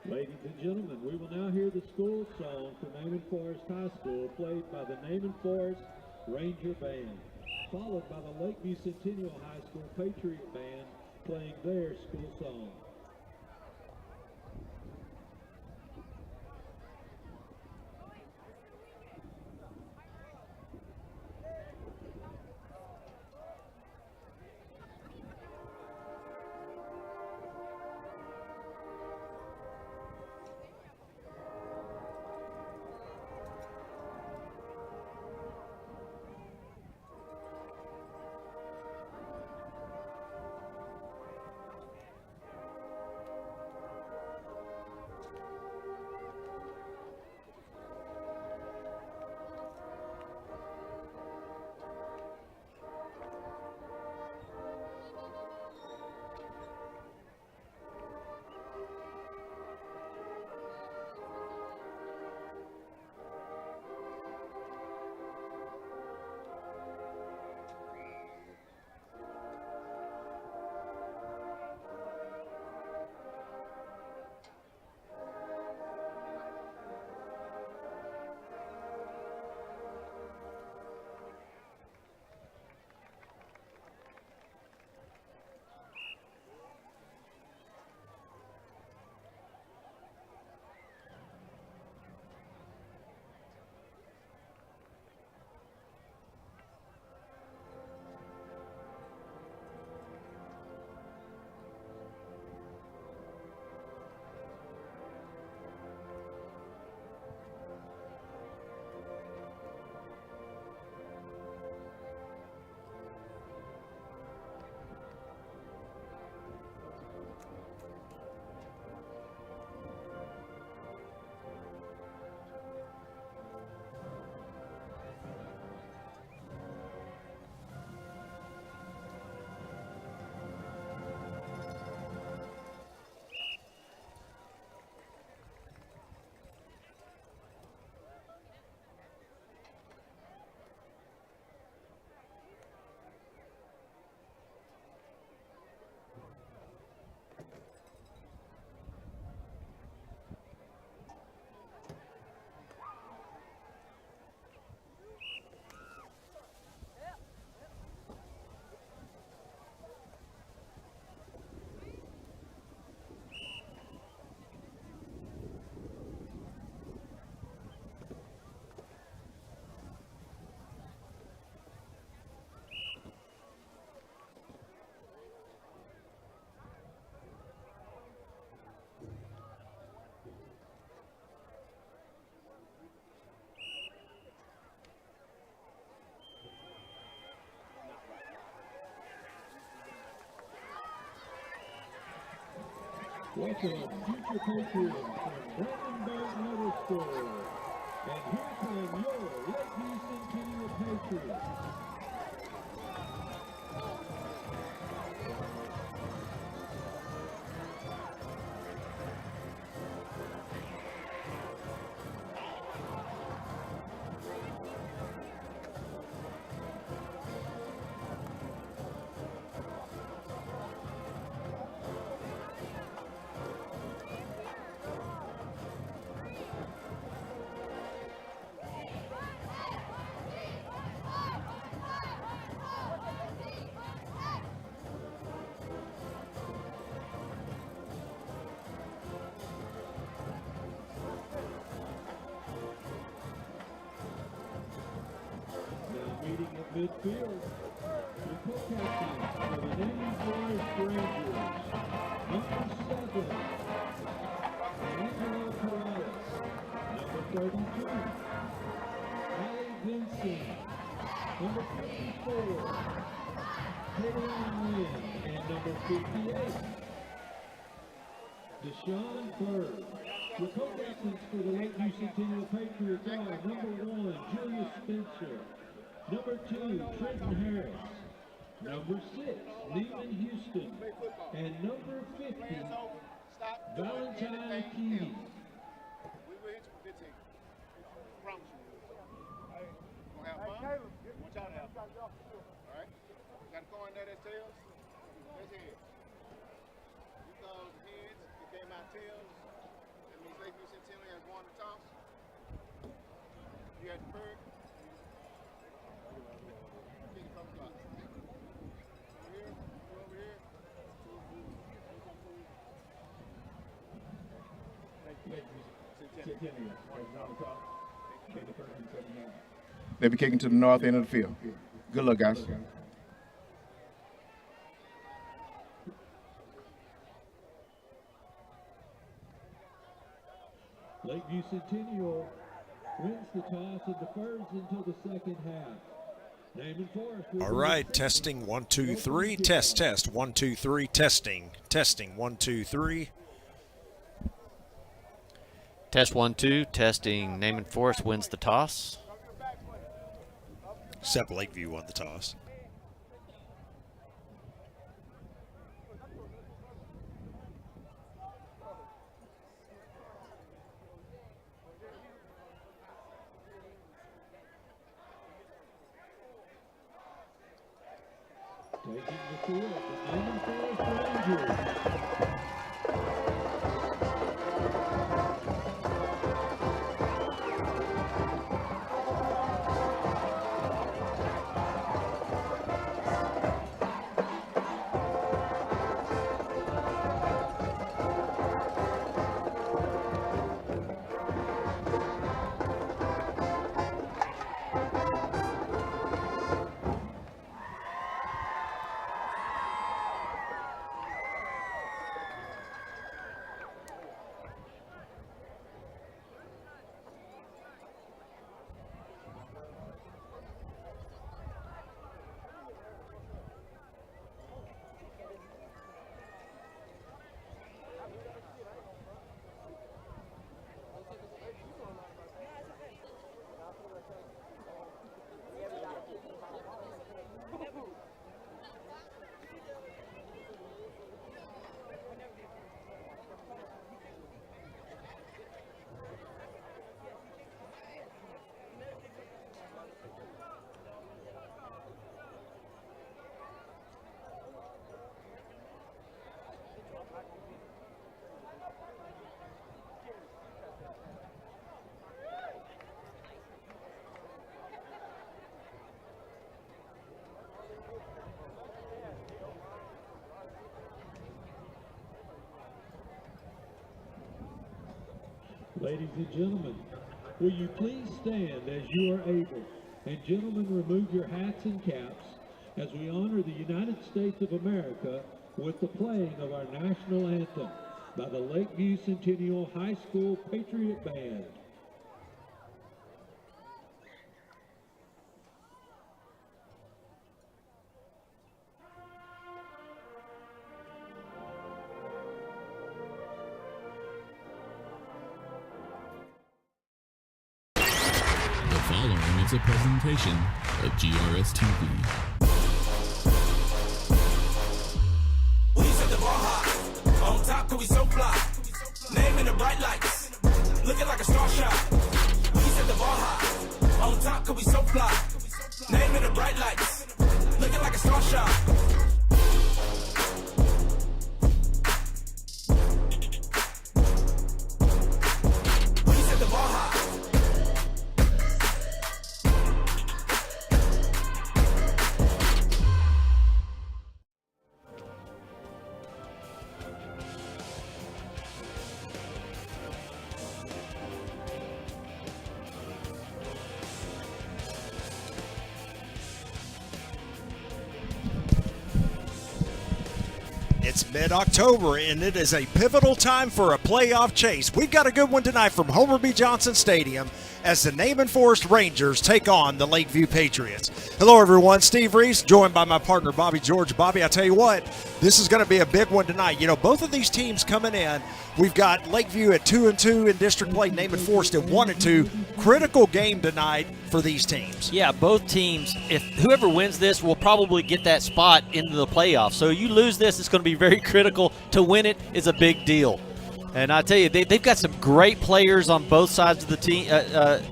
Ladies and gentlemen, we will now hear the school song from Naaman Forest High School played by the Naaman Forest Ranger Band, followed by the Lakeview Centennial High School Patriot Band playing their school song. Welcome, future Patriots from Brandenburg Middle School. And here come your Lakeview Centennial Patriots. Meeting at midfield, the co-captains for the Naaman Forest Rangers, number 7, Angela Perez, number 32, Allie Vincent, number 54, Caroline Lynn, and number 58, Deshaun Bird. The co-captains for the Lakeview Centennial Patriots are number 1, Julia Spencer, number 2, Trenton Harris, number 6, Naaman Houston, and number 50, Valentine Keeney. We will hit you for 15. I promise you. We're gonna have fun. I want y'all to have fun. All right? Got a coin there that tails? That's heads. You thought heads, it came out tails. Lakeview Centennial has won the toss. You had the bird. Kick it from the block. Over here. Over here. They'll be kicking to the north end of the field. Good luck, guys. Lakeview Centennial wins the toss and defers until the second half. Naaman Forest. All right, testing 1 2 3. Test 1 2 3. Testing 1 2 3. Test 1 2. Testing. Naaman Forest wins the toss. Except Lakeview won the toss. Taking the field, the Naaman Forest Rangers. Ladies and gentlemen, will you please stand as you are able, and gentlemen, remove your hats and caps as we honor the United States of America with the playing of our national anthem by the Lakeview Centennial High School Patriot Band. The following is a presentation of GRS TV. We set the bar high. On top, cause we so fly. Name in the bright lights. Looking like a star shot. We set the bar high. On top, cause we so fly. Name in the bright lights. Looking like a star shot. We set the bar high. It's mid-October, and it is a pivotal time for a playoff chase. We've got a good one tonight from Homer B. Johnson Stadium as the Naaman Forest Rangers take on the Lakeview Patriots. Hello, everyone. Steve Reese, joined by my partner, Bobby George. Bobby, I tell you what, this is going to be a big one tonight. You know, both of these teams coming in, we've got Lakeview at 2-2 in district play, Naaman Forest at 1-2. Critical game tonight for these teams. Yeah, both teams, if whoever wins this will probably get that spot into the playoffs. So you lose this, it's going to be very critical. To win it is a big deal. And I tell you, they've got some great players on both sides of the team,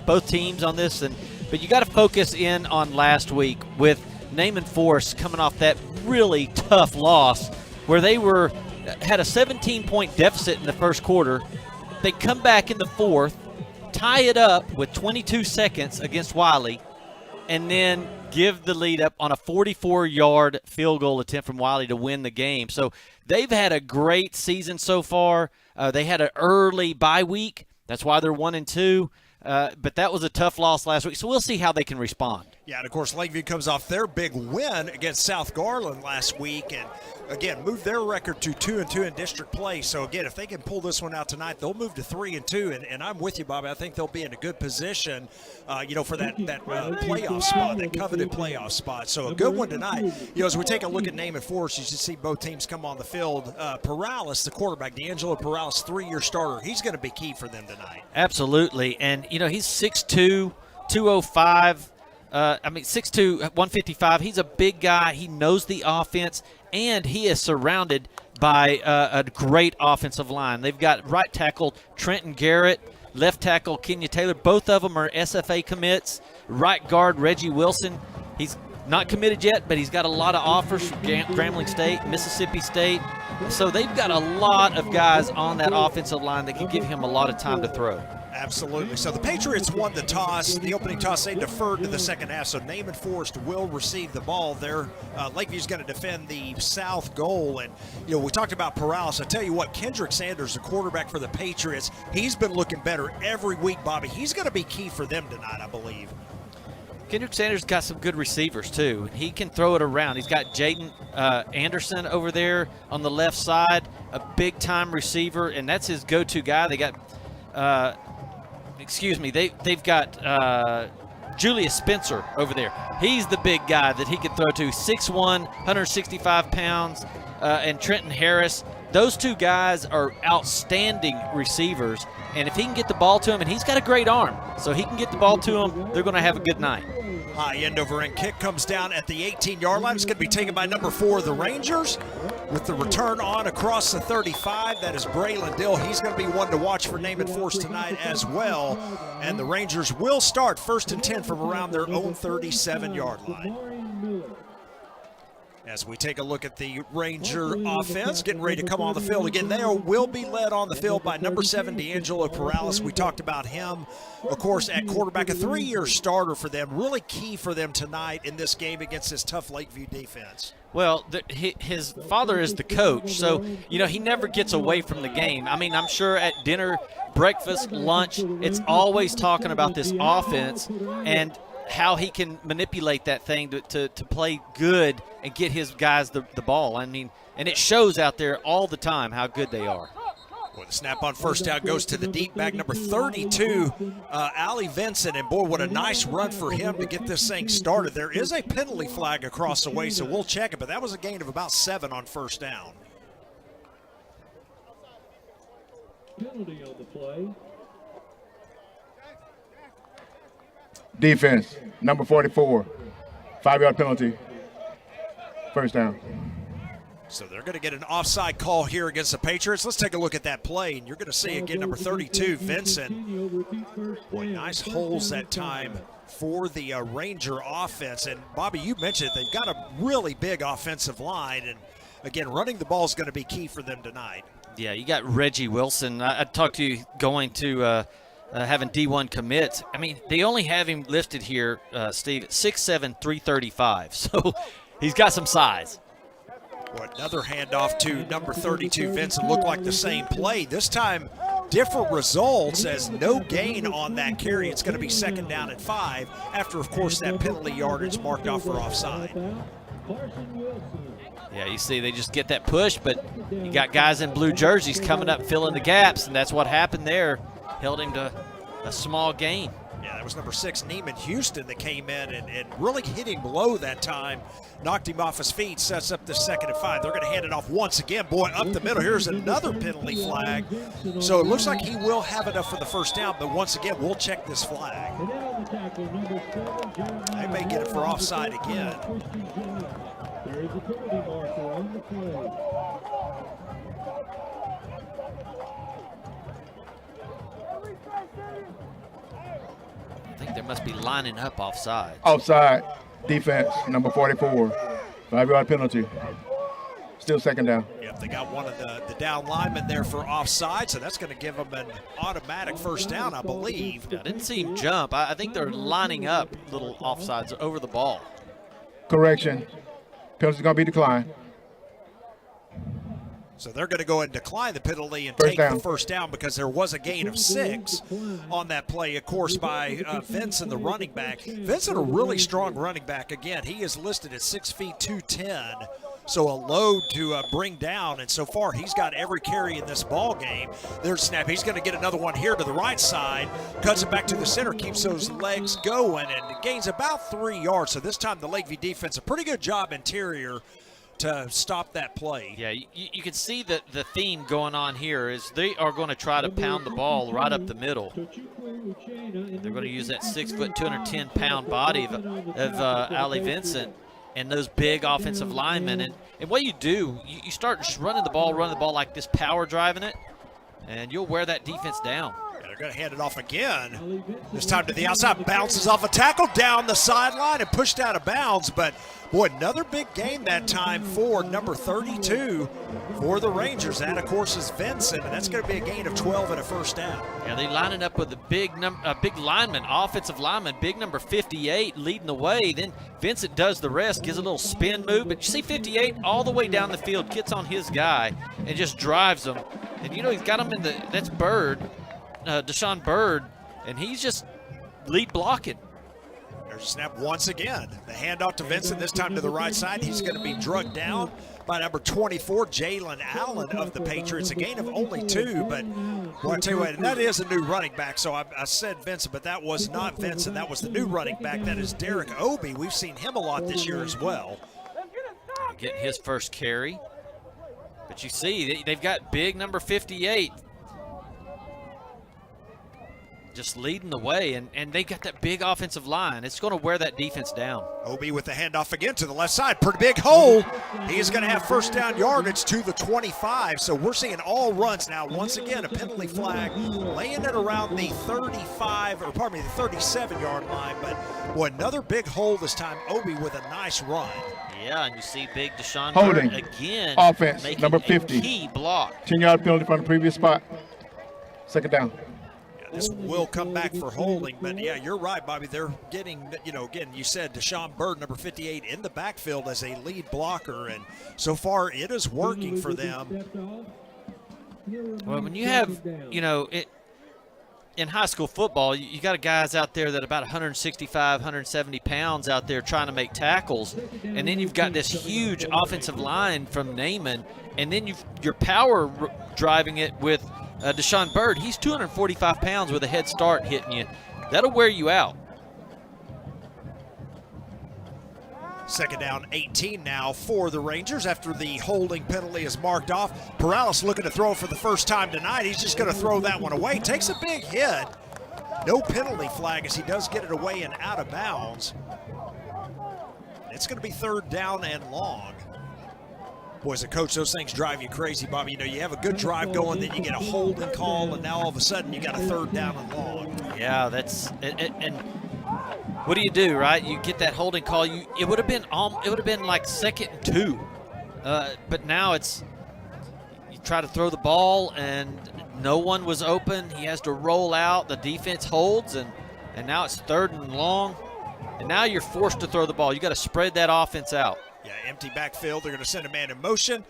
both teams on this. But you got to focus in on last week with Naaman Forest coming off that really tough loss where they had a 17-point deficit in the first quarter. they come back in the fourth, tie it up with 22 seconds against Wiley, and then give the lead up on a 44-yard field goal attempt from Wiley to win the game. So they've had a great season so far. They had an early bye week. That's why they're 1-2. But that was a tough loss last week, so we'll see how they can respond. Yeah, and of course Lakeview comes off their big win against South Garland last week, and again moved their record to 2-2 in district play. So again, if they can pull this one out tonight, they'll move to 3-2. And I'm with you, Bobby. I think they'll be in a good position, for that playoff spot, that coveted playoff spot. So a good one tonight. As we take a look at Naaman Forest, you should see both teams come on the field. Perales, the quarterback, D'Angelo Perales, 3-year starter. He's going to be key for them tonight. Absolutely, and he's 6'2", 205. 6'2", 155. He's a big guy. He knows the offense, and he is surrounded by a great offensive line. They've got right tackle Trenton Garrett, left tackle Kenya Taylor. Both of them are SFA commits. Right guard Reggie Wilson. He's not committed yet, but he's got a lot of offers from Grambling State, Mississippi State. So they've got a lot of guys on that offensive line that can give him a lot of time to throw. Absolutely. So the Patriots won the toss, the opening toss. They deferred to the second half, so Naaman Forest will receive the ball there. Lakeview's going to defend the south goal. And, we talked about Perales. I tell you what, Kendrick Sanders, the quarterback for the Patriots, he's been looking better every week, Bobby. He's going to be key for them tonight, I believe. Kendrick Sanders got some good receivers, too. He can throw it around. He's got Jaden Anderson over there on the left side, a big-time receiver, and that's his go-to guy. They got they've got Julius Spencer over there. He's the big guy that he can throw to, 6'1", 165 pounds, and Trenton Harris. Those two guys are outstanding receivers, and if he can get the ball to him, and he's got a great arm, so he can get the ball to him, they're going to have a good night. High end over end kick comes down at the 18-yard line. It's going to be taken by number 4, the Rangers, with the return on across the 35. That is Braylon Dill. He's going to be one to watch for Naaman Forest tonight as well. And the Rangers will start 1st and 10 from around their own 37-yard line. As we take a look at the Ranger offense, getting ready to come on the field again, they will be led on the field by number 7, D'Angelo Perales. We talked about him, of course, at quarterback, a 3-year starter for them. Really key for them tonight in this game against this tough Lakeview defense. Well, his father is the coach, so, he never gets away from the game. I mean, I'm sure at dinner, breakfast, lunch, it's always talking about this offense and how he can manipulate that thing to play good and get his guys the ball. I mean, and it shows out there all the time how good they are. Boy, the snap on first down goes to the deep back, number 32, Ali Vincent. And, boy, what a nice run for him to get this thing started. There is a penalty flag across the way, so we'll check it. But that was a gain of about 7 on first down. Penalty on the play. Defense, number 44, 5-yard penalty, first down. So they're going to get an offside call here against the Patriots. Let's take a look at that play, and you're going to see again number 32, Vincent. Boy, nice holes that time for the Ranger offense. And, Bobby, you mentioned it. They've got a really big offensive line, and, again, running the ball is going to be key for them tonight. Yeah, you got Reggie Wilson. I talked to you going to having D1 commits. I mean, they only have him listed here, Steve, at 6'7", 335. So he's got some size. Well, another handoff to number 32, Vincent. Looked like the same play. This time, different results as no gain on that carry. It's going to be 2nd down and 5 after, of course, that penalty yardage marked off for offside. Yeah, you see they just get that push, but you got guys in blue jerseys coming up filling the gaps, and that's what happened there. Held him to a small gain. Yeah, that was number 6, Naaman Houston, that came in and really hit him low that time. Knocked him off his feet, sets up the 2nd and 5. They're going to hand it off once again. Boy, up the middle. Here's another penalty flag. So it looks like he will have enough for the first down, but once again, we'll check this flag. They may get it for offside again. There is a penalty marker on the play. I think they must be lining up offside. Offside, defense, number 44, 5-yard penalty, Still second down. Yep, they got one of the down linemen there for offside, so that's going to give them an automatic first down, I believe. I didn't see him jump. I think they're lining up little offsides over the ball. Correction. Penalty's going to be declined. So they're going to go ahead and decline the penalty and First take down. the first down because there was a gain of 6 on that play, of course, by Vincent, the running back. Vincent, a really strong running back. Again, he is listed at 6 feet 210, so a load to bring down. And so far, he's got every carry in this ball game. There's snap. He's going to get another one here to the right side, cuts it back to the center, keeps those legs going, and gains about 3 yards. So this time, the Lakeview defense, a pretty good job interior to stop that play. Yeah, you can see that the theme going on here is they are going to try to pound the ball right up the middle. They're going to use that 6 foot, 210-pound body of Ali Vincent and those big offensive linemen. And what you do, you start just running the ball like this, power driving it, and you'll wear that defense down. They're going to hand it off again. This time to the outside, bounces off a tackle down the sideline and pushed out of bounds. But, boy, another big game that time for number 32 for the Rangers. That, of course, is Vincent, and that's going to be a gain of 12 and a first down. Yeah, they lining up with a big lineman, offensive lineman, big number 58 leading the way. Then Vincent does the rest, gives a little spin move. But you see 58 all the way down the field, gets on his guy, and just drives him. And, you know, he's got him in that's Bird. Deshaun Bird, and he's just lead blocking. There's a snap once again. The handoff to Vincent, this time to the right side. He's going to be drugged down by number 24, Jalen Allen of the Patriots. A gain of only 2, but well, I tell you what, and that is a new running back. So I said Vincent, but that was not Vincent. That was the new running back. That is Derek Obie. We've seen him a lot this year as well. Getting his first carry. But you see, they've got big number 58. Just leading the way, and they got that big offensive line. It's going to wear that defense down. Obie with the handoff again to the left side. Pretty big hole. He is going to have first down yardage to the 25. So we're seeing all runs now. Once again, a penalty flag laying it around the 35, or pardon me, the 37-yard line. But boy, another big hole this time. Obie with a nice run. Yeah, and you see big Deshaun Holding. Bird again. Offense, making number a 50. key block. 10-yard penalty from the previous spot. Second down. This will come back for holding, but yeah, you're right, Bobby. They're getting, you know, again, you said Deshaun Bird, number 58, in the backfield as a lead blocker, and so far it is working for them. Well, when you have, you know, in high school football, you got guys out there that are about 165, 170 pounds out there trying to make tackles, and then you've got this huge offensive line from Naaman, and then you're power driving it with Deshaun Bird. He's 245 pounds with a head start hitting you. That'll wear you out. Second down, 18 now for the Rangers after the holding penalty is marked off. Perales looking to throw for the first time tonight. He's just going to throw that one away. Takes a big hit. No penalty flag as he does get it away and out of bounds. It's going to be third down and long. Boy, as a coach, those things drive you crazy, Bobby. You know, you have a good drive going, then you get a holding call, and now all of a sudden you got a third down and long. Yeah, that's and what do, right? You get that holding call. It would have been like 2nd and 2, but now it's you try to throw the ball and no one was open. He has to roll out. The defense holds, and now it's 3rd and long, and now you're forced to throw the ball. You got to spread that offense out. Yeah, empty backfield. They're going to send a man in motion.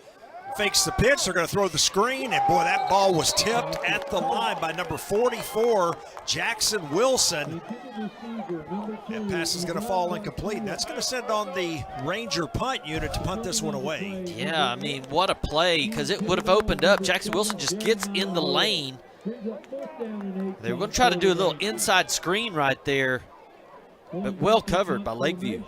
Fakes the pitch. They're going to throw the screen. And, boy, that ball was tipped at the line by number 44, Jackson Wilson. That pass is going to fall incomplete. That's going to send on the Ranger punt unit to punt this one away. Yeah, I mean, what a play, because it would have opened up. Jackson Wilson just gets in the lane. They were going to try to do a little inside screen right there, but well covered by Lakeview.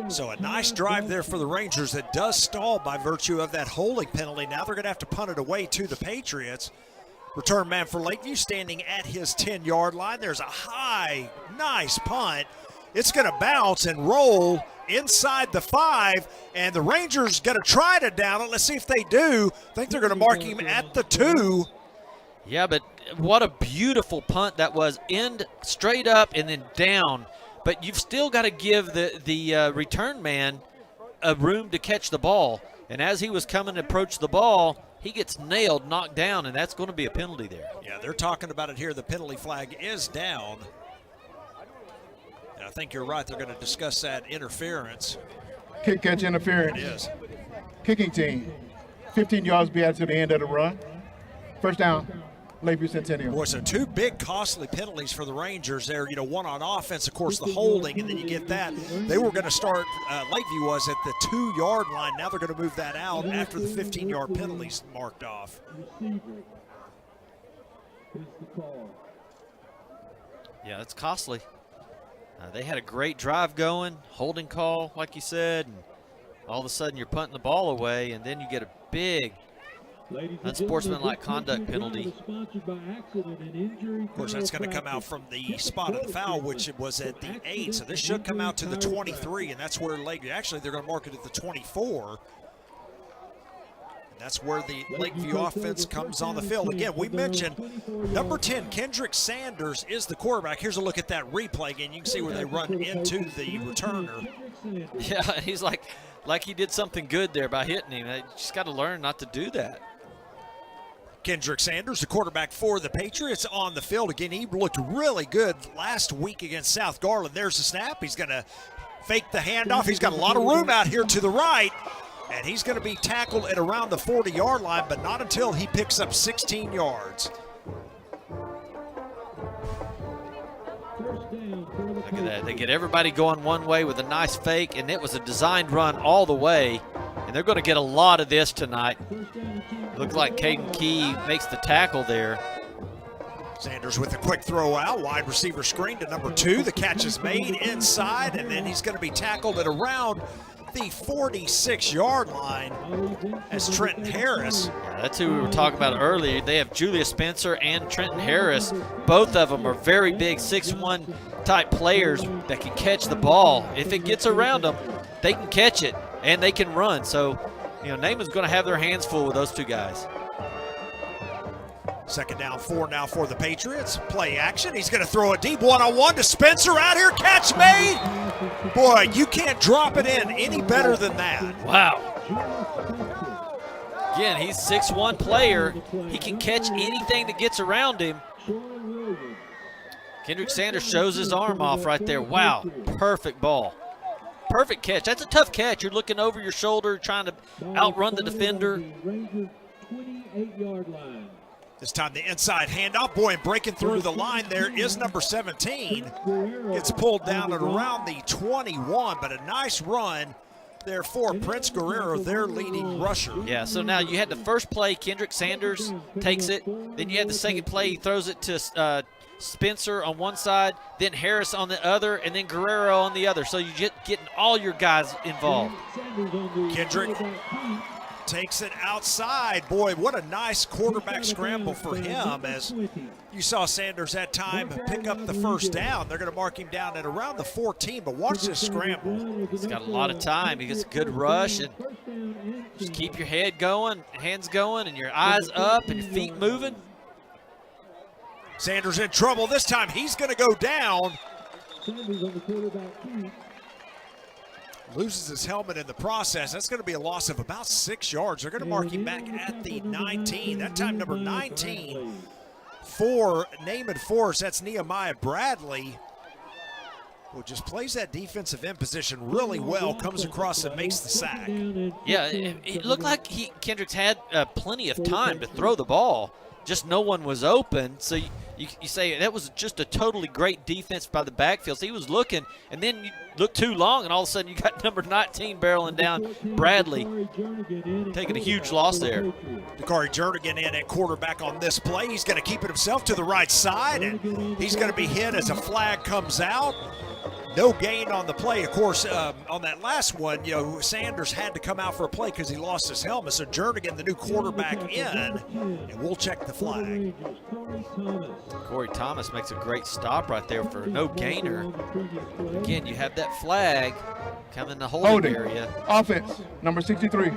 So a nice drive there for the Rangers that does stall by virtue of that holding penalty. Now they're going to have to punt it away to the Patriots. Return man for Lakeview standing at his 10-yard line. There's a high, nice punt. It's going to bounce and roll inside the 5, and the Rangers going to try to down it. Let's see if they do. I think they're going to mark him at the 2. Yeah, but what a beautiful punt that was. End straight up and then down. But you've still got to give the return man a room to catch the ball. And as he was coming to approach the ball, he gets nailed, knocked down, and that's going to be a penalty there. Yeah, they're talking about it here. The penalty flag is down. And I think you're right. They're going to discuss that interference. Kick catch interference. It is. Kicking team. 15 yards be added to the end of the run. First down, Lakeview Centennial. Boy, so two big costly penalties for the Rangers there. One on offense, of course, the holding, and then you get that. They were going to start, Lakeview was at the 2-yard line. Now they're going to move that out after the 15-yard penalties marked off. Yeah, it's costly. They had a great drive going, holding call, like you said, and all of a sudden you're punting the ball away, and then you get a big unsportsmanlike conduct penalty. Of course, that's going to come out from the spot of the foul, which was at the 8. So this should come out to the 23, and that's where Lakeview, actually they're going to mark it at the 24. That's where the Lakeview offense comes on the field. Again, we mentioned number 10, Kendrick Sanders, is the quarterback. Here's a look at that replay again. You can see where they run into the returner. Yeah, he's like he did something good there by hitting him. They just got to learn not to do that. Kendrick Sanders, the quarterback for the Patriots, on the field. Again, he looked really good last week against South Garland. There's the snap. He's going to fake the handoff. He's got a lot of room out here to the right. And he's going to be tackled at around the 40-yard line, but not until he picks up 16 yards. Look at that. They get everybody going one way with a nice fake, and it was a designed run all the way. And they're going to get a lot of this tonight. Looks like Caden Key makes the tackle there. Sanders with a quick throw out, wide receiver screen to number 2. The catch is made inside, and then he's going to be tackled at around the 46-yard line as Trenton Harris. Yeah, that's who we were talking about earlier. They have Julius Spencer and Trenton Harris. Both of them are very big 6'1" type players that can catch the ball. If it gets around them, they can catch it and they can run. So, Naaman's going to have their hands full with those two guys. Second down, 4 now for the Patriots. Play action. He's going to throw a deep one-on-one to Spencer out here. Catch made. Boy, you can't drop it in any better than that. Wow. Again, he's a 6'1" player. He can catch anything that gets around him. Kendrick Sanders shows his arm off right there. Wow, perfect ball. Perfect catch. That's a tough catch. You're looking over your shoulder, trying to outrun the defender. 28-yard line. This time the inside handoff. Boy, and breaking through the line there is number 17. Gets pulled down at around the 21, but a nice run there for Prince Guerrero, their leading rusher. Yeah, so now you had the first play, Kendrick Sanders takes it. Then you had the second play, he throws it to Spencer on one side, then Harris on the other, and then Guerrero on the other. So you get getting all your guys involved. Kendrick takes it outside. Boy, what a nice quarterback scramble for him, as you saw Sanders that time pick up the first down. They're going to mark him down at around the 14, but watch this scramble. He's got a lot of time. He gets a good rush, and just keep your head going, hands going, and your eyes up and your feet moving. Sanders in trouble this time. He's going to go down. Sanders on the quarterback keep. Loses his helmet in the process. That's going to be a loss of about 6 yards. They're going to mark him back at the 19. That time number 19 for Naaman Forest. That's Nehemiah Bradley, who just plays that defensive end position really well, comes across and makes the sack. Yeah, it looked like Kendricks had plenty of time to throw the ball. Just no one was open. So you say that was just a totally great defense by the backfield. So he was looking, and then you look too long, and all of a sudden you got number 19 barreling down. Bradley taking a huge loss there. Dakari Jernigan in at quarterback on this play. He's going to keep it himself to the right side, and he's going to be hit as a flag comes out. No gain on the play. Of course, on that last one, Sanders had to come out for a play because he lost his helmet. So Jernigan, the new quarterback, in, and we'll check the flag. Corey Thomas makes a great stop right there for no gainer. Again, you have that flag coming in the holding area. Offense, number 63.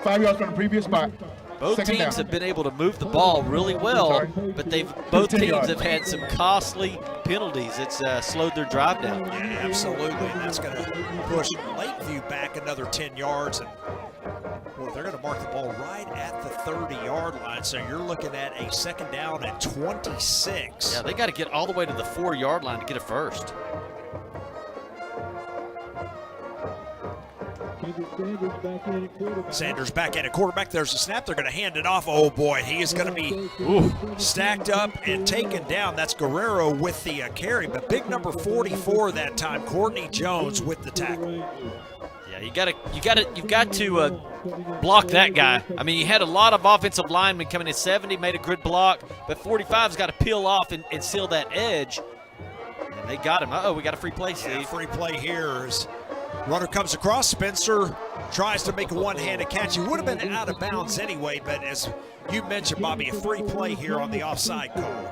5 yards from the previous spot. Both teams have been able to move the ball really well, but both teams have had some costly penalties. It's slowed their drive down. Yeah, absolutely. And that's going to push Lakeview back another 10 yards. And they're going to mark the ball right at the 30-yard line. So you're looking at a second down at 26. Yeah, they got to get all the way to the 4-yard line to get a first. Sanders back in at quarterback. There's a snap. They're going to hand it off. Oh, boy, he is going to be stacked up and taken down. That's Guerrero with the carry, but big number 44 that time, Courtney Jones with the tackle. Yeah, you've got to block that guy. I mean, you had a lot of offensive linemen coming in. 70 made a good block, but 45's got to peel off and seal that edge. And they got him. Uh-oh, we got a free play, Steve. Yeah, free play here as runner comes across. Spencer tries to make a one-handed catch. He would have been out of bounds anyway, but as you mentioned, Bobby, a free play here on the offside call.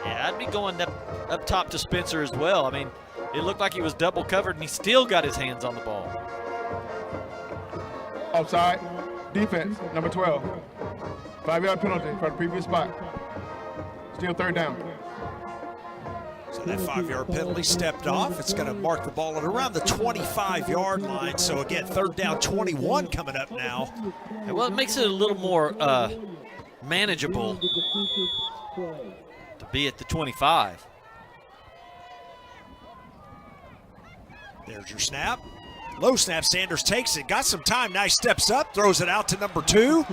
Yeah, I'd be going up top to Spencer as well. I mean, it looked like he was double covered, and he still got his hands on the ball. Offside. Defense, number 12. 5-yard penalty for the previous spot. Still third down. So that 5-yard penalty stepped off. It's going to mark the ball at around the 25-yard line. So again, third down 21 coming up now. Well, it makes it a little more manageable to be at the 25. There's your snap. Low snap, Sanders takes it, got some time, nice steps up, throws it out to number 2.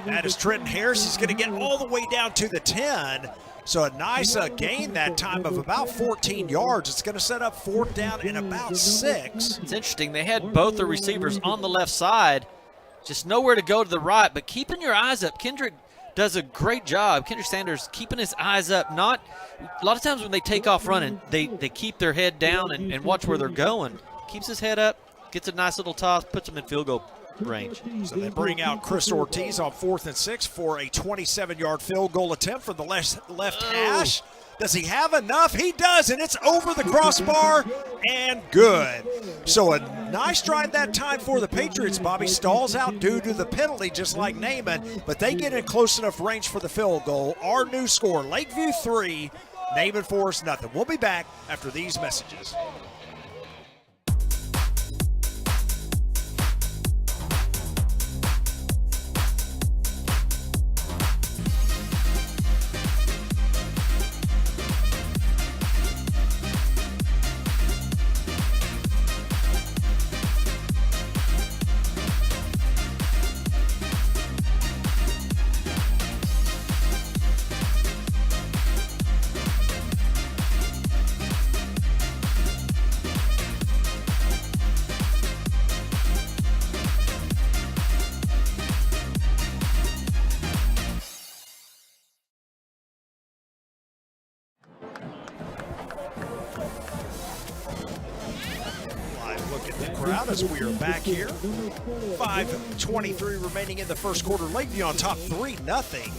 That is Trenton Harris. He's going to get all the way down to the 10. So a nice gain that time of about 14 yards. It's going to set up fourth down and about 6. It's interesting. They had both the receivers on the left side, just nowhere to go to the right, but keeping your eyes up. Kendrick does a great job. Kendrick Sanders keeping his eyes up. A lot of times when they take off running, they keep their head down and watch where they're going. Keeps his head up, gets a nice little toss, puts him in field goal range. So they bring out Chris Ortiz on 4th and 6 for a 27-yard field goal attempt from the left hash. Does he have enough? He does, and it's over the crossbar and good. So a nice drive that time for the Patriots. Bobby stalls out due to the penalty, just like Naaman, but they get in close enough range for the field goal. Our new score, Lakeview 3, Naaman Forest nothing. We'll be back after these messages. As we are back here, 5:23 remaining in the first quarter. Lakeview on top 3-0.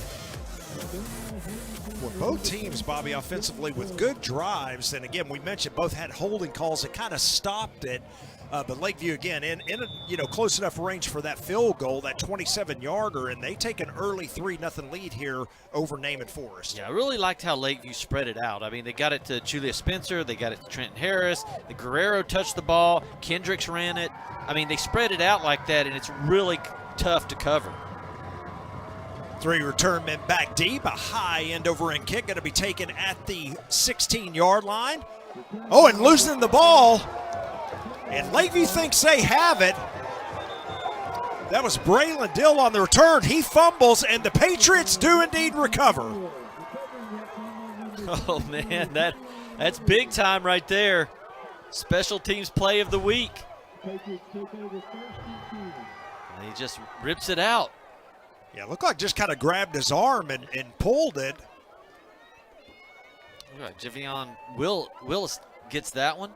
For both teams, Bobby, offensively with good drives, and again, we mentioned both had holding calls that kind of stopped it. But Lakeview again in a, close enough range for that field goal, that 27-yarder, and they take an early 3-0 lead here over Naaman Forest. Yeah, I really liked how Lakeview spread it out. I mean, they got it to Julia Spencer, they got it to Trenton Harris, the Guerrero touched the ball, Kendricks ran it. I mean, they spread it out like that, and it's really tough to cover. 3 return men back deep, a high end over end kick going to be taken at the 16-yard line. Oh, and losing the ball. And Lakeview thinks they have it. That was Braylon Dill on the return. He fumbles, and the Patriots do indeed recover. Oh, man, that's big time right there. Special teams play of the week. And he just rips it out. Yeah, looked like just kind of grabbed his arm and pulled it. Javion Willis gets that one.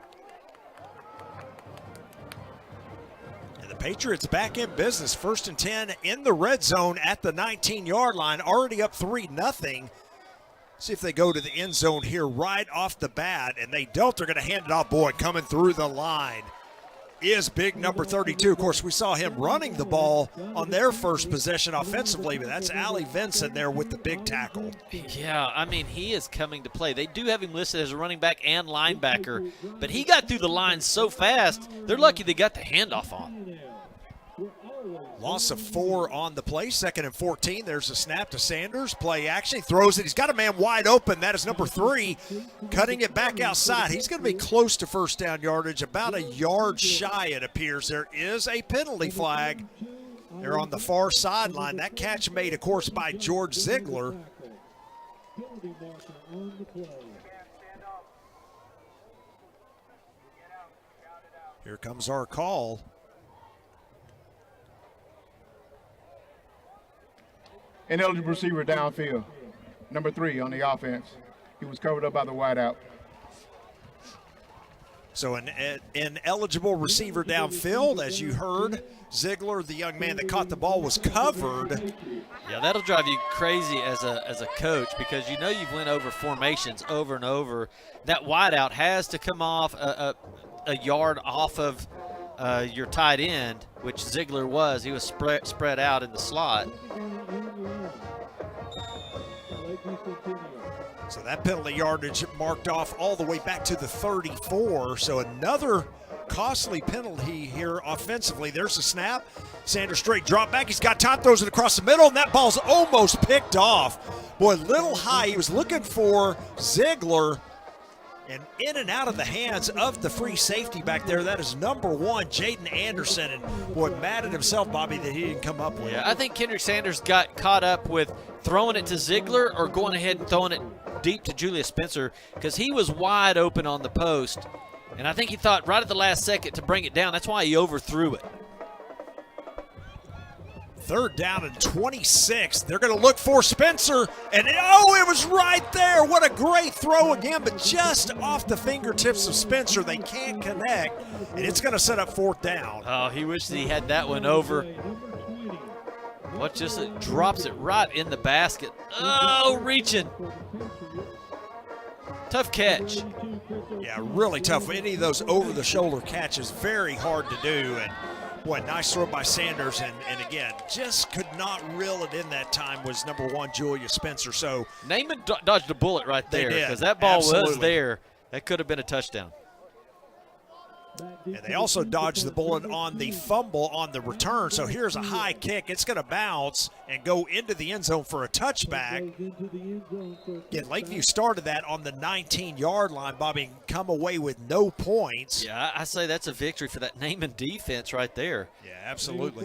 Patriots back in business, 1st and 10 in the red zone at the 19-yard line, already up 3-0. See if they go to the end zone here right off the bat, and they don't. They're going to hand it off. Boy, coming through the line is big number 32. Of course, we saw him running the ball on their first possession offensively, but that's Allie Vinson there with the big tackle. Yeah, I mean, he is coming to play. They do have him listed as a running back and linebacker, but he got through the line so fast, they're lucky they got the handoff on. Loss of 4 on the play, 2nd and 14. There's a snap to Sanders. Play action. He throws it. He's got a man wide open. That is number 3, cutting it back outside. He's going to be close to first down yardage, about a yard shy, it appears. There is a penalty flag. They're on the far sideline. That catch made, of course, by George Ziegler. Here comes our call. Ineligible receiver downfield. Number 3 on the offense. He was covered up by the wideout. So an ineligible receiver downfield, as you heard. Ziegler, the young man that caught the ball, was covered. Yeah, that'll drive you crazy as a coach, because you know you've went over formations over and over. That wideout has to come off a yard off of your tight end, which Ziegler was. He was spread out in the slot. So that penalty yardage marked off all the way back to the 34. So another costly penalty here offensively. There's a snap. Sanders straight drop back. He's got time, throws it across the middle, and that ball's almost picked off. Boy, little high. He was looking for Ziegler, and in and out of the hands of the free safety back there. That is number 1, Jaden Anderson. And boy, mad at himself, Bobby, that he didn't come up with it. Yeah, I think Kendrick Sanders got caught up with throwing it to Ziegler or going ahead and throwing it deep to Julius Spencer, because he was wide open on the post. And I think he thought right at the last second to bring it down. That's why he overthrew it. 3rd down and 26. They're going to look for Spencer, and it was right there. What a great throw again, but just off the fingertips of Spencer. They can't connect, and it's going to set up 4th down. Oh, he wished he had that one over. What just it drops it right in the basket. Oh, reaching. Tough catch. Yeah, really tough. Any of those over-the-shoulder catches, very hard to do. And boy, nice throw by Sanders. And again, just could not reel it in that time was number 1, Julius Spencer. So Naaman dodged a bullet right there, because that ball Absolutely. was there. That could have been a touchdown. And they also dodged the bullet on the fumble on the return. So here's a high kick. It's going to bounce and go into the end zone for a touchback. Again, Lakeview started that on the 19-yard line, Bobby, and come away with no points. Yeah, I say that's a victory for that Naaman defense right there. Yeah, absolutely.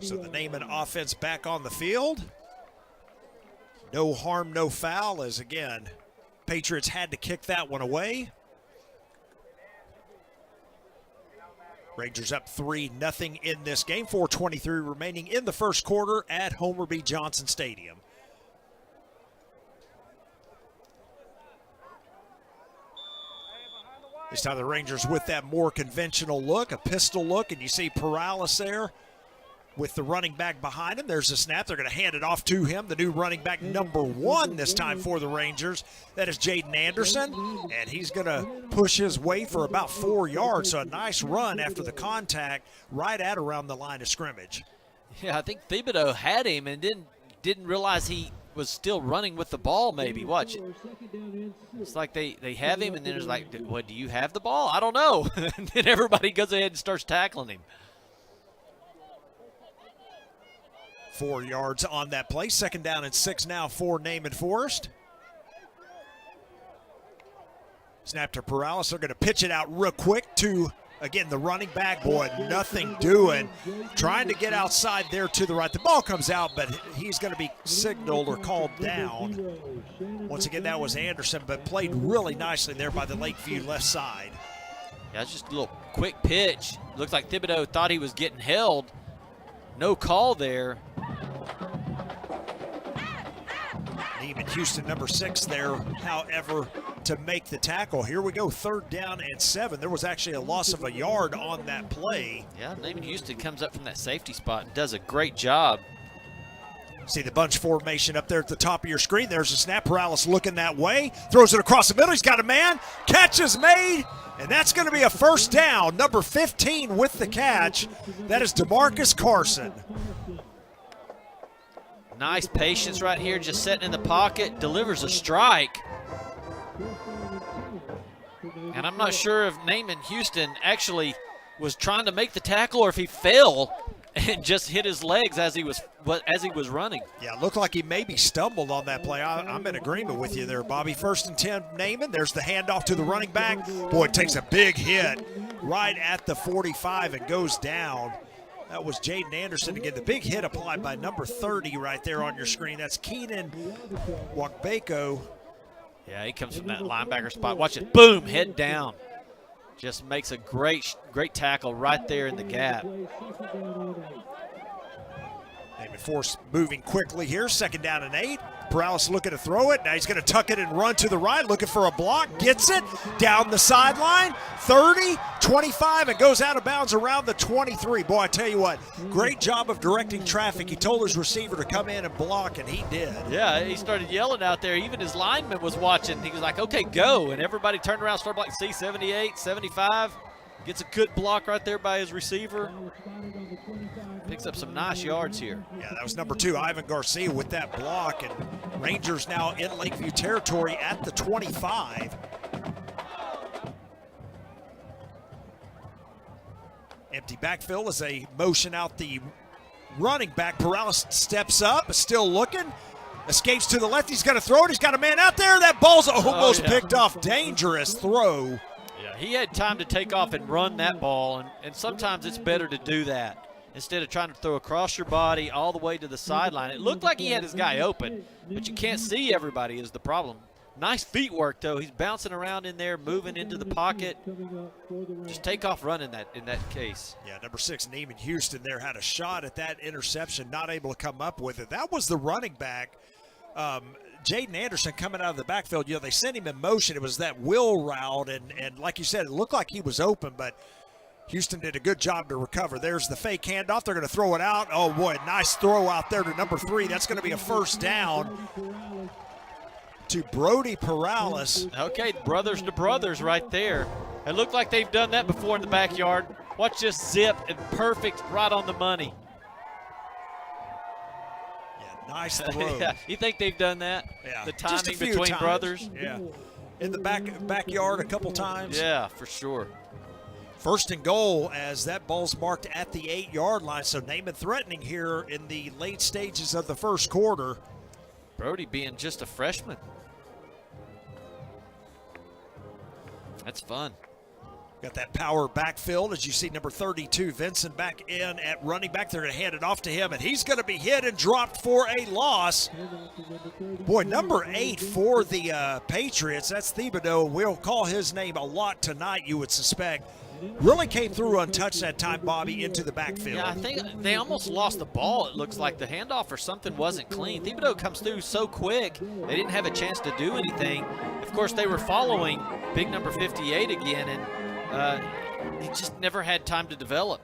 So the Naaman offense back on the field. No harm, no foul, as again, Patriots had to kick that one away. Rangers up 3-0 in this game. 4:23 remaining in the first quarter at Homer B. Johnson Stadium. This time the Rangers with that more conventional look, a pistol look, and you see Perales there with the running back behind him. There's a snap. They're going to hand it off to him, the new running back number 1 this time for the Rangers. That is Jaden Anderson, and he's going to push his way for about 4 yards. So a nice run after the contact right at around the line of scrimmage. Yeah, I think Thibodeau had him and didn't realize he was still running with the ball maybe. Watch it. It's like they have him, and then it's like, what, do you have the ball? I don't know. And then everybody goes ahead and starts tackling him. 4 yards on that play. 2nd down and 6 now for Naaman Forest. Snap to Perales. They're going to pitch it out real quick to, again, the running back. Boy, nothing doing. Trying to get outside there to the right. The ball comes out, but he's going to be signaled or called down. Once again, that was Anderson, but played really nicely there by the Lakeview left side. Yeah, it's just a little quick pitch. Looks like Thibodeau thought he was getting held. No call there. Neiman Houston, number 6 there, however, to make the tackle. Here we go, 3rd down and 7. There was actually a loss of a yard on that play. Yeah, Naaman Houston comes up from that safety spot and does a great job. See the bunch formation up there at the top of your screen. There's a snap. Perales looking that way. Throws it across the middle. He's got a man. Catch is made. And that's going to be a 1st down. Number 15 with the catch. That is DeMarcus Carson. Nice patience right here, just sitting in the pocket. Delivers a strike. And I'm not sure if Naaman Houston actually was trying to make the tackle or if he fell and just hit his legs as he was running. Yeah, it looked like he maybe stumbled on that play. I'm in agreement with you there, Bobby. 1st and 10, Naaman. There's the handoff to the running back. Boy, it takes a big hit right at the 45 and goes down. That was Jaden Anderson again. The big hit applied by number 30 right there on your screen. That's Keenan Wakbeko. Yeah, he comes from that linebacker spot. Watch it. Boom, head down. Just makes a great tackle right there in the gap. Naaman Force moving quickly here. 2nd down and 8. Perales looking to throw it. Now he's going to tuck it and run to the right, looking for a block. Gets it down the sideline. 30, 25, and goes out of bounds around the 23. Boy, I tell you what, great job of directing traffic. He told his receiver to come in and block, and he did. Yeah, he started yelling out there. Even his lineman was watching. He was like, okay, go. And everybody turned around, started like C78, 75. Gets a good block right there by his receiver. Picks up some nice yards here. Yeah, that was number 2, Ivan Garcia, with that block. And Rangers now in Lakeview territory at the 25. Empty backfield as a motion out the running back. Perales steps up, still looking. Escapes to the left. He's going to throw it. He's got a man out there. That ball's almost picked off. Dangerous throw. Yeah, he had time to take off and run that ball, and sometimes it's better to do that instead of trying to throw across your body all the way to the sideline. It looked like he had his guy open, but you can't see everybody is the problem. Nice feet work, though. He's bouncing around in there, moving into the pocket. Just take off running that in that case. Yeah, number 6, Naaman Houston there had a shot at that interception, not able to come up with it. That was the running back. Jaden Anderson coming out of the backfield, they sent him in motion. It was that wheel route, and like you said, it looked like he was open, but Houston did a good job to recover. There's the fake handoff. They're going to throw it out. Oh, boy, nice throw out there to number 3. That's going to be a 1st down to Brody Perales. Okay, brothers to brothers right there. It looked like they've done that before in the backyard. Watch this zip and perfect right on the money. Nice throw. Yeah, you think they've done that? Yeah. The timing between brothers? Yeah. In the backyard a couple times. Yeah, for sure. 1st and goal as that ball's marked at the 8-yard line. So Naaman threatening here in the late stages of the 1st quarter. Brody being just a freshman. That's fun. Got that power backfield as you see number 32, Vincent, back in at running back. They're going to hand it off to him, and he's going to be hit and dropped for a loss. Boy, number 8 for the Patriots, that's Thibodeau. We'll call his name a lot tonight, you would suspect. Really came through untouched that time, Bobby, into the backfield. Yeah, I think they almost lost the ball. It looks like the handoff or something wasn't clean. Thibodeau comes through so quick, they didn't have a chance to do anything. Of course, they were following big number 58 again, and he just never had time to develop.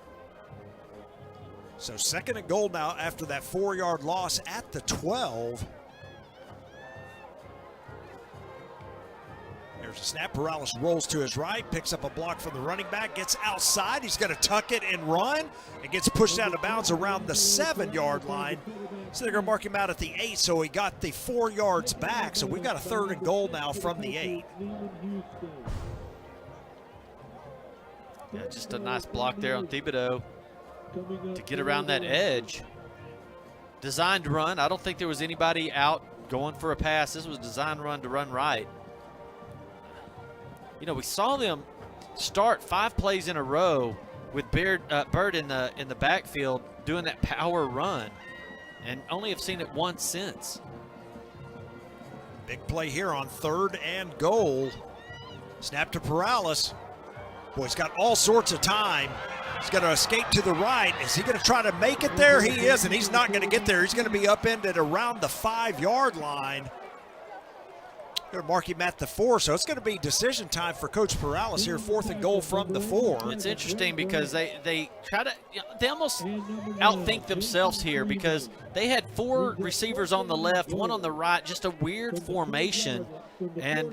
So 2nd and goal now after that 4-yard loss at the 12. There's a snap. Perales rolls to his right, picks up a block from the running back, gets outside. He's going to tuck it and run, and gets pushed out of bounds around the 7-yard line. So they're going to mark him out at the 8, so he got the 4 yards back. So we've got a 3rd and goal now from the 8. Yeah, just a nice block there on Thibodeau to get around that edge. Designed run. I don't think there was anybody out going for a pass. This was a designed run to run right. We saw them start 5 plays in a row with Bird in the backfield doing that power run, and only have seen it once since. Big play here on 3rd and goal. Snap to Perales. Boy, he's got all sorts of time. He's going to escape to the right. Is he going to try to make it there? He is, and he's not going to get there. He's going to be upended around the 5-yard line. Going to mark him at the 4, so it's going to be decision time for Coach Perales here, 4th and goal from the 4. It's interesting because they try to, they almost outthink themselves here because they had 4 receivers on the left, 1 on the right, just a weird formation, and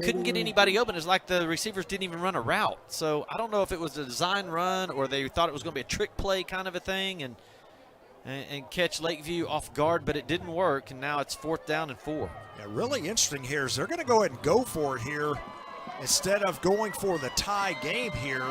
couldn't get anybody open. It's like the receivers didn't even run a route. So I don't know if it was a design run or they thought it was going to be a trick play kind of a thing and catch Lakeview off guard, but it didn't work, and now it's 4th down and 4. Yeah, really interesting here is they're going to go ahead and go for it here instead of going for the tie game here,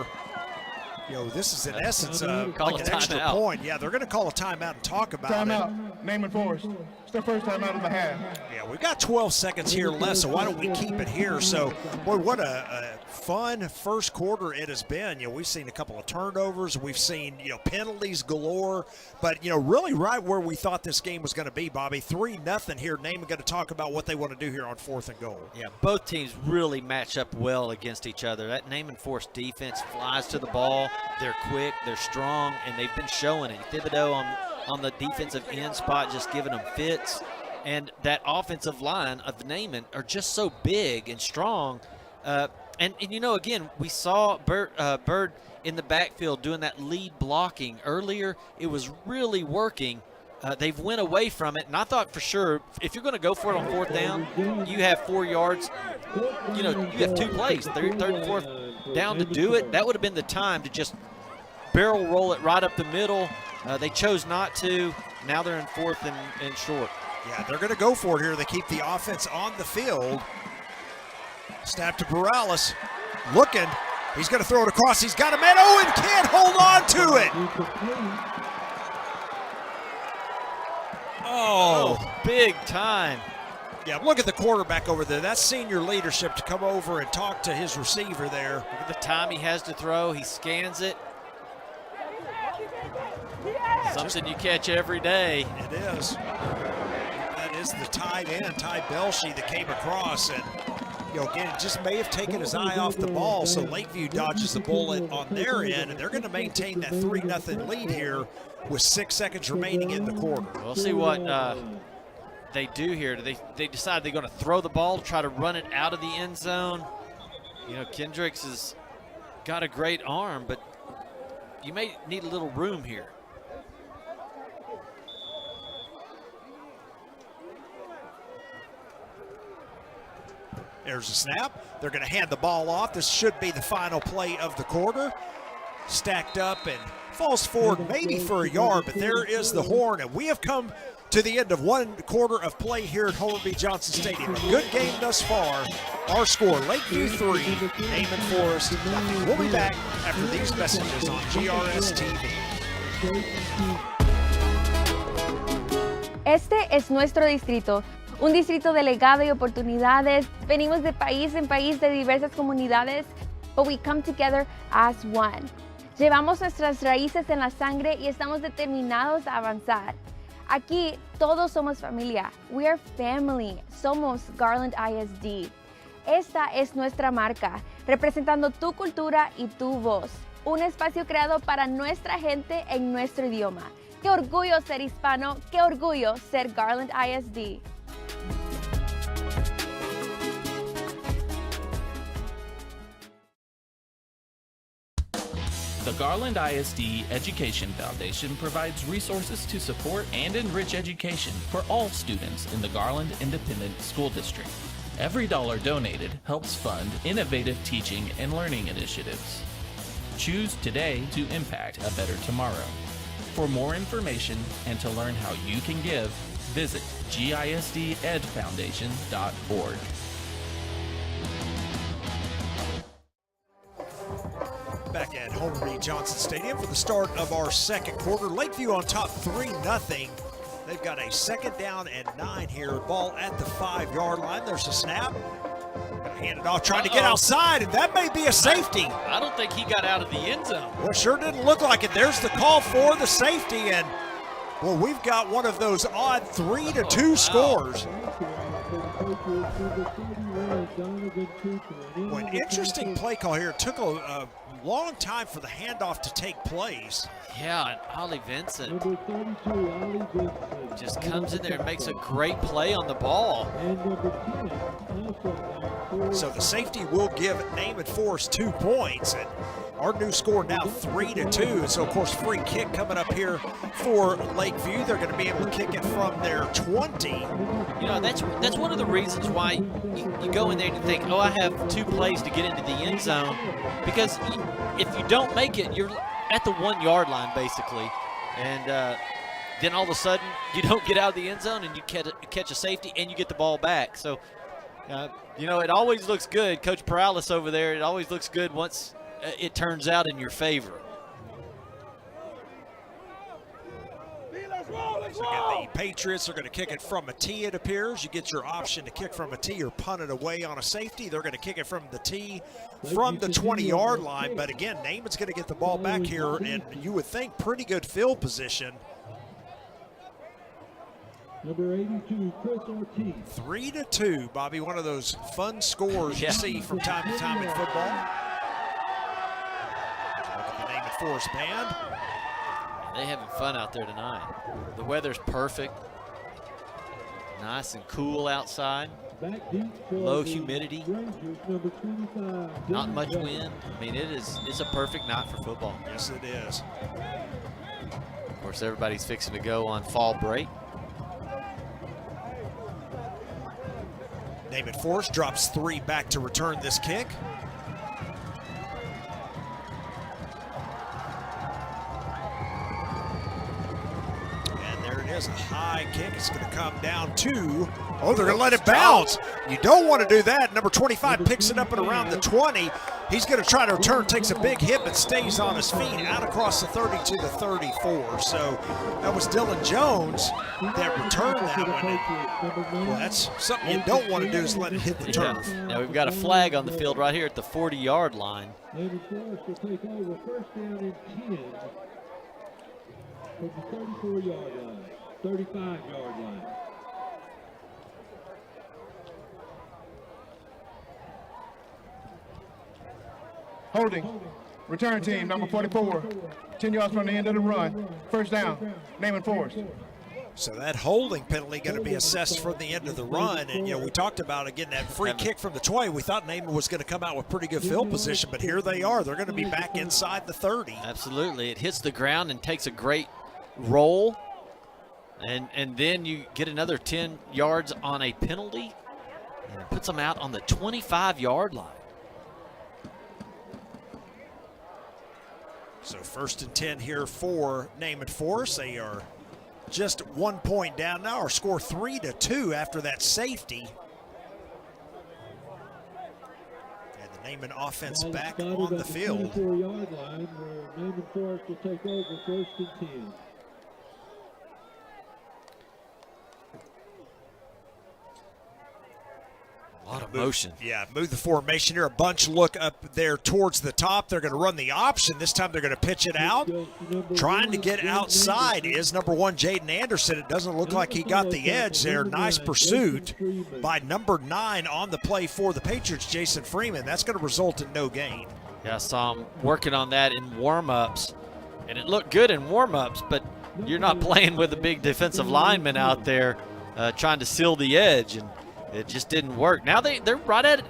this is in essence Call like a an extra timeout. point. Yeah, they're going to call a timeout and talk about it. Timeout, Naaman Forest. It's their first timeout of the half. Yeah, we've got 12 seconds here left, so why don't we keep it here? So, boy, what a fun first quarter it has been. We've seen a couple of turnovers. We've seen, penalties galore. But, really right where we thought this game was going to be, Bobby. 3-0 here. Naaman going to talk about what they want to do here on 4th and goal. Yeah, both teams really match up well against each other. That Naaman Forest defense flies to the ball. They're quick, they're strong, and they've been showing it. Thibodeau on the defensive end spot just giving them fits. And that offensive line of Naaman are just so big and strong. And again, we saw Bird in the backfield doing that lead blocking earlier. It was really working. They've went away from it, and I thought for sure if you're going to go for it on 4th down, you have 4 yards. You have 2 plays, third and 4th down to do it. That would have been the time to just barrel roll it right up the middle. They chose not to. Now they're in 4th and short. Yeah, they're going to go for it here. They keep the offense on the field. Snap to Morales. Looking. He's going to throw it across. He's got a man. Oh, and can't hold on to it. Oh, big time. Yeah, look at the quarterback over there. That's senior leadership to come over and talk to his receiver there. Look at the time he has to throw. He scans it. Something you catch every day. It is. That is the tight end, Ty Belshie, that came across. And, again, it just may have taken his eye off the ball. So Lakeview dodges the bullet on their end, and they're going to maintain that 3-0 lead here with 6 seconds remaining in the quarter. We'll see what they do here. They decide they're going to throw the ball, try to run it out of the end zone. Kendricks has got a great arm, but you may need a little room here. There's a snap. They're going to hand the ball off. This should be the final play of the quarter. Stacked up and falls forward maybe for a yard, but there is the horn, and we have come to the end of 1 quarter of play here at Homer B. Johnson Stadium. A good game thus far. Our score, Lakeview 3, Naaman Forest 0. We'll be back after these messages on GRS TV. Este es nuestro distrito, un distrito de legado y oportunidades. Venimos de país en país de diversas comunidades, but we come together as one. Llevamos nuestras raíces en la sangre y estamos determinados a avanzar. Aquí todos somos familia. We are family. Somos Garland ISD. Esta es nuestra marca, representando tu cultura y tu voz. Un espacio creado para nuestra gente en nuestro idioma. ¡Qué orgullo ser hispano! ¡Qué orgullo ser Garland ISD! The Garland ISD Education Foundation provides resources to support and enrich education for all students in the Garland Independent School District. Every dollar donated helps fund innovative teaching and learning initiatives. Choose today to impact a better tomorrow. For more information and to learn how you can give, visit gisdedfoundation.org. Back at Homer B. Johnson Stadium for the start of our second quarter. Lakeview on top 3-0. They've got a 2nd down and 9 here. Ball at the 5-yard line. There's a snap. Gonna hand it off, trying to get outside, and that may be a safety. I don't think he got out of the end zone. Well, sure didn't look like it. There's the call for the safety, and well, we've got one of those odd 3-2 scores. Well, an interesting play call here. It took a long time for the handoff to take place. Yeah, and Ollie Vincent just comes in there and makes a great play on the ball. So the safety will give Naaman Forest 2 points, and our new score now 3-2. So of course, free kick coming up here for Lakeview. They're going to be able to kick it from their 20. You know, that's one of the reasons why you go in there and you think, oh, I have 2 plays to get into the end zone, because if you don't make it, you're at the 1-yard line basically, and then all of a sudden you don't get out of the end zone and you catch a safety and you get the ball back. So You know, it always looks good. Coach Perales over there, it always looks good once it turns out in your favor. So again, the Patriots are going to kick it from a tee, it appears. You get your option to kick from a tee or punt it away on a safety. They're going to kick it from the tee from the 20-yard line. But again, Naaman's going to get the ball back here, and you would think pretty good field position. Number 82, Chris Ortiz. 3-2, Bobby. One of those fun scores you see from time to time in football. Look at the Naaman Forest band. They having fun out there tonight. The weather's perfect. Nice and cool outside. Low humidity. Not much wind. I mean, it's a perfect night for football. Yes, it is. Of course, everybody's fixing to go on fall break. Naaman Forest drops 3 back to return this kick. Is a high kick. It's going to come down to, oh, they're going to let it bounce. You don't want to do that. Number 25 picks it up at around the 20. He's going to try to return, takes a big hit, but stays on his feet out across the 30 to the 34. So that was Dylan Jones that returned that one. Well, that's something you don't want to do is let it hit the turf. Now we've got a flag on the field right here at the 40-yard line. Naaman Forest will take over first down and 10 from the 34-yard line. 35-yard line. Holding. Return team, number 44. 10 yards from the end of the run. First down, Naaman Forest. So that holding penalty going to be assessed from the end of the run. And, you know, we talked about, again, that free kick from the 20. We thought Naaman was going to come out with pretty good field position, but here they are. They're going to be back inside the 30. Absolutely. It hits the ground and takes a great roll. And then you get another 10 yards on a penalty, and it puts them out on the 25-yard line. So 1st and 10 here for Naaman Forest. They are just 1 point down now, or score 3-2 after that safety. And the Naaman offense back on the field. 24-yard line where Naaman Forest will take over 1st and 10. A lot of motion. Yeah, move the formation here. A bunch look up there towards the top. They're going to run the option. This time they're going to pitch it out. Trying to get outside is number 1, Jaden Anderson. It doesn't look like he got the edge there. Nice pursuit by number 9 on the play for the Patriots, Jason Freeman. That's going to result in no gain. Yeah, I saw him working on that in warm-ups, and it looked good in warm-ups, but you're not playing with a big defensive lineman out there trying to seal the edge, and it just didn't work. Now they're right at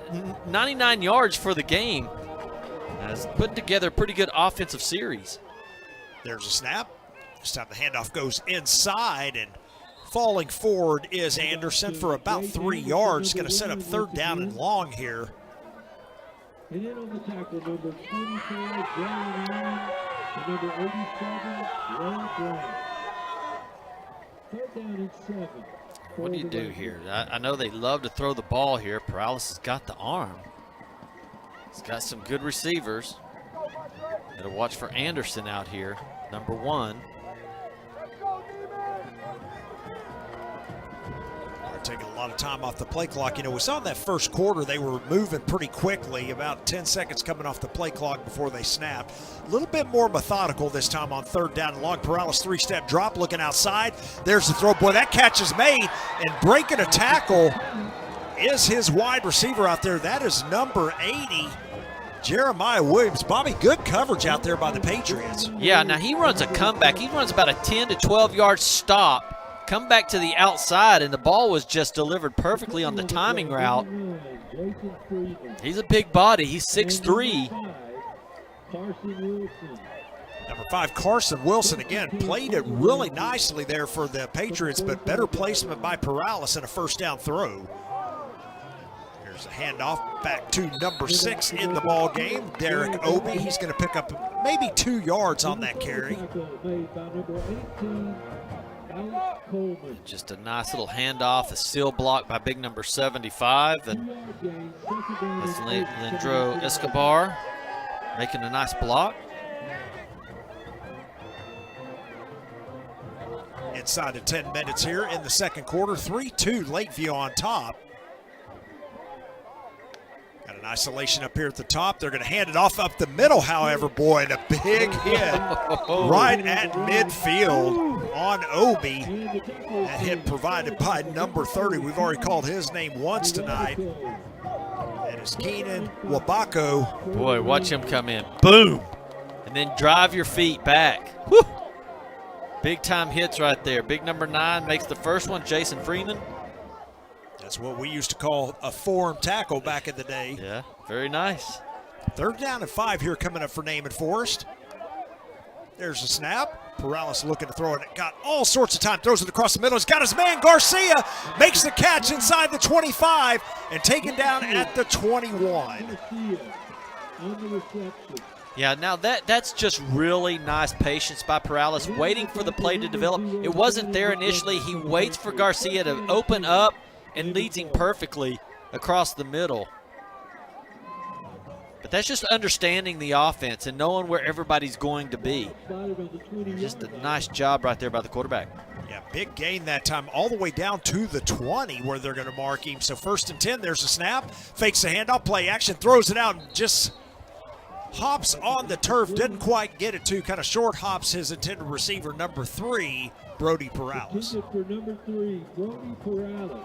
99 yards for the game. Putting together a pretty good offensive series. There's a snap. This time the handoff goes inside, and falling forward is Anderson for about 3 yards. Going to set up 3rd down and long here. And then on the tackle, number 24, Garland, and number 87, Ray Brown. 3rd down and 7. What do you do here? I know they love to throw the ball here. Perales has got the arm. He's got some good receivers. Got to watch for Anderson out here, number 1. Taking a lot of time off the play clock. You know, we saw in that first quarter they were moving pretty quickly, about 10 seconds coming off the play clock before they snapped. A little bit more methodical this time on 3rd down and long. Perales 3-step drop, looking outside. There's the throw. Boy, that catch is made, and breaking a tackle is his wide receiver out there. That is number 80, Jeremiah Williams. Bobby, good coverage out there by the Patriots. Yeah, now he runs a comeback. He runs about a 10 to 12-yard stop. Come back to the outside, and the ball was just delivered perfectly on the timing route. He's a big body. He's 6'3". Number 5, Carson Wilson, again, played it really nicely there for the Patriots, but better placement by Perales and a 1st down throw. Here's a handoff back to number 6 in the ball game, Derek Obey. He's going to pick up maybe 2 yards on that carry. Alex Coleman. Just a nice little handoff, a seal block by big number 75. And that's Lindro Escobar making a nice block. Inside of 10 minutes here in the second quarter, 3-2 Lakeview on top. Got an isolation up here at the top. They're going to hand it off up the middle, however, boy, and a big hit right at midfield on Obi. That hit provided by number 30. We've already called his name once tonight. That is Keenan Wabako. Boy, watch him come in. Boom! And then drive your feet back. Woo! Big time hits right there. Big number 9 makes the first one, Jason Freeman. That's what we used to call a form tackle back in the day. Yeah, very nice. 3rd down and 5 here coming up for Naaman Forest. There's a snap. Perales looking to throw it. Got all sorts of time. Throws it across the middle. He's got his man. Garcia makes the catch inside the 25 and taken down at the 21. Yeah, now that's just really nice patience by Perales, waiting for the play to develop. It wasn't there initially. He waits for Garcia to open up and leads him perfectly across the middle. But that's just understanding the offense and knowing where everybody's going to be. Just a nice job right there by the quarterback. Yeah, big gain that time, all the way down to the 20 where they're going to mark him. So 1st and 10, there's a snap, fakes the handoff, play action, throws it out, and just hops on the turf, didn't quite get it to, kind of short hops his intended receiver, number 3, Brody Perales. For number 3, Brody Perales.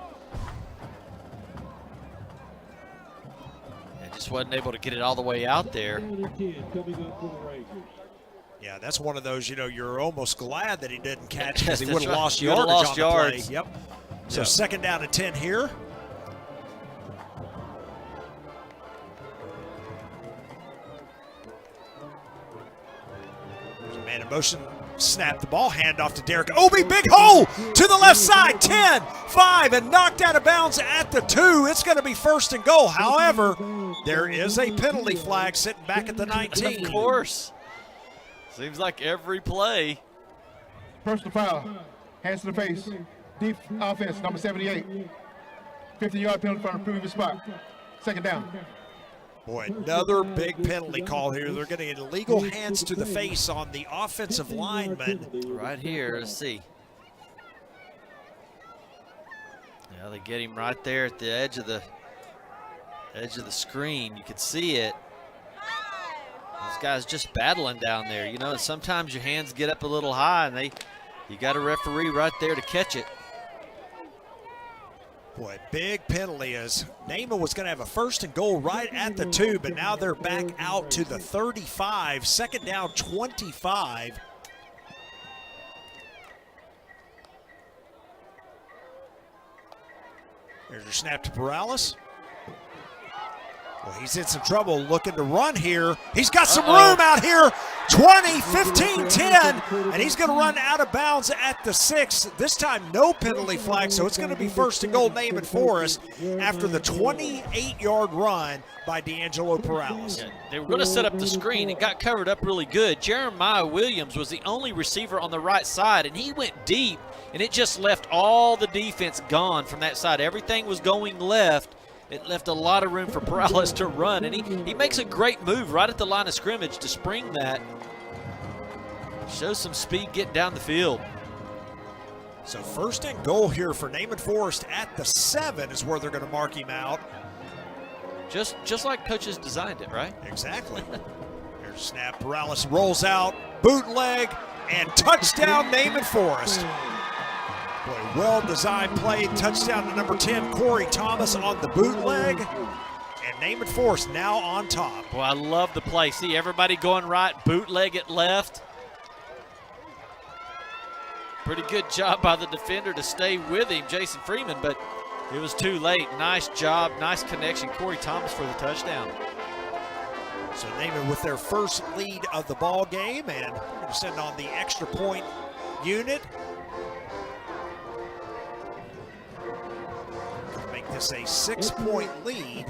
And just wasn't able to get it all the way out there. Yeah, that's one of those, you're almost glad that he didn't catch because he would have right. lost He would've yardage lost on the yards. play. Yep. So Yep. 2nd down and 10 here. There's a man in motion. Snap the ball, hand off to Derek. Obi, big hole to the left side, 10, 5, and knocked out of bounds at the 2. It's going to be 1st and goal. However, there is a penalty flag sitting back at the 19. Of course. Seems like every play. Personal foul. Hands to the face. Deep offense, number 78. 50-yard penalty from the previous spot. 2nd down. Boy, another big penalty call here. They're going to get illegal hands to the face on the offensive lineman. Right here, let's see. Yeah, they get him right there at the edge of the screen. You can see it. Those guys just battling down there. Sometimes your hands get up a little high, and you got a referee right there to catch it. Boy, big penalty as Naaman was going to have a 1st and goal right at the 2, but now they're back out to the 35, 2nd down, 25. There's your snap to Perales. Well, he's in some trouble looking to run here. He's got some room out here. 20, 15, 10, and he's going to run out of bounds at the 6. This time, no penalty flag, so it's going to be 1st and goal, Naaman Forest, after the 28-yard run by D'Angelo Perales. Yeah, they were going to set up the screen and got covered up really good. Jeremiah Williams was the only receiver on the right side, and he went deep, and it just left all the defense gone from that side. Everything was going left. It left a lot of room for Perales to run, and he makes a great move right at the line of scrimmage to spring that. Shows some speed getting down the field. So 1st and goal here for Naaman Forest at the 7 is where they're going to mark him out. Just like coaches designed it, right? Exactly. There's a snap. Perales rolls out, bootleg, and touchdown Naaman Forest. Boy, well-designed play, touchdown to number 10, Corey Thomas on the bootleg, and Naaman Forest now on top. Well, I love the play. See everybody going right, bootleg it left. Pretty good job by the defender to stay with him, Jason Freeman, but it was too late. Nice job, nice connection. Corey Thomas for the touchdown. So Naaman with their first lead of the ball game, and we're going to send on the extra point unit. Make this a 6-point lead.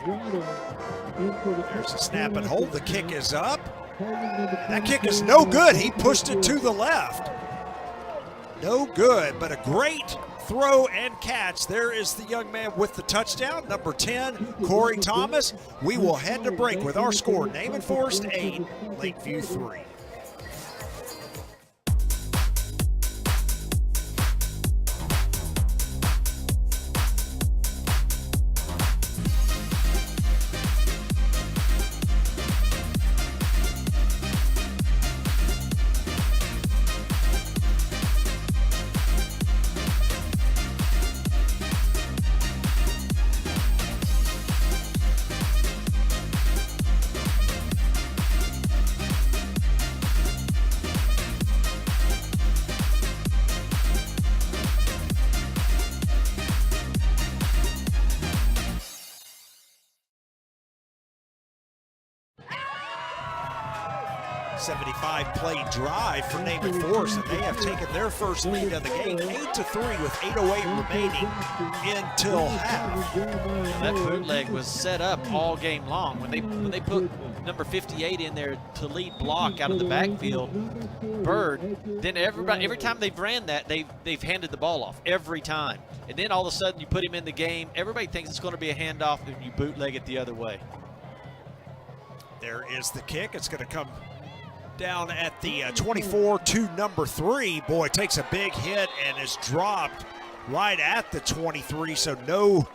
There's a snap and hold. The kick is up. That kick is no good. He pushed it to the left. No good, but a great throw and catch. There is the young man with the touchdown, number 10, Corey Thomas. We will head to break with our score, Naaman Forest 8, Lakeview 3. Play drive for Naaman Forest, and they have taken their first lead of the game, 8-3 with 8:08 remaining until half. That bootleg was set up all game long. When they put number 58 in there to lead block out of the backfield, Bird, then every time they've ran that, they've handed the ball off every time. And then all of a sudden you put him in the game, everybody thinks it's going to be a handoff, and you bootleg it the other way. There is the kick. It's going to come down at the 24 to number 3. Boy, takes a big hit and is dropped right at the 23, so no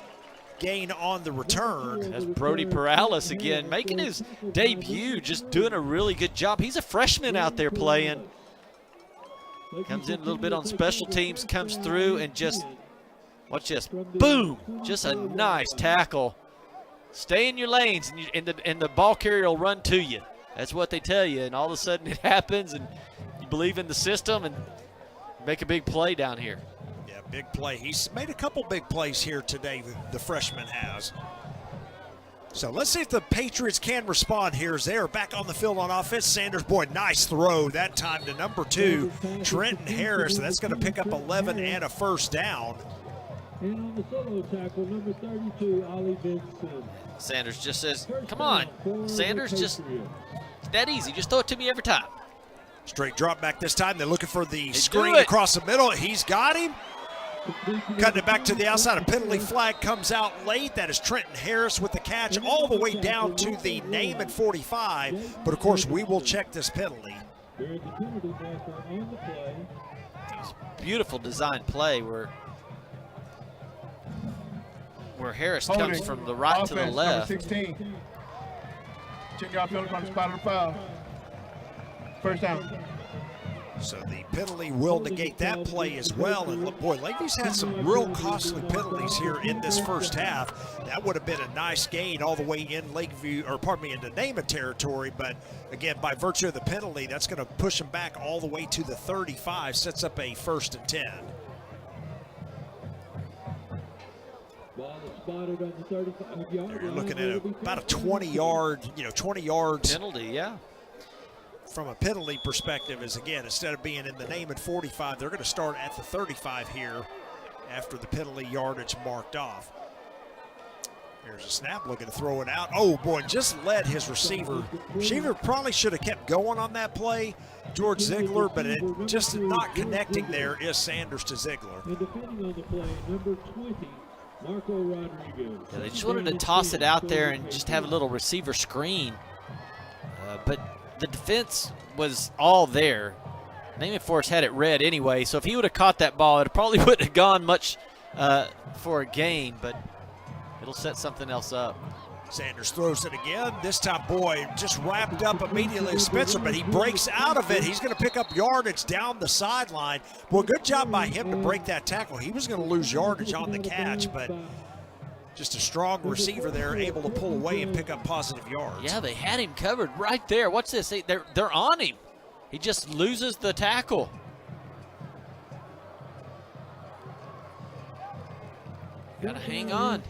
gain on the return. That's Brody Perales again, making his debut, just doing a really good job. He's a freshman out there playing. Comes in a little bit on special teams, comes through and just, watch this, boom, just a nice tackle. Stay in your lanes, and the ball carrier will run to you. That's what they tell you, and all of a sudden it happens, and you believe in the system and make a big play down here. Yeah, big play. He's made a couple big plays here today, the freshman has. So let's see if the Patriots can respond here as they are back on the field on offense. Sanders, boy, nice throw that time to number 2, Trenton Harris. That's going to pick up 11 and a first down. And on the solo tackle, number 32, Ollie Benson. Sanders just says, come on. Sanders, just that easy. Just throw it to me every time. Straight drop back this time. They're looking for the screen across the middle. He's got him. Cutting it back to the outside. A penalty flag comes out late. That is Trenton Harris with the catch all the way down to the Naaman 45. But, of course, we will check this penalty. Beautiful design play where Harris comes from the right to the left. Number 16. Check out penalty from the spot of the foul. First down. So the penalty will negate that play as well. And look, boy, Lakeview's had some real costly penalties here in this first half. That would have been a nice gain all the way in Lakeview, or pardon me, into Naaman territory. But again, by virtue of the penalty, that's going to push them back all the way to the 35, sets up a 1st and 10. You're looking at about a 20-yard, 20 yards penalty, yeah. From a penalty perspective, is again, instead of being in the Naaman 45, they're going to start at the 35 here after the penalty yardage marked off. Here's a snap, looking to throw it out. Oh boy, just led his receiver. Receiver probably should have kept going on that play, George Ziegler, but it just not connecting there is Sanders to Ziegler. And defending on the play, number 20. Marco Rodriguez. Yeah, they just wanted to toss it out there and just have a little receiver screen. But the defense was all there. Naaman Forest had it read anyway, so if he would have caught that ball, it probably wouldn't have gone much for a gain, but it'll set something else up. Sanders throws it again. This time, boy, just wrapped up immediately Spencer, but he breaks out of it. He's going to pick up yardage down the sideline. Well, good job by him to break that tackle. He was going to lose yardage on the catch, but just a strong receiver there, able to pull away and pick up positive yards. Yeah, they had him covered right there. Watch this. They're on him. He just loses the tackle. Got to hang on.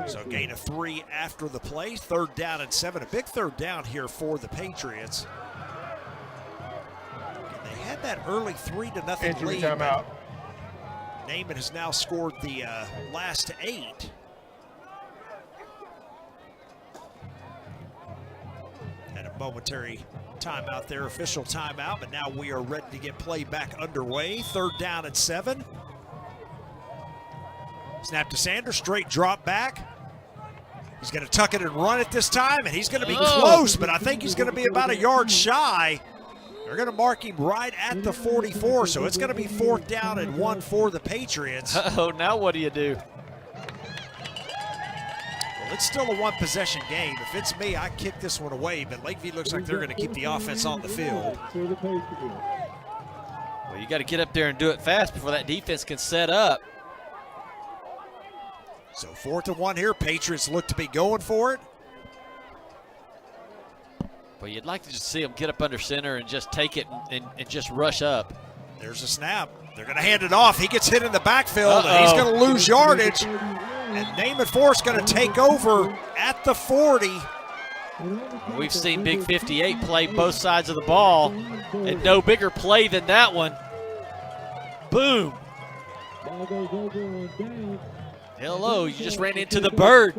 So gain of 3 after the play. 3rd down and 7. A big 3rd down here for the Patriots. And they had that early 3-0 lead. Timeout. Naaman has now scored the last 8. And a momentary timeout there, official timeout, but now we are ready to get play back underway. 3rd down and 7. Snap to Sanders, straight drop back. He's going to tuck it and run it this time, and he's going to be close, but I think he's going to be about a yard shy. They're going to mark him right at the 44, so it's going to be 4th down and 1 for the Patriots. Uh-oh, now what do you do? Well, it's still a 1-possession game. If it's me, I kick this one away, but Lakeview looks like they're going to keep the offense on the field. Well, you got to get up there and do it fast before that defense can set up. So 4th and 1 here. Patriots look to be going for it. Well, you'd like to just see them get up under center and just take it and just rush up. There's a snap. They're going to hand it off. He gets hit in the backfield, and he's going to lose yardage. And Naaman Forrest going to take over at the 40. We've seen Big 58 play both sides of the ball, and no bigger play than that one. Boom. Ball goes over on down. Hello, you just ran into the bird.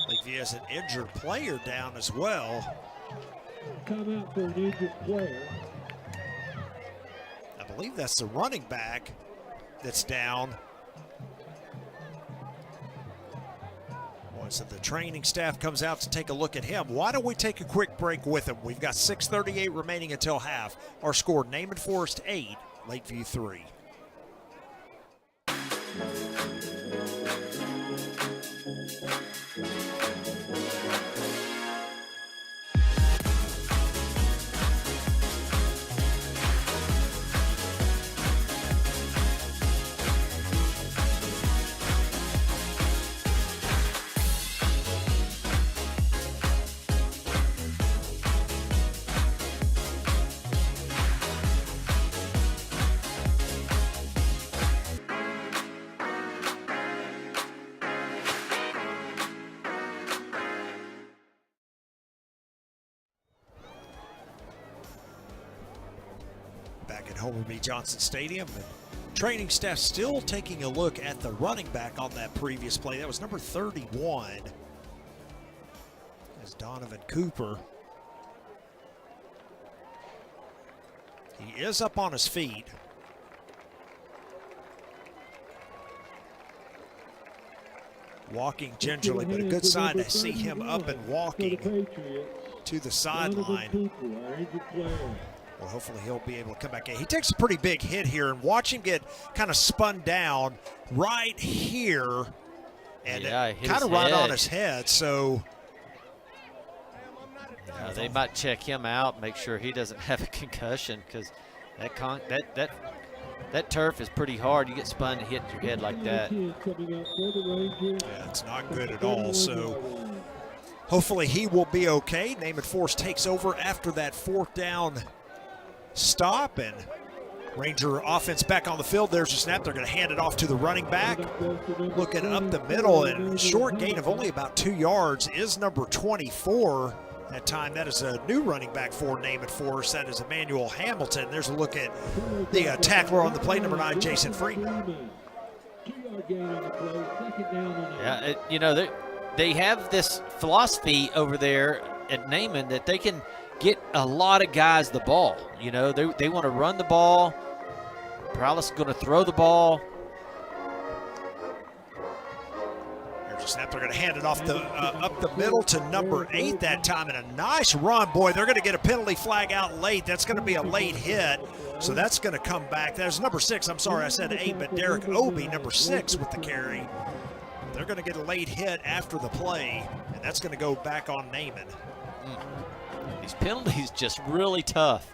Lakeview has an injured player down as well. Come out for an injured player. I believe that's the running back that's down. So the training staff comes out to take a look at him. Why don't we take a quick break with him? We've got 6:38 remaining until half. Our score, Naaman Forest 8, Lakeview 3. Back at Homer B. Johnson Stadium. And training staff still taking a look at the running back on that previous play. That was number 31. As Donovan Cooper. He is up on his feet. Walking gingerly, but a good sign to see him up and walking to the sideline. Well, hopefully he'll be able to come back in. He takes a pretty big hit here, and watch him get kind of spun down right here, and kind of right on his head. So they might check him out, make sure he doesn't have a concussion, because that turf is pretty hard. You get spun and hit your head like that. Yeah, it's not good at all. So hopefully he will be okay. Naaman Forest takes over after that 4th down stop, and Ranger offense back on the field. There's a snap. They're going to hand it off to the running back. Looking up the middle, and short gain of only about 2 yards is number 24. That time, that is a new running back for Naaman Forest. That is Emmanuel Hamilton. There's a look at the tackler on the play, number 9, Jason Friedman. Yeah, they have this philosophy over there at Naaman that they can get a lot of guys the ball. You know, they want to run the ball. Prowlis is going to throw the ball. There's a snap. They're going to hand it off up the middle to number 8 that time, and a nice run. Boy, they're going to get a penalty flag out late. That's going to be a late hit, so that's going to come back. There's number 6. I'm sorry, I said 8, but Derek Obie, number 6 with the carry. They're going to get a late hit after the play, and that's going to go back on Naaman. These penalties just really tough.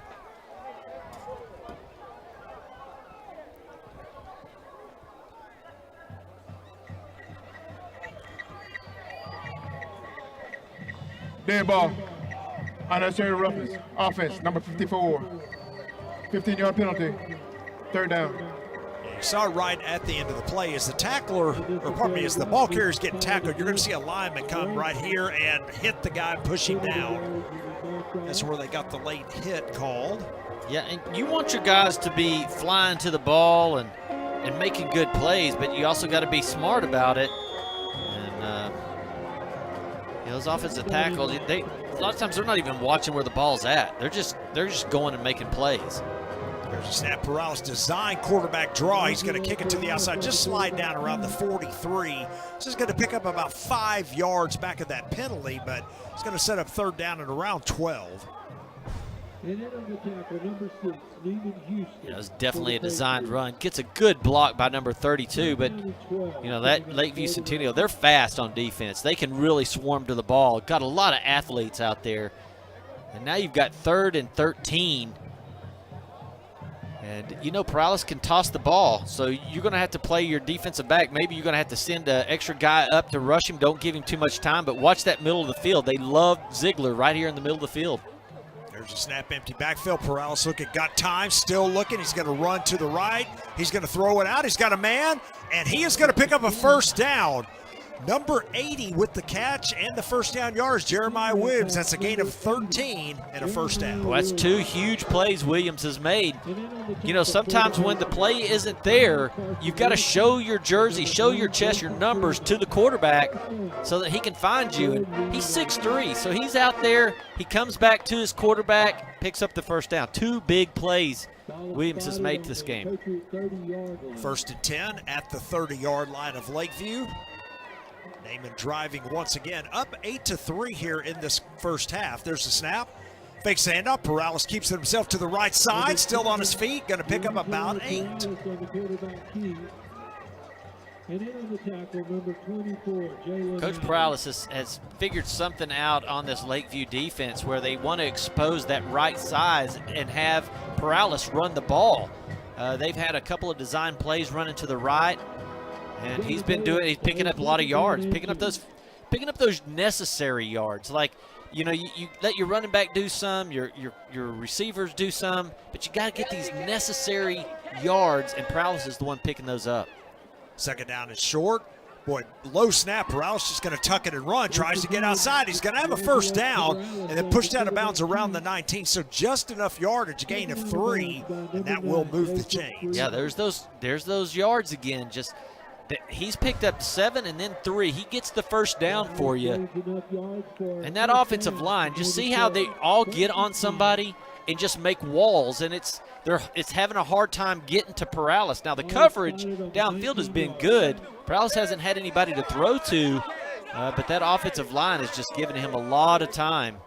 Dead ball. Unnecessary roughness. Offense, number 54. 15-yard penalty. 3rd down. You saw right at the end of the play as the tackler, or pardon me, as the ball carrier is getting tackled, you're going to see a lineman come right here and hit the guy, push him down. That's where they got the late hit called. Yeah, and you want your guys to be flying to the ball and making good plays, but you also got to be smart about it. And Those offensive tackles, a lot of times they're not even watching where the ball's at. They're just going and making plays. There's a snap. Perales design quarterback draw. He's going to kick it to the outside, just slide down around the 43. This is going to pick up about 5 yards back of that penalty, but it's going to set up third down at around 12. And in on the tackle, number 6, Naaman Houston. It was definitely a designed run. Gets a good block by number 32, but that Lakeview Centennial, they're fast on defense. They can really swarm to the ball. Got a lot of athletes out there. And now you've got 3rd and 13. And, Perales can toss the ball, so you're going to have to play your defensive back. Maybe you're going to have to send an extra guy up to rush him. Don't give him too much time, but watch that middle of the field. They love Ziegler right here in the middle of the field. There's a snap, empty backfield. Perales looking, got time, still looking. He's going to run to the right. He's going to throw it out. He's got a man, and he is going to pick up a first down. Number 80 with the catch and the first down yards, Jeremiah Williams. That's a gain of 13 and a first down. Well, that's 2 huge plays Williams has made. Sometimes when the play isn't there, you've got to show your jersey, show your chest, your numbers to the quarterback so that he can find you. And he's 6'3", so he's out there. He comes back to his quarterback, picks up the first down. 2 big plays Williams has made this game. 1st and 10 at the 30-yard line of Lakeview. Naaman driving once again, up 8-3 here in this first half. There's the snap. Fakes the handoff. Perales keeps it himself to the right side, still on his feet, going to pick up about 8. And in on the tackle, number 24, Jalen. Coach Perales has figured something out on this Lakeview defense where they want to expose that right size and have Perales run the ball. They've had a couple of design plays running to the right. And he's been doing. He's picking up a lot of yards, picking up those necessary yards. Like, you let your running back do some, your receivers do some, but you got to get these necessary yards. And Perales is the one picking those up. 2nd down is short. Boy, low snap. Perales just going to tuck it and run. Tries to get outside. He's going to have a first down and then pushed out of bounds around the 19. So just enough yardage, a gain of 3, and that will move the chains. Yeah, there's those yards again. He's picked up 7 and then 3. He gets the first down for you. And that offensive line, just see how they all get on somebody and just make walls. And it's having a hard time getting to Perales. Now, the coverage downfield has been good. Perales hasn't had anybody to throw to, but that offensive line is just giving him a lot of time.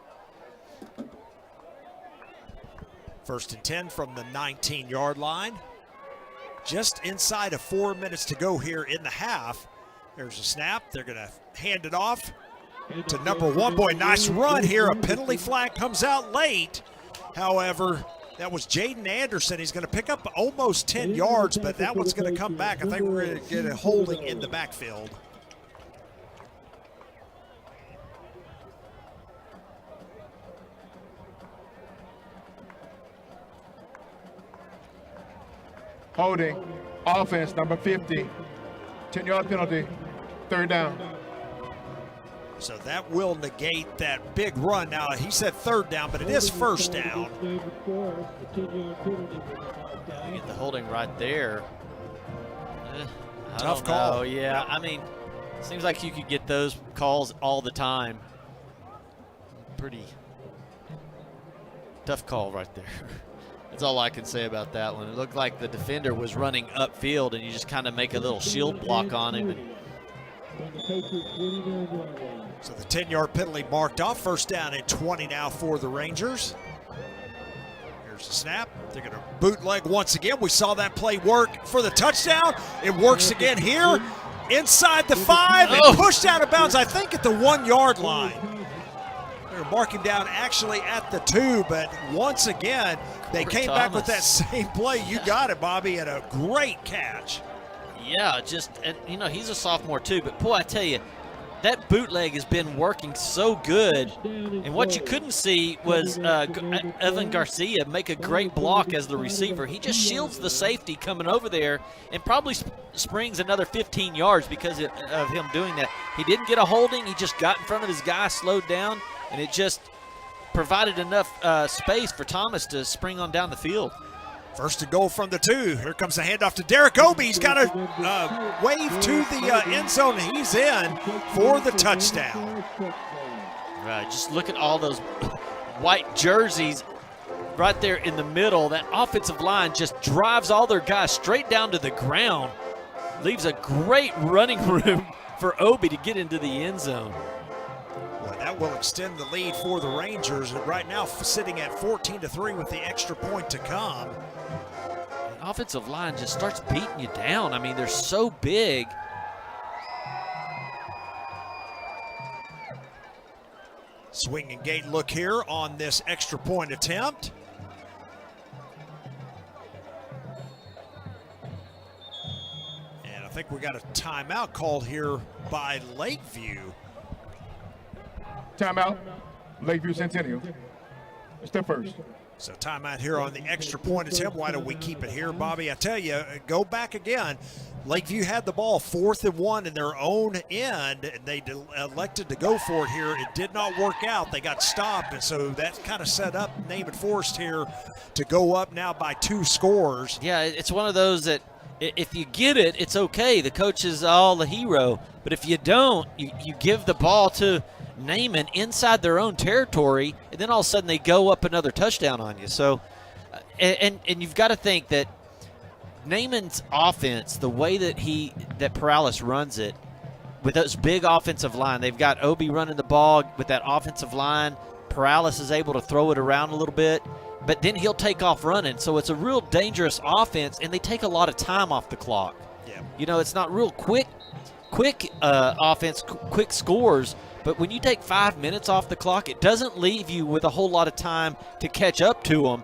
1st and 10 from the 19-yard line. Just inside of 4 minutes to go here in the half. There's a snap. They're going to hand it off to number 1. Boy, nice run here. A penalty flag comes out late. However, that was Jaden Anderson. He's going to pick up almost 10 yards, but that one's going to come back. I think we're going to get a holding in the backfield. Holding, offense, number 50, 10-yard penalty, 3rd down. So that will negate that big run. Now, he said 3rd down, but it is 1st down. You get the holding right there. Tough call. Yeah, I mean, seems like you could get those calls all the time. Pretty tough call right there. That's all I can say about that one. It looked like the defender was running upfield, and you just kind of make a little shield block on him. So the 10-yard penalty marked off. 1st down and 20 now for the Rangers. Here's the snap. They're going to bootleg once again. We saw that play work for the touchdown. It works again here inside the 5 and pushed out of bounds, I think, at the 1-yard line. They're marking down actually at the 2, but once again, they came back with that same play. You got it, Bobby, and a great catch. Yeah, he's a sophomore too, but boy, I tell you, that bootleg has been working so good. And what you couldn't see was Evan Garcia make a great block as the receiver. He just shields the safety coming over there and probably springs another 15 yards because of him doing that. He didn't get a holding. He just got in front of his guy, slowed down, and it just provided enough space for Thomas to spring on down the field. 1st and goal from the 2. Here comes the handoff to Derek Obie. He's got a wave to the end zone. He's in for the touchdown. Right, just look at all those white jerseys right there in the middle. That offensive line just drives all their guys straight down to the ground. Leaves a great running room for Obi to get into the end zone. Well, that will extend the lead for the Rangers. Right now sitting at 14-3 with the extra point to come. The offensive line just starts beating you down. I mean, they're so big. Swing and gate look here on this extra point attempt. And I think we got a timeout called here by Lakeview. Timeout, Lakeview Centennial. Step first. So timeout here on the extra point attempt. Why don't we keep it here, Bobby? I tell you, go back again. Lakeview had the ball 4th and 1 in their own end, and they elected to go for it here. It did not work out. They got stopped, and so that kind of set up Naaman Forest here to go up now by 2 scores. Yeah, it's one of those that if you get it, it's okay. The coach is all the hero. But if you don't, you give the ball to Naaman inside their own territory, and then all of a sudden they go up another touchdown on you. So, and you've got to think that Naaman's offense, the way that Paralis runs it, with those big offensive line, they've got Obi running the ball with that offensive line. Paralis is able to throw it around a little bit, but then he'll take off running. So it's a real dangerous offense, and they take a lot of time off the clock. Yeah. You know, it's not real quick offense, quick scores. But when you take 5 minutes off the clock, it doesn't leave you with a whole lot of time to catch up to them.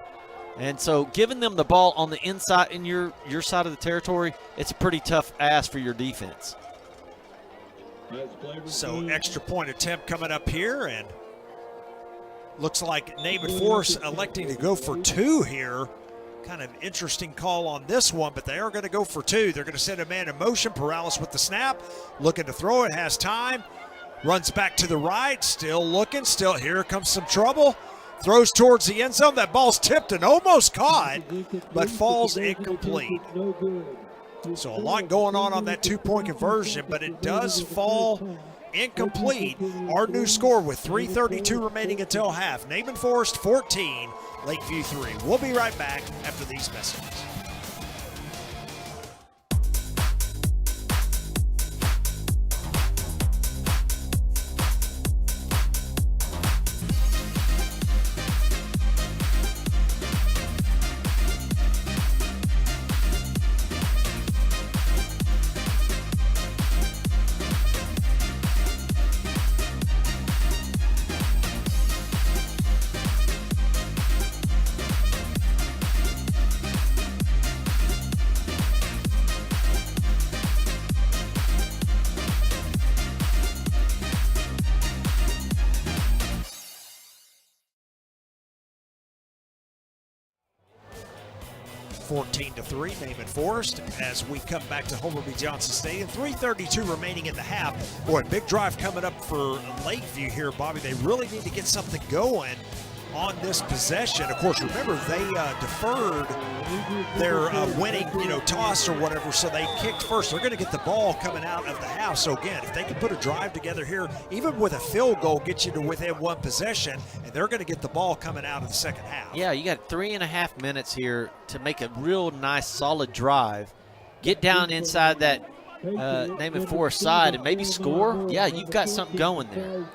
And so giving them the ball on the inside in your side of the territory, it's a pretty tough ask for your defense. So extra point attempt coming up here, and looks like Naaman Forest electing to go for 2 here. Kind of interesting call on this one, but they are going to go for 2. They're going to send a man in motion. Paralis with the snap, looking to throw it, has time. Runs back to the right, still looking, here comes some trouble. Throws towards the end zone. That ball's tipped and almost caught, but falls incomplete. So a lot going on that 2-point conversion, but it does fall incomplete. Our new score with 3:32 remaining until half. Naaman Forest 14, Lakeview 3. We'll be right back after these messages. Fourteen to 3, Naaman Forest, as we come back to Homer B. Johnson Stadium. 3:32 remaining in the half. Boy, big drive coming up for Lakeview here, Bobby. They really need to get something going on this possession. Of course, remember, they deferred their winning, toss or whatever, so they kicked first. They're going to get the ball coming out of the half. So again, if they can put a drive together here, even with a field goal, get you to within 1 possession, and they're going to get the ball coming out of the second half. Yeah, you got 3.5 minutes here to make a real nice, solid drive. Get down inside that Naaman Forest side and maybe score. Yeah, you've got something going there.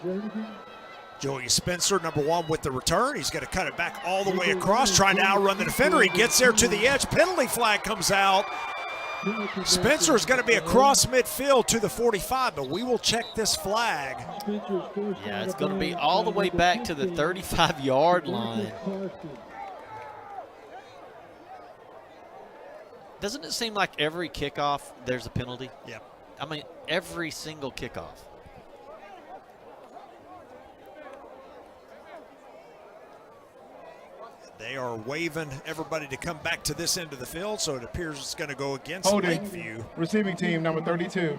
Joey Spencer, number 1, with the return. He's going to cut it back all the way across, trying to outrun the defender. He gets there to the edge. Penalty flag comes out. Spencer is going to be across midfield to the 45, but we will check this flag. Yeah, it's going to be all the way back to the 35-yard line. Doesn't it seem like every kickoff there's a penalty? Yeah. I mean, every single kickoff. They are waving everybody to come back to this end of the field, so it appears it's going to go against Holding. Lakeview. Receiving team, number 32.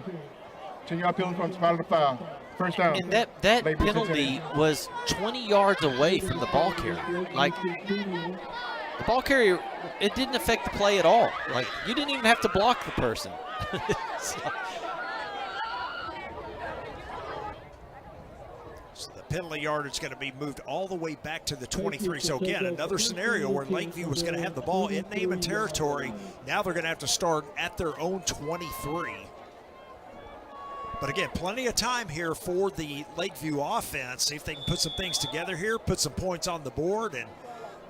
10-yard penalty from the spot of the foul. First down. And that penalty was 20 yards away from the ball carrier. Like, the ball carrier, it didn't affect the play at all. Like, you didn't even have to block the person. So the penalty yardage is going to be moved all the way back to the 23. So again, another scenario where Lakeview was going to have the ball in Naaman territory. Now they're going to have to start at their own 23. But again, plenty of time here for the Lakeview offense. See if they can put some things together here, put some points on the board, and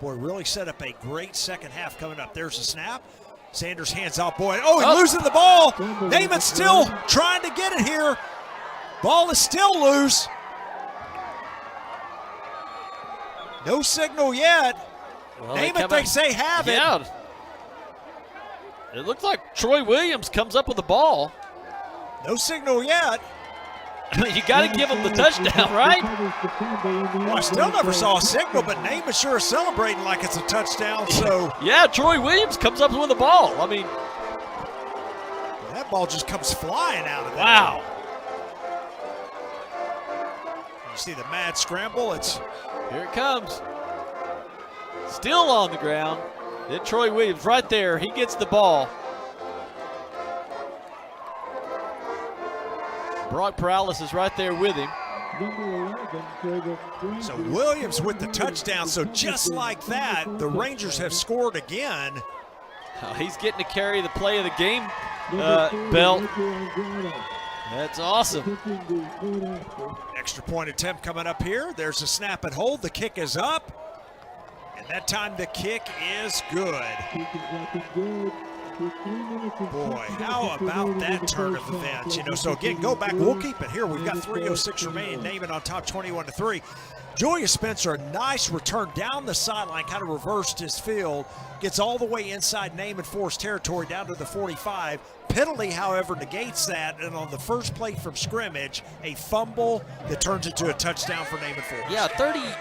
boy, really set up a great second half coming up. There's a snap. Sanders hands off, boy. Oh, he's losing the ball. Naaman's still trying to get it here. Ball is still loose. No signal yet. Well, Naaman thinks they have it. Yeah. It looks like Troy Williams comes up with the ball. No signal yet. I mean, you got to give him the touchdown, right? Well, I still never saw a signal, but Naaman sure is celebrating like it's a touchdown. So yeah, Troy Williams comes up with the ball. I mean, that ball just comes flying out of there. Wow. You see the mad scramble. Here it comes. Still on the ground. Then Troy Williams right there. He gets the ball. Brock Paralysis is right there with him. So Williams with the touchdown. So just like that, the Rangers have scored again. He's getting to carry the play of the game belt. That's awesome. Extra point attempt coming up here. There's a snap and hold. The kick is up. And that time the kick is good. Boy, how about that turn of events? You know, so again, go back. We'll keep it here. We've got 3:06 remaining. Naaman on top, 21-3. Julius Spencer, a nice return down the sideline, kind of reversed his field. Gets all the way inside Naaman Forest territory down to the 45. Penalty, however, negates that. And on the first play from scrimmage, a fumble that turns into a touchdown for Naaman Forest. Yeah,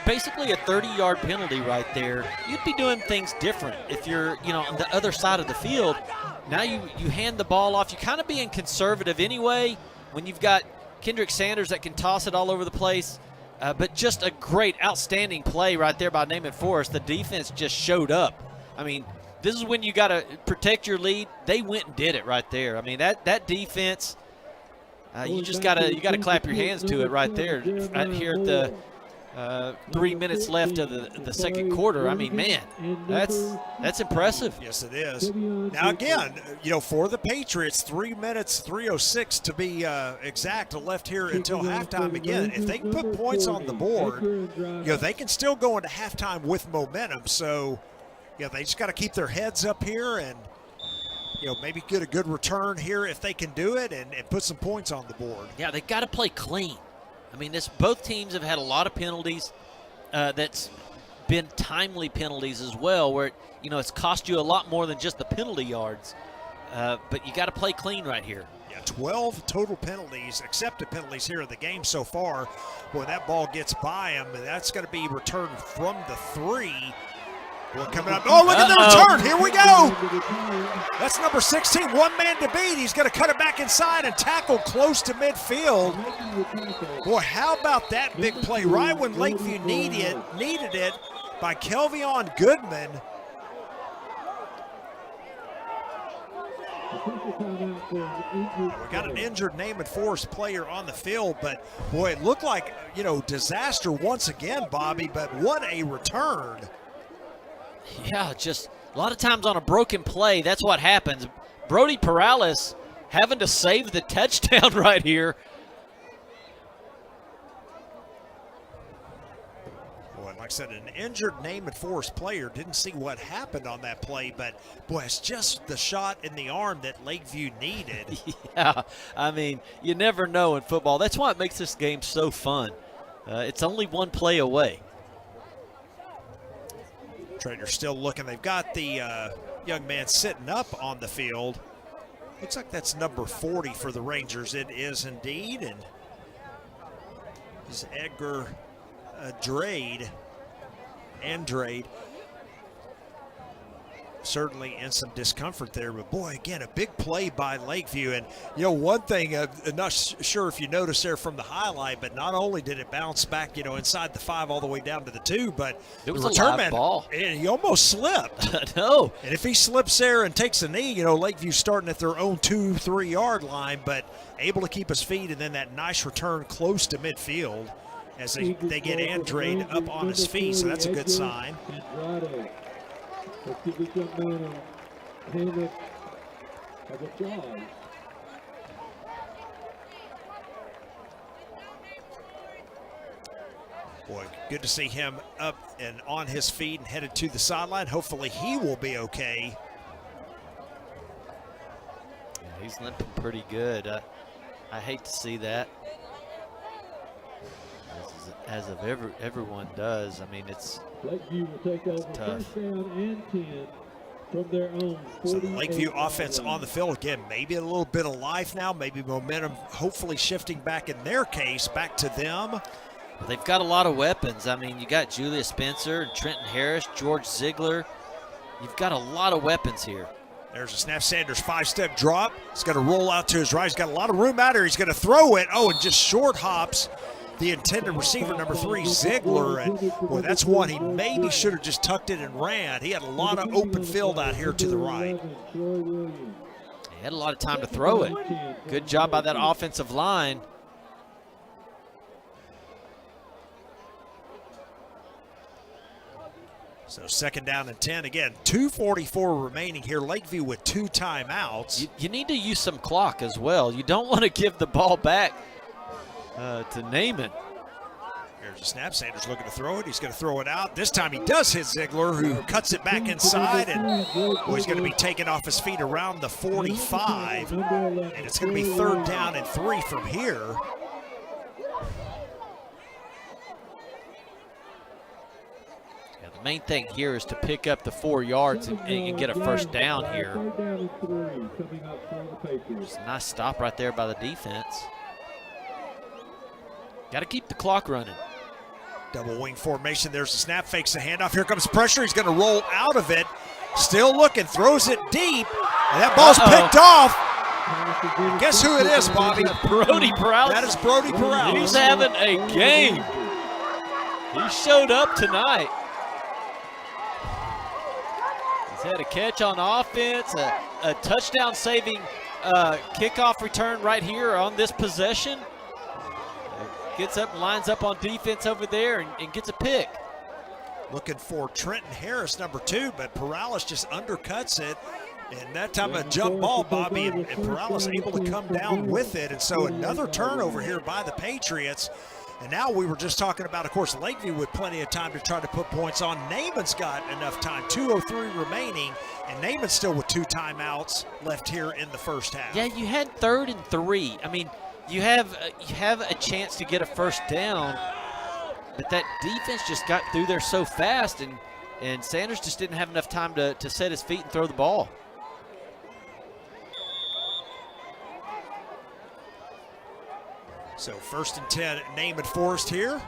basically a 30-yard penalty right there. You'd be doing things different if you're, on the other side of the field. Now you hand the ball off. You're kind of being conservative anyway when you've got Kendrick Sanders that can toss it all over the place. But just a great, outstanding play right there by Naaman Forest. The defense just showed up. I mean, this is when you got to protect your lead. They went and did it right there. I mean, that defense, you got to clap your hands to it right there. Right here at the 3 minutes left of the second quarter. I mean, man, that's impressive. Yes, it is. Now again, for the Patriots, 3 minutes, 3:06 to be exact, left here until halftime. Again, if they can put points on the board, they can still go into halftime with momentum. So, they just got to keep their heads up here and, maybe get a good return here if they can do it and put some points on the board. Yeah, they got to play clean. I mean, both teams have had a lot of penalties that's been timely penalties as well, where, it's cost you a lot more than just the penalty yards. But you got to play clean right here. Yeah, 12 total penalties, accepted penalties here in the game so far. Boy, that ball gets by him, and that's going to be returned from the 3. Well, coming up. Oh, look at the return. Here we go. That's number 16. One man to beat. He's going to cut it back inside and tackle close to midfield. Boy, how about that big play right when Lakeview needed it by Kelvion Goodman. We got an injured Naaman Forest player on the field, but boy, it looked like, disaster once again, Bobby, but what a return. Yeah, just a lot of times on a broken play, that's what happens. Brody Paralysis having to save the touchdown right here. Boy, like I said, an injured Naaman Forest player. Didn't see what happened on that play, but boy, it's just the shot in the arm that Lakeview needed. Yeah, I mean, you never know in football. That's why it makes this game so fun. It's only one play away. Trader's still looking. They've got the young man sitting up on the field. Looks like that's number 40 for the Rangers. It is indeed. And this is Edgar Andrade. Certainly in some discomfort there, but boy, again, a big play by Lakeview. And one thing, I'm not sure if you noticed there from the highlight, but not only did it bounce back, inside the 5 all the way down to the 2, but it was the a return live man, ball. He almost slipped. I know. And if he slips there and takes a knee, Lakeview's starting at their own 2-3 yard line, but able to keep his feet, and then that nice return close to midfield. as they get Andrade up on his feet, so that's a good sign. Let's give this young man a hand of applause. Boy, good to see him up and on his feet and headed to the sideline. Hopefully he will be okay. Yeah, he's limping pretty good. I hate to see that. As of everyone does. I mean, it's Lakeview will take over tough. first down and 10 from their own 48. So the Lakeview offense on the field again, maybe a little bit of life now, maybe momentum hopefully shifting back in their case, back to them. They've got a lot of weapons. I mean, you got Julius Spencer and Trenton Harris, George Ziegler. You've got a lot of weapons here. There's a snap. Sanders 5-step drop. He's going to roll out to his right. He's got a lot of room out here. He's going to throw it. Oh, and just short hops the intended receiver, number 3, Ziegler. And boy, that's one he maybe should have just tucked it and ran. He had a lot of open field out here to the right. He had a lot of time to throw it. Good job by that offensive line. So second down and 10. Again, 2:44 remaining here. Lakeview with 2 timeouts. You need to use some clock as well. You don't want to give the ball back to Naaman. Here's a snap. Sanders looking to throw it. He's going to throw it out. This time he does hit Ziegler, who cuts it back inside, and boy, he's going to be taken off his feet around the 45. And it's going to be 3rd down and 3 from here. The main thing here is to pick up the 4 yards and get a first down here. Just a nice stop right there by the defense. Got to keep the clock running. Double wing formation. There's the snap. Fakes the handoff. Here comes pressure. He's going to roll out of it. Still looking. Throws it deep. And that ball's picked off. And guess who it is, Bobby? Brody Paralysis. That is Brody Paralysis. He's having a game. He showed up tonight. He's had a catch on offense, a touchdown-saving kickoff return right here on this possession. Gets up, lines up on defense over there, and gets a pick. Looking for Trenton Harris, number 2, but Paralysis just undercuts it. And that time a jump ball, Bobby, and Paralysis able to come down with it. And so another turnover here by the Patriots. And now we were just talking about, of course, Lakeview with plenty of time to try to put points on. Naaman's got enough time, 2:03 remaining, and Naaman's still with 2 timeouts left here in the first half. Yeah, you had 3rd and 3. I mean, you have a chance to get a first down, but that defense just got through there so fast, and Sanders just didn't have enough time to set his feet and throw the ball. So 1st and 10, Naaman Forest here.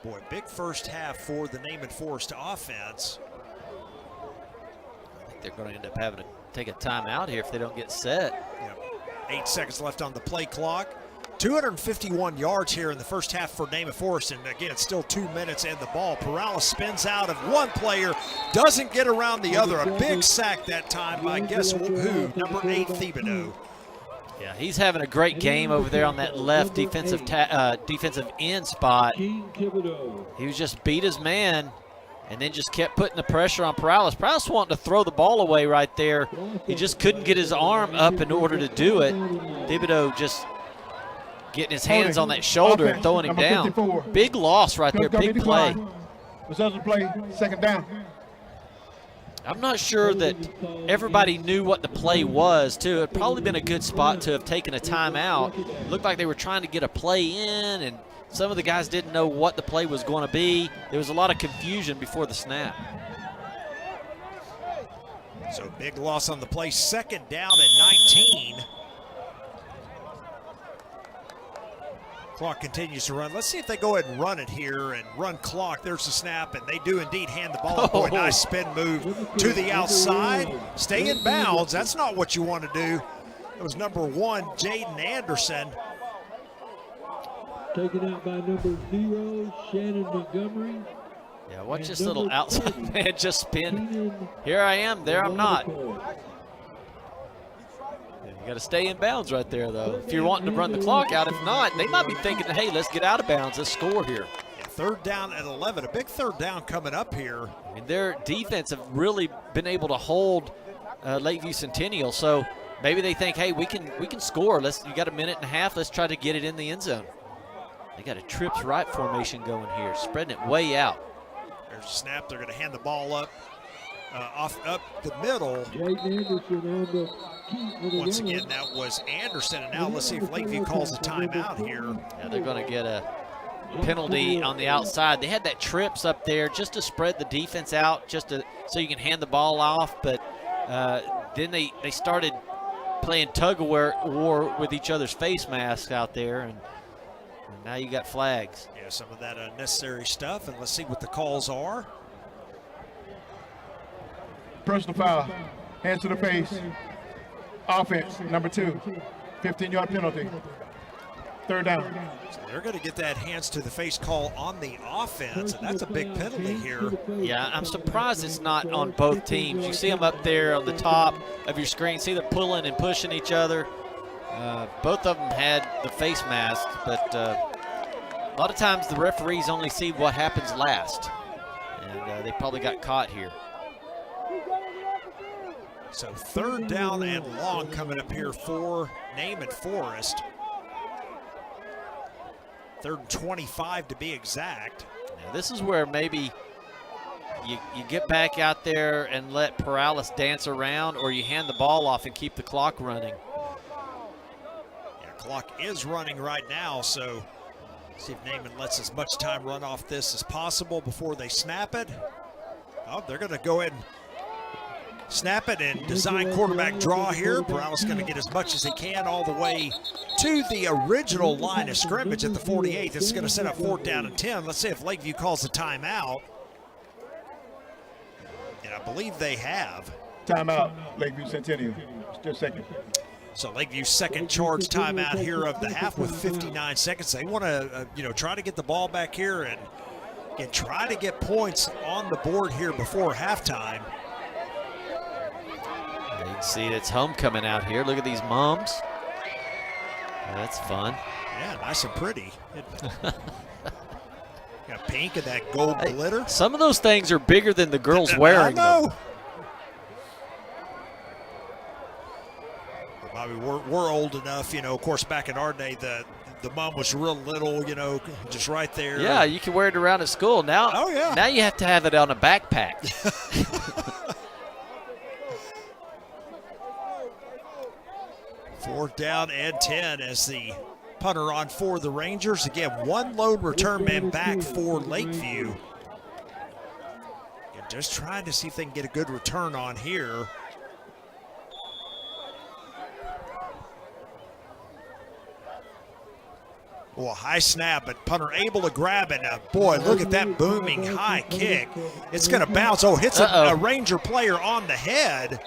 Boy, big first half for the Naaman Forest offense. I think they're going to end up having to take a timeout here if they don't get set. Yep. 8 seconds left on the play clock. 251 yards here in the first half for Naaman Forest, and again, it's still 2 minutes in the ball. Paralysis spins out of one player, doesn't get around the other. A big sack that time by guess who? Number 8, Thibodeau. Yeah, he's having a great game over there on that left defensive end spot. He was just beat his man and then just kept putting the pressure on Paralysis. Paralysis wanting to throw the ball away right there. He just couldn't get his arm up in order to do it. Thibodeau just getting his hands on that shoulder and throwing him down. Big loss right there, big play. Results of play, 2nd down. I'm not sure that everybody knew what the play was, too. It'd probably been a good spot to have taken a timeout. It looked like they were trying to get a play in, and some of the guys didn't know what the play was going to be. There was a lot of confusion before the snap. So big loss on the play, 2nd down at 19. Clock continues to run. Let's see if they go ahead and run it here and run clock. There's the snap, and they do indeed hand the ball. Boy, nice spin move to the outside. Stay in bounds. That's not what you want to do. It was number 1, Jaden Anderson. Taken out by number 0, Shannon Montgomery. Yeah, watch this little outside man just spin. Here I am, there I'm not. You got to stay in bounds right there, though. If you're wanting to run the clock out, if not, they might be thinking, hey, let's get out of bounds. Let's score here. Yeah, 3rd down and 11. A big 3rd down coming up here. I mean, their defense have really been able to hold Lakeview Centennial. So maybe they think, hey, we can score. You got a minute and a half. Let's try to get it in the end zone. They got a trips right formation going here, spreading it way out. There's a snap. They're going to hand the ball up the middle. Once again, that was Anderson. And now let's see if Lakeview calls a timeout here. Yeah, they're going to get a penalty on the outside. They had that trips up there just to spread the defense out, so you can hand the ball off. But then they started playing tug of war with each other's face masks out there, and now you got flags. Yeah, some of that unnecessary stuff, and let's see what the calls are. Personal foul, hands to the face, offense, number 2, 15-yard penalty, 3rd down. So they're going to get that hands to the face call on the offense, and that's a big penalty here. Yeah, I'm surprised it's not on both teams. You see them up there on the top of your screen, see them pulling and pushing each other. Both of them had the face masks, but a lot of times the referees only see what happens last, and they probably got caught here. So 3rd down and long coming up here for Naaman Forest. 3rd and 25 to be exact. Now this is where maybe you get back out there and let Paralis dance around, or you hand the ball off and keep the clock running. Yeah, clock is running right now, so see if Naaman lets as much time run off this as possible before they snap it. Oh, they're going to go ahead and snap it and design quarterback draw here. Paralis going to get as much as he can all the way to the original line of scrimmage at the 48th. This is going to set up 4th down and 10. Let's see if Lakeview calls a timeout. And I believe they have. Timeout, Lakeview Centennial. Just a second. So Lakeview's second charge timeout here of the half with 59 seconds. They want to, try to get the ball back here and try to get points on the board here before halftime. You can see it's homecoming out here. Look at these moms. That's fun. Yeah, nice and pretty. Got pink and that gold glitter. Some of those things are bigger than the girls wearing them. Bobby, we're old enough, of course, back in our day, the mom was real little, just right there. Yeah, you can wear it around at school. Now, oh, yeah. Now you have to have it on a backpack. 4th down and 10 as the punter on for the Rangers. Again, one lone return man back for Lakeview. And just trying to see if they can get a good return on here. Well, high snap, but punter able to grab it. Now, boy, look at that booming high kick. It's going to bounce. Oh, hits a Ranger player on the head.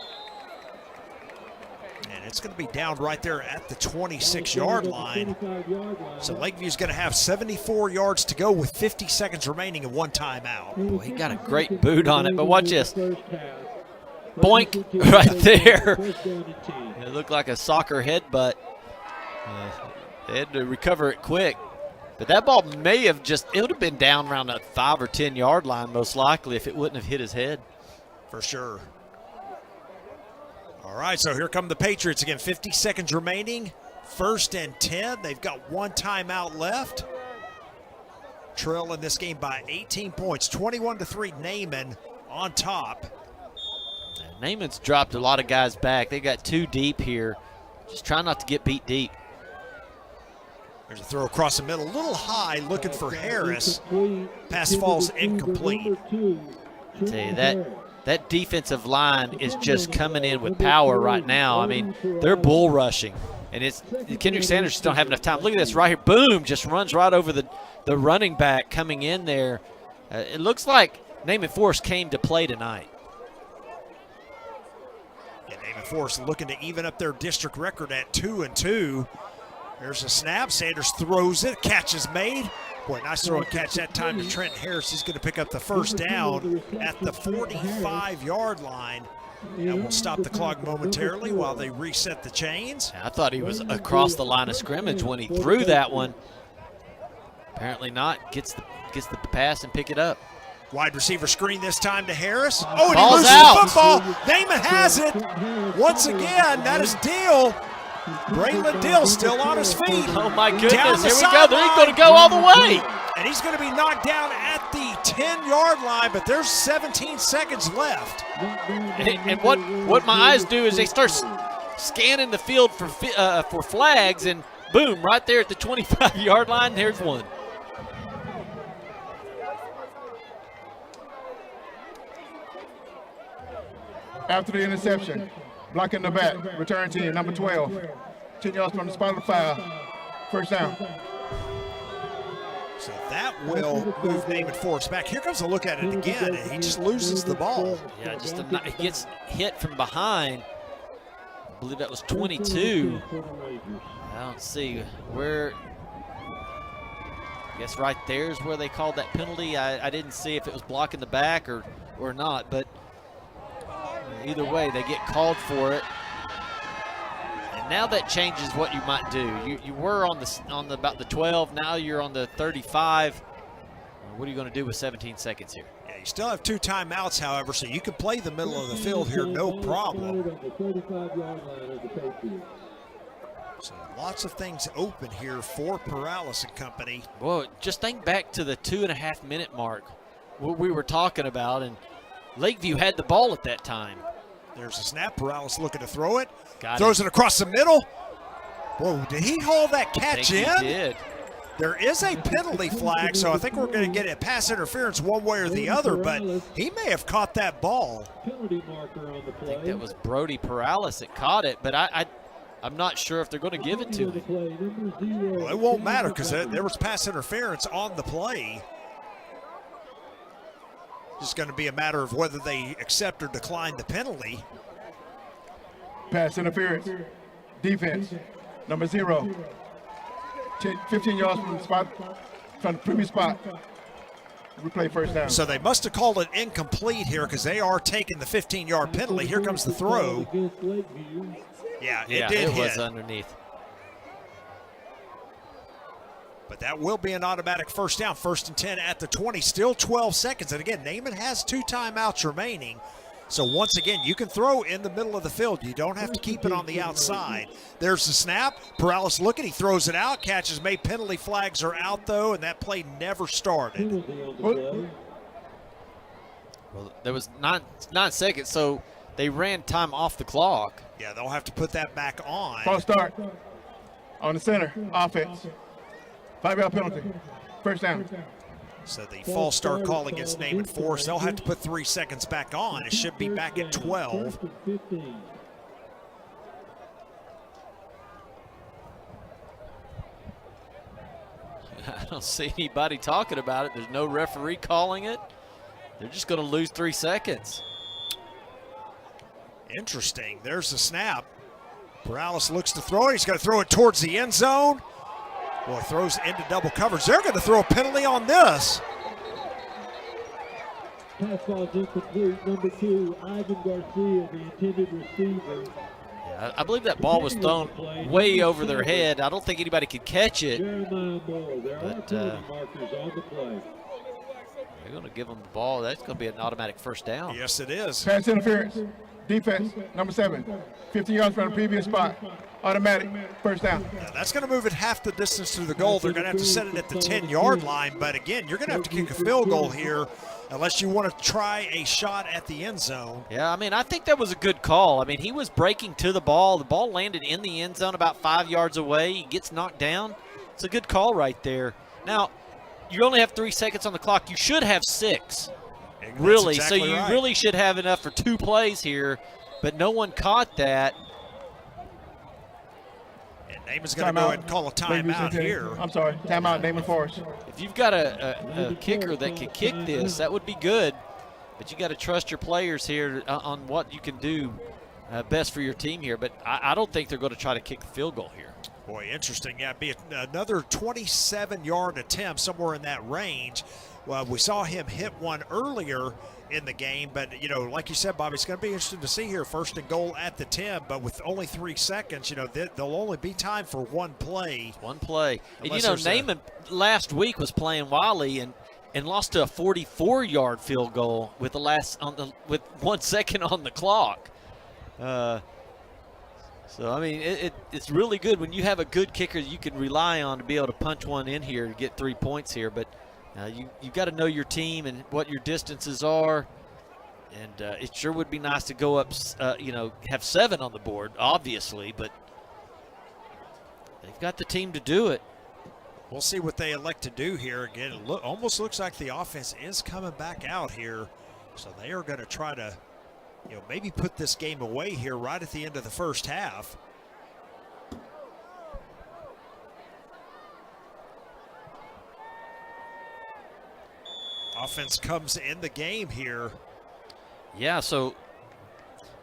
And it's going to be down right there at the 26-yard line. So Lakeview's going to have 74 yards to go with 50 seconds remaining and one timeout. Boy, he got a great boot on it, but watch this. Boink, right there. It looked like a soccer headbutt. They had to recover it quick. But that ball may have it would have been down around the 5 or 10 yard line most likely if it wouldn't have hit his head. For sure. All right, so here come the Patriots again. 50 seconds remaining. 1st and 10. They've got one timeout left. Trail in this game by 18 points. 21-3, Naaman on top. Naaman's dropped a lot of guys back. They got 2 deep here. Just try not to get beat deep. There's a throw across the middle, a little high, looking for Harris. Pass falls incomplete. I tell you, that defensive line is just coming in with power right now. I mean, they're bull rushing, and Kendrick Sanders just don't have enough time. Look at this right here, boom, just runs right over the running back coming in there. It looks like Naaman Forest came to play tonight. Yeah, Naaman Forest looking to even up their district record at 2-2. There's a snap. Sanders throws it. Catch is made. Boy, nice throw and catch that time to Trent Harris. He's going to pick up the 1st down at the 45-yard line. And we'll stop the clock momentarily while they reset the chains. I thought he was across the line of scrimmage when he threw that one. Apparently not. Gets the pass and pick it up. Wide receiver screen this time to Harris. Oh, and he Ball's loses out. the football. Naaman has it. Once again, that is Deal. Braylon Deal still on his feet. Oh, my Down goodness. the Here we go. They're sideline. going to go all the way. And he's going to be knocked down at the 10-yard line, but there's 17 seconds left. And what my eyes do is they start scanning the field for flags, and boom, right there at the 25-yard line, there's one. After the interception, blocking the back, return team, number 12. 10 yards from the spot of the foul. First down. So that will move Naaman Forrest back. Here comes a look at it again, and he just loses the ball. Yeah, he gets hit from behind. I believe that was 22. I don't see where. I guess right there is where they called that penalty. I didn't see if it was blocking the back or not, but either way, they get called for it. And now that changes what you might do. You were on the about the 12. Now you're on the 35. What are you going to do with 17 seconds here? Yeah, you still have 2 timeouts, however, so you can play the middle of the field here, no problem. So lots of things open here for Paralysis and company. Well, just think back to the 2.5-minute mark, what we were talking about, and Lakeview had the ball at that time. There's a snap. Paralysis looking to throw it. Throws it across the middle. Whoa, did he haul that catch in? He did. There is a penalty flag, so I think we're going to get a pass interference one way or the other, but he may have caught that ball. Penalty marker on the play. I think that was Brody Paralysis that caught it, but I'm not sure if they're going to give it to him. Well, it won't matter because there was pass interference on the play. Just going to be a matter of whether they accept or decline the penalty. Pass interference. Defense, number 0. 15 yards from the spot, from the previous spot. Replay first down. So they must have called it incomplete here because they are taking the 15-yard penalty. Here comes the throw. Yeah, it did hit. It was underneath. But that will be an automatic first down. 1st and 10 at the 20. Still 12 seconds. And again, Naaman has 2 timeouts remaining. So once again, you can throw in the middle of the field. You don't have to keep it on the outside. There's the snap. Paralysis looking. He throws it out. Catches made. Penalty flags are out, though, and that play never started. Well, there was 9 seconds, so they ran time off the clock. Yeah, they'll have to put that back on. False start on the center. Offense. 5-yard penalty. First down. So the false start call against Naaman Forrest. They'll have to put 3 seconds back on. It should be back at 12. I don't see anybody talking about it. There's no referee calling it. They're just going to lose 3 seconds. Interesting. There's the snap. Paralysis looks to throw it. He's going to throw it towards the end zone. Boy, throws into double coverage. They're going to throw a penalty on this. Pass ball incomplete. Number 2, Ivan Garcia, the intended receiver. Yeah, I believe that ball was thrown way over their head. I don't think anybody could catch it. Jeremiah Moore. There are penalty markers on the play. They're going to give them the ball. That's going to be an automatic first down. Yes, it is. Pass interference. Defense, number 7. 15 yards from the previous spot. Automatic first down. Now that's going to move it half the distance to the goal. They're going to have to set it at the 10-yard line. But again, you're going to have to kick a field goal here unless you want to try a shot at the end zone. Yeah, I mean, I think that was a good call. I mean, he was breaking to the ball. The ball landed in the end zone about 5 yards away. He gets knocked down. It's a good call right there. Now, you only have 3 seconds on the clock. You should have 6. Really, exactly so you right. really should have enough for 2 plays here, but no one caught that. And Naaman's going to go ahead and call a timeout here. I'm sorry, timeout, Naaman Forrest. If you've got a kicker that can kick this, that would be good, but you got to trust your players here on what you can do best for your team here, but I don't think they're going to try to kick the field goal here. Boy, interesting. Yeah, be another 27-yard attempt, somewhere in that range. Well, we saw him hit one earlier, in the game. But, you know, like you said, Bobby, it's going to be interesting to see here, 1st and goal at the 10, but with only 3 seconds, you know, there'll only be time for one play. One play. And, you know, Naaman last week was playing Wiley and lost to a 44-yard field goal with with 1 second on the clock. So, I mean, it's really good when you have a good kicker you can rely on to be able to punch one in here to get 3 points here. But you've got to know your team and what your distances are. And it sure would be nice to go up, you know, have 7 on the board, obviously. But they've got the team to do it. We'll see what they elect to do here. Again, it almost looks like the offense is coming back out here. So they are going to try to, you know, maybe put this game away here right at the end of the first half. Offense comes in the game here. Yeah, so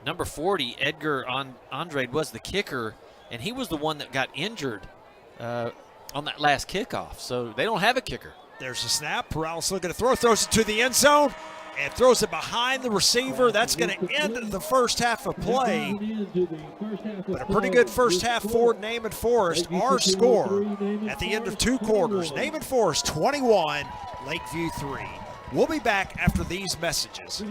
number 40, Edgar Andrade, was the kicker, and he was the one that got injured on that last kickoff. So they don't have a kicker. There's a snap. Perales looking to throw, throws it to the end zone, and throws it behind the receiver. That's going to end the first half of play. But a pretty good first half for Naaman Forest. Our score at the end of 2 quarters, Naaman Forest 21, Lakeview 3. We'll be back after these messages.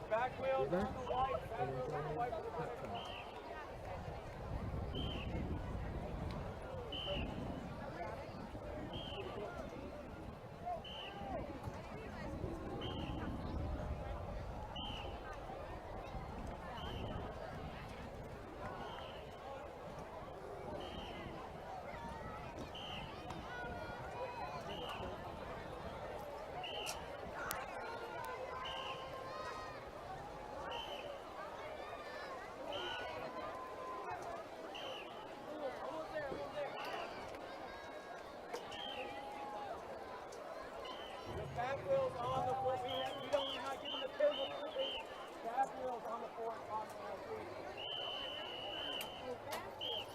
Back wheels on the white, back wheels on the white. Back wheels on the foot. We don't not give them the table. Back wheels on the foot.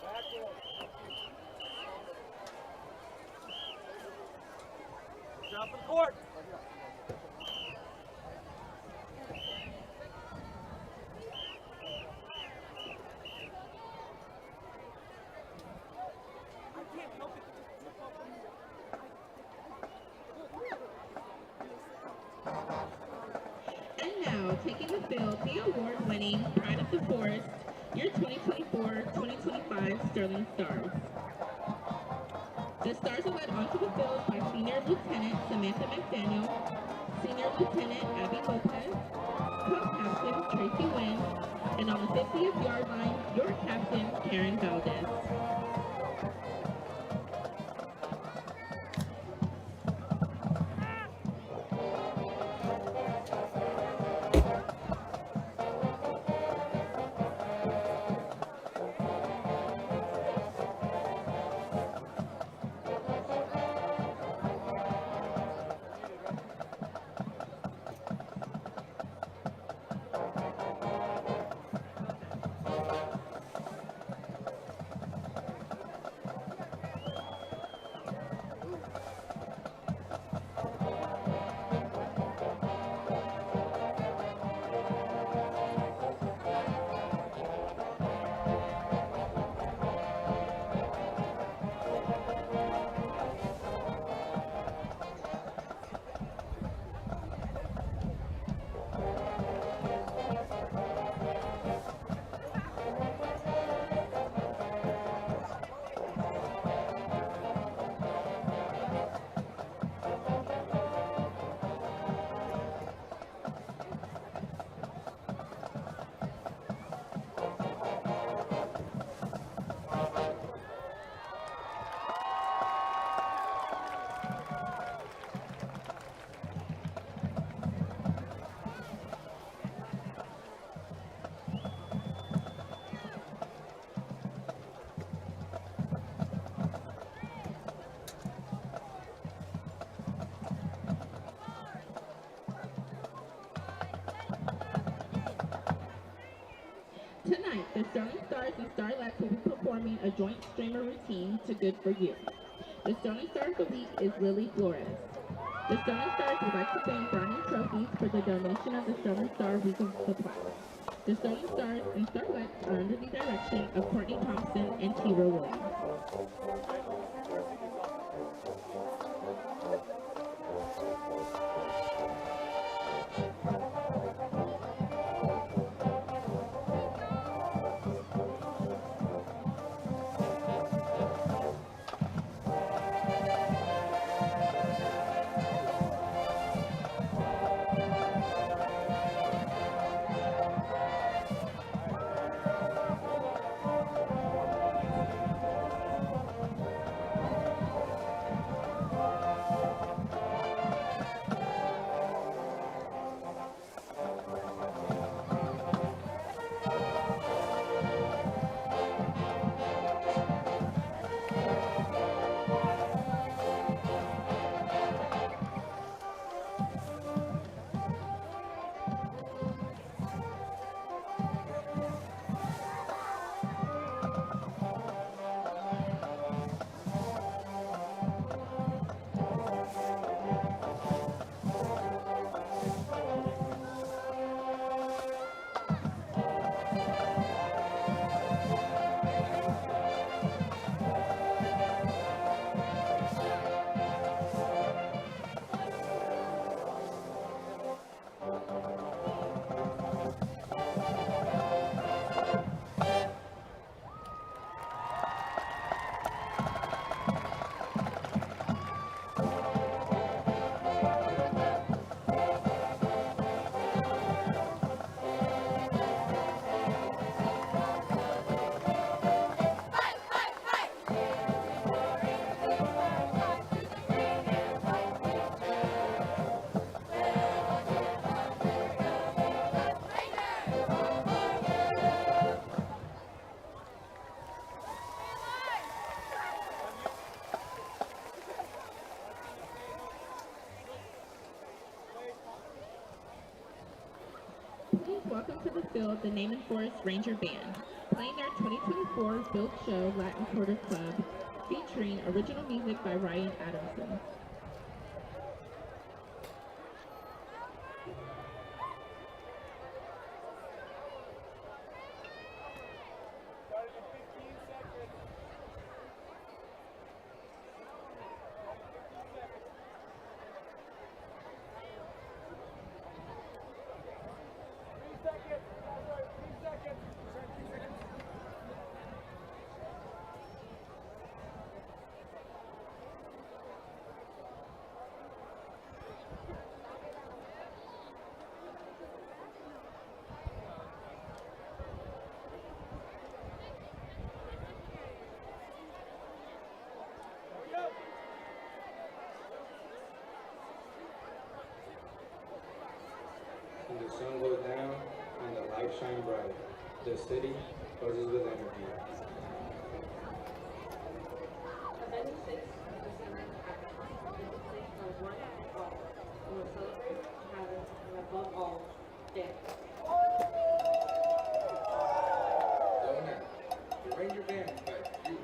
Back wheels. Drop the court. Taking the field, the award-winning Pride of the Forest, your 2024-2025 Sterling Stars. The Stars are led onto the field by Senior Lieutenant Samantha McDaniel, Senior Lieutenant Abby Lopez, Co-Captain Tracy Wynn, and on the 50th-yard line, your Captain Karen Valdez. The Sterling Stars and Starlets will be performing a joint streamer routine to Good For You. The Sterling Star of the Week is Lily Flores. The Sterling Stars would like to thank Browning Trophies for the donation of the Sterling Star Weekly supplies. The Sterling Stars and Starlets are under the direction of Courtney Thompson and Kira Williams. Please welcome to the field the Naaman Forest Ranger Band, playing their 2024 Build Show Latin Quarter Club, featuring original music by Ryan Adamson. And the sun goes down and the lights shine bright. The city buzzes with energy. Avengers 6 is the center of for one and all. We will celebrate, have it, and above all, dance. Donut, the Ranger Band invites you.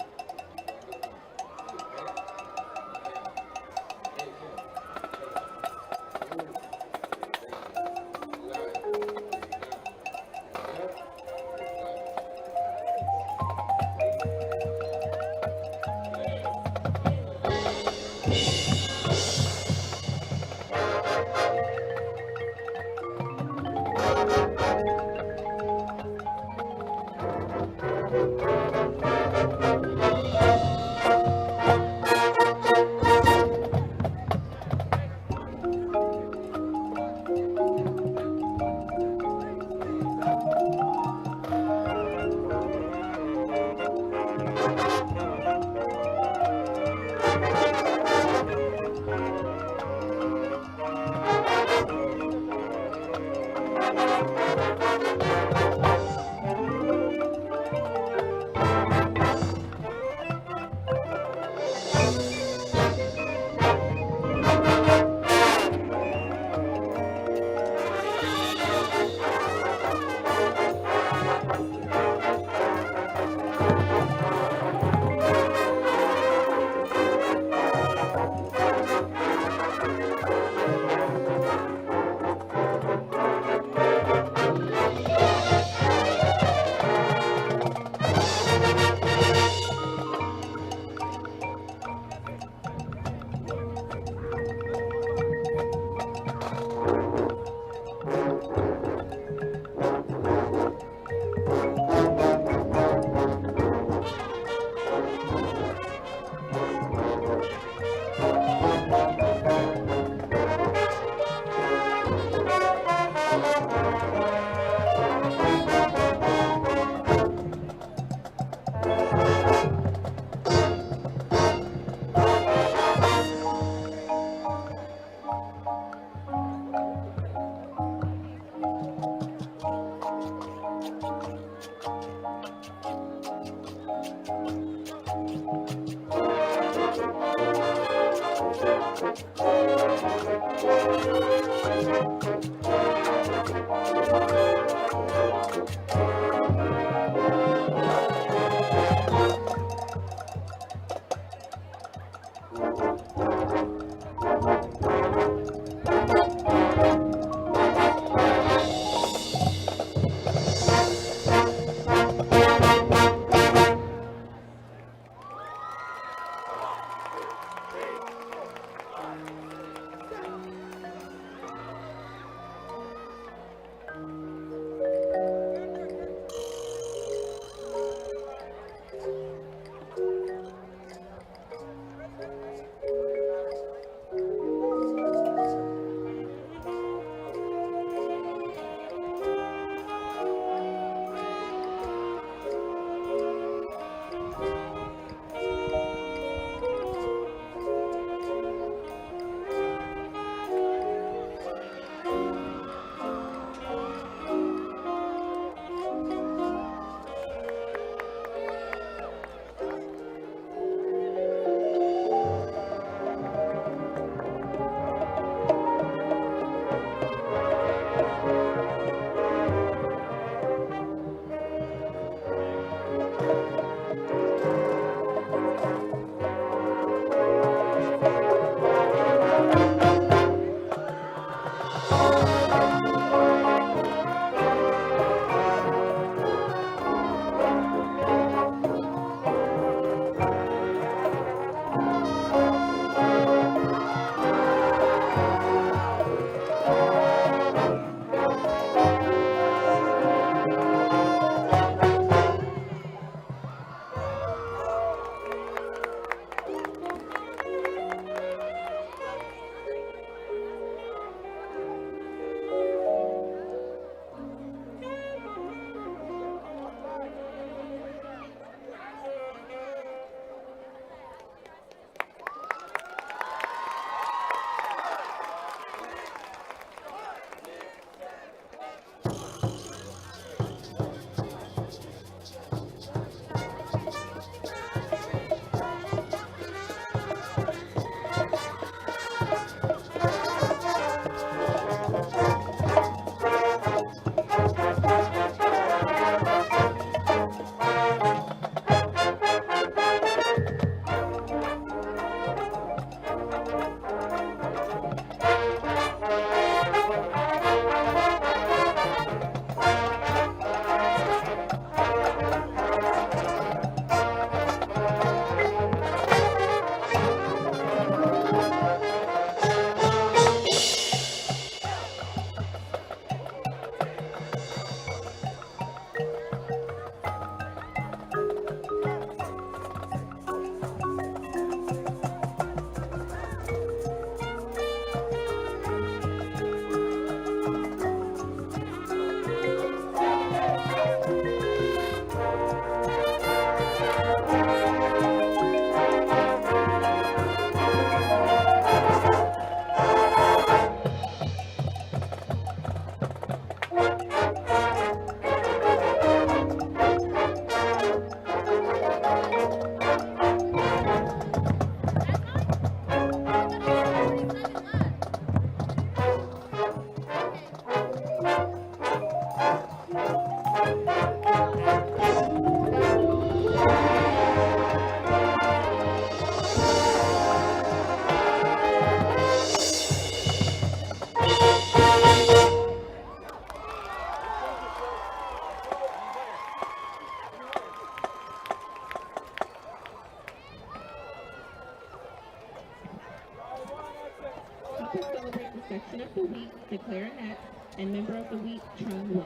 Section of the Week, the Clarinet, and Member of the Week, Trung Will.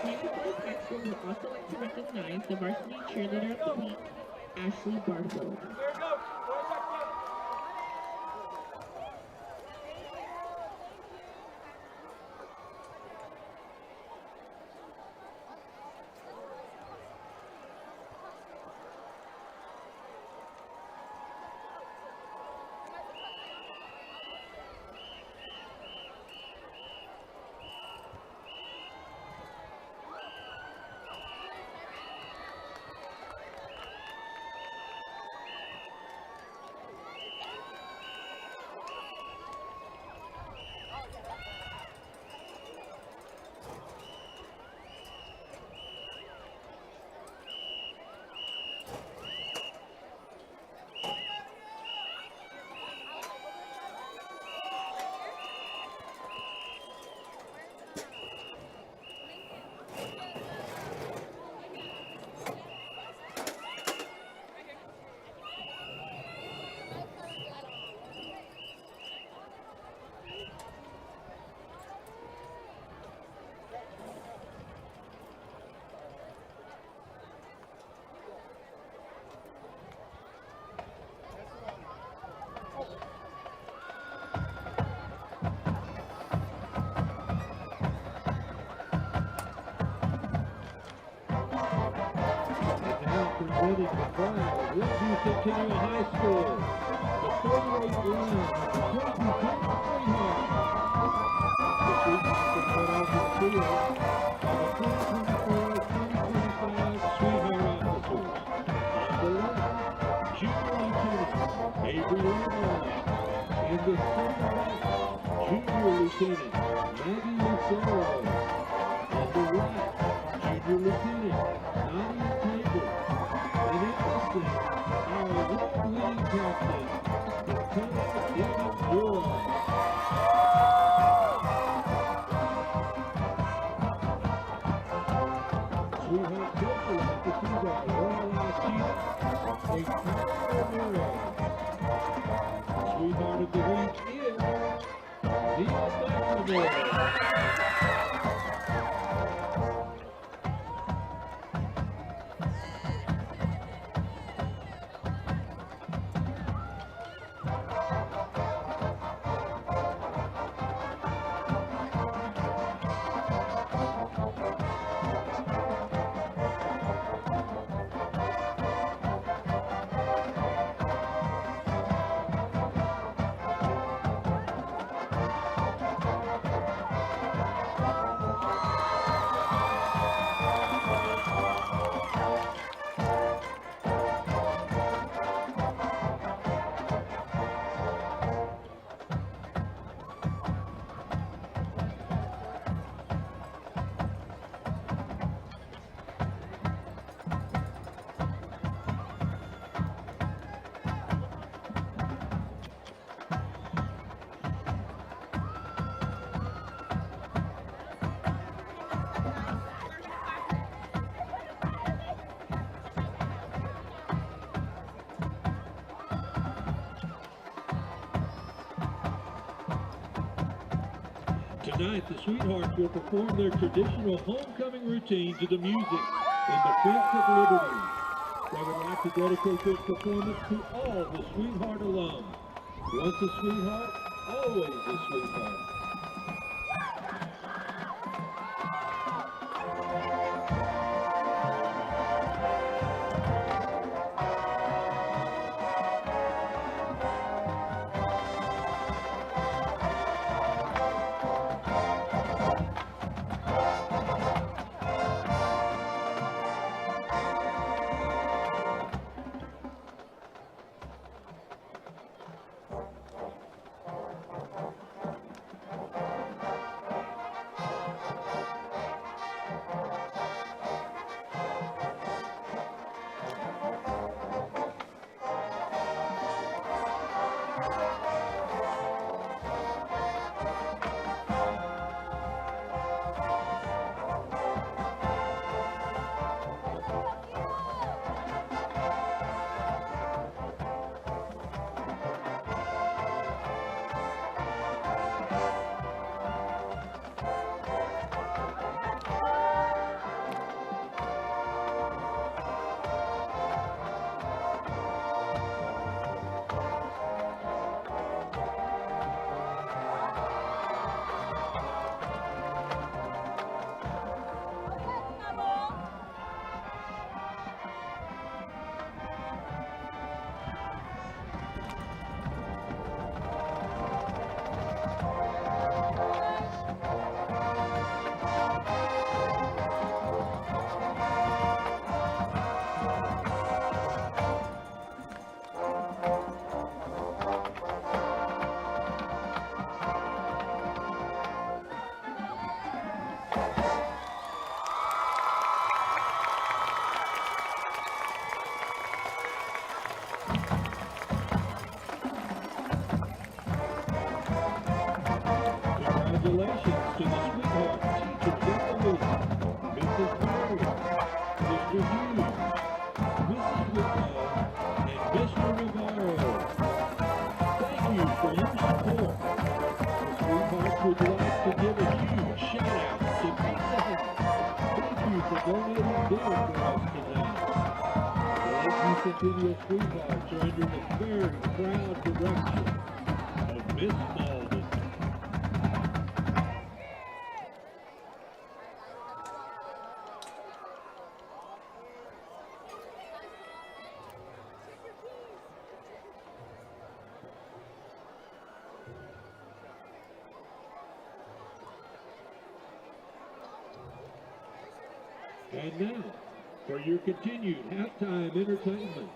Neighborhood High School would also like to recognize the Varsity Cheerleader of the Week, Ashley Barfield. representing the flag of Lakeview Centennial High School. The 38 line, number 22, Sweetheart. The Sweethearts are put off the field by the 2024-2025 Sweetheart officers. On the left, Junior Lieutenant Avery Lamar. In the center left, Junior Lieutenant Maggie Lucero. On the right, Junior Lieutenant Nadia Taylor. And in the center, our award-winning captain, Lieutenant David Durham. Sweetheart coaches at the Seagull, Royal Ashita, and Carl Romero. Sweetheart of the week is Neil McNamara. Tonight, the Sweethearts will perform their traditional homecoming routine to the music in defense of liberty. They would like to dedicate this performance to all the Sweetheart alums. Once a Sweetheart, always a Sweetheart. Congratulations to the Sweetheart teachers in the league, Mrs. Mary, Mr. Hughes, Mrs. Whitlow, and Mr. Navarro. Thank you for your support. The Sweethearts would like to give a huge shout out to Pizza Hut. Thank you for donating dinner for us tonight. The Lakeview Centennial Sweethearts are under the very proud direction of Miss Malden. And now, for your continued halftime entertainment,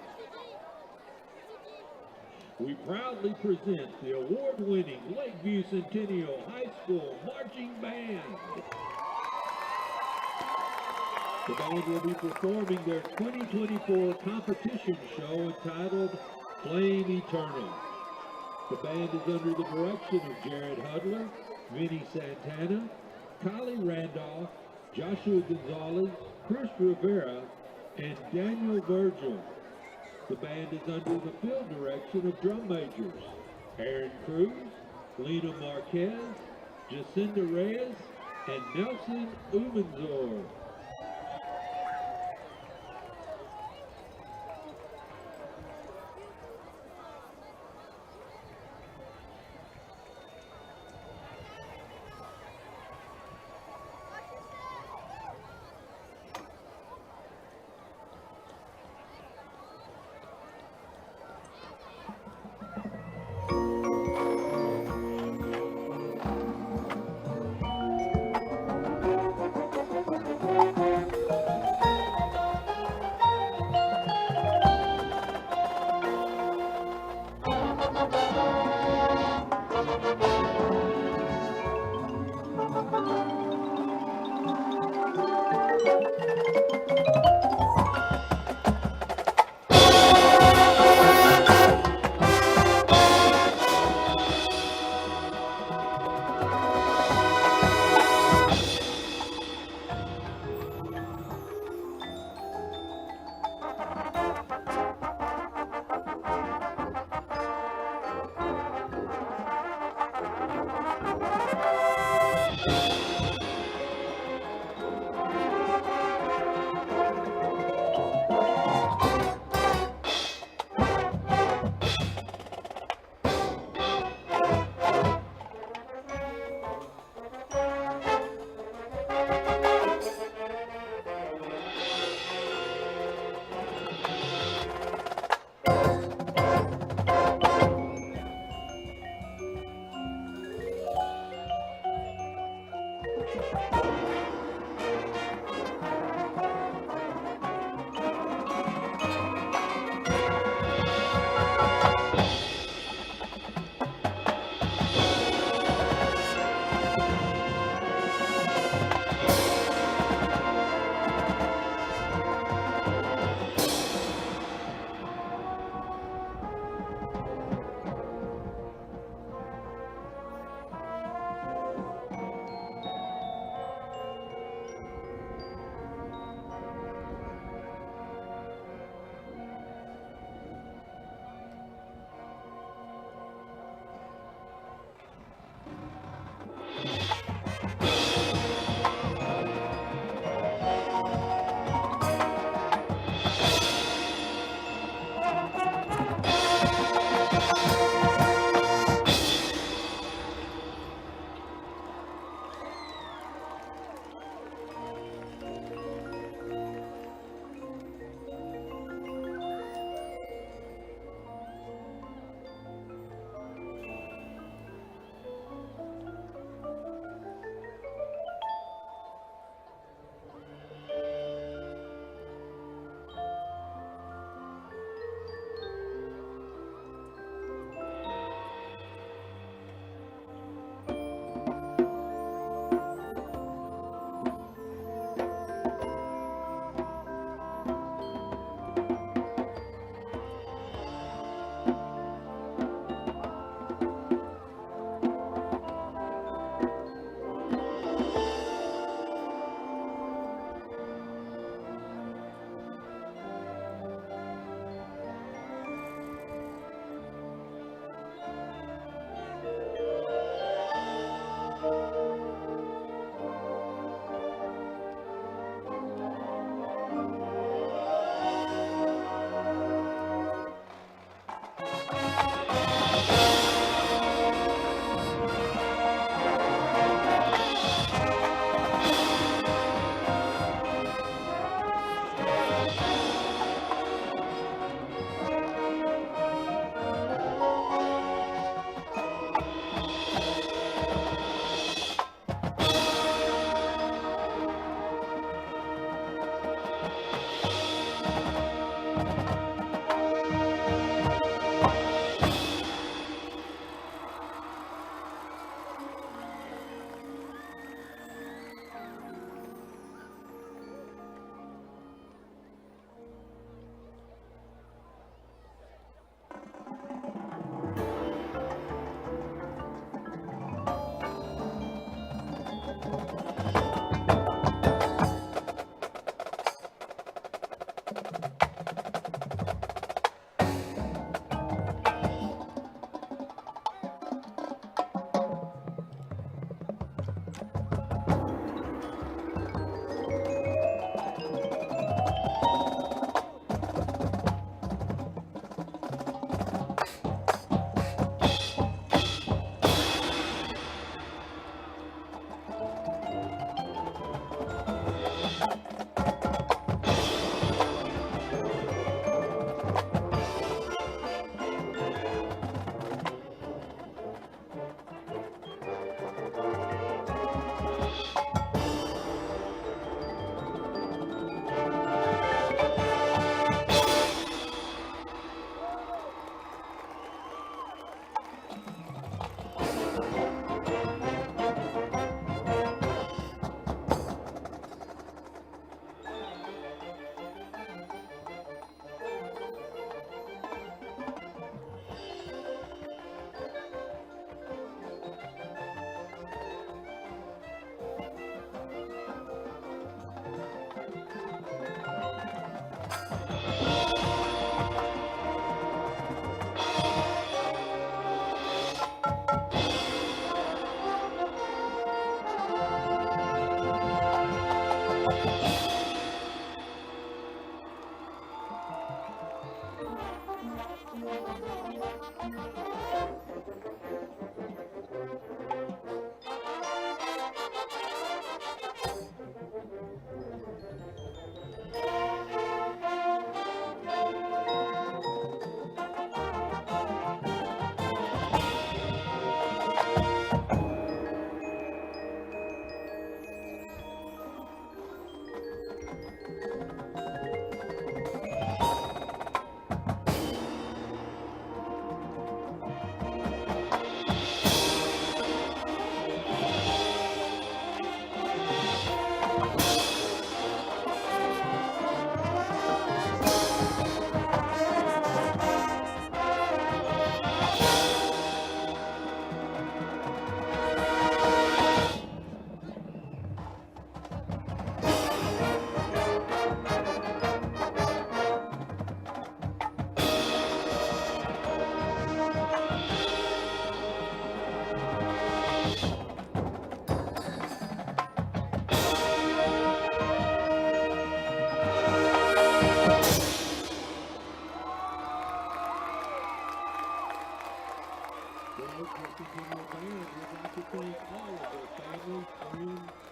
we proudly present the award-winning Lakeview Centennial High School Marching Band. The band will be performing their 2024 competition show entitled Flame Eternal. The band is under the direction of Jared Hudler, Vinny Santana, Kylie Randolph, Joshua Gonzalez, Chris Rivera, and Daniel Virgil. The band is under the field direction of drum majors Aaron Cruz, Lena Marquez, Jacinda Reyes, and Nelson Umanzor.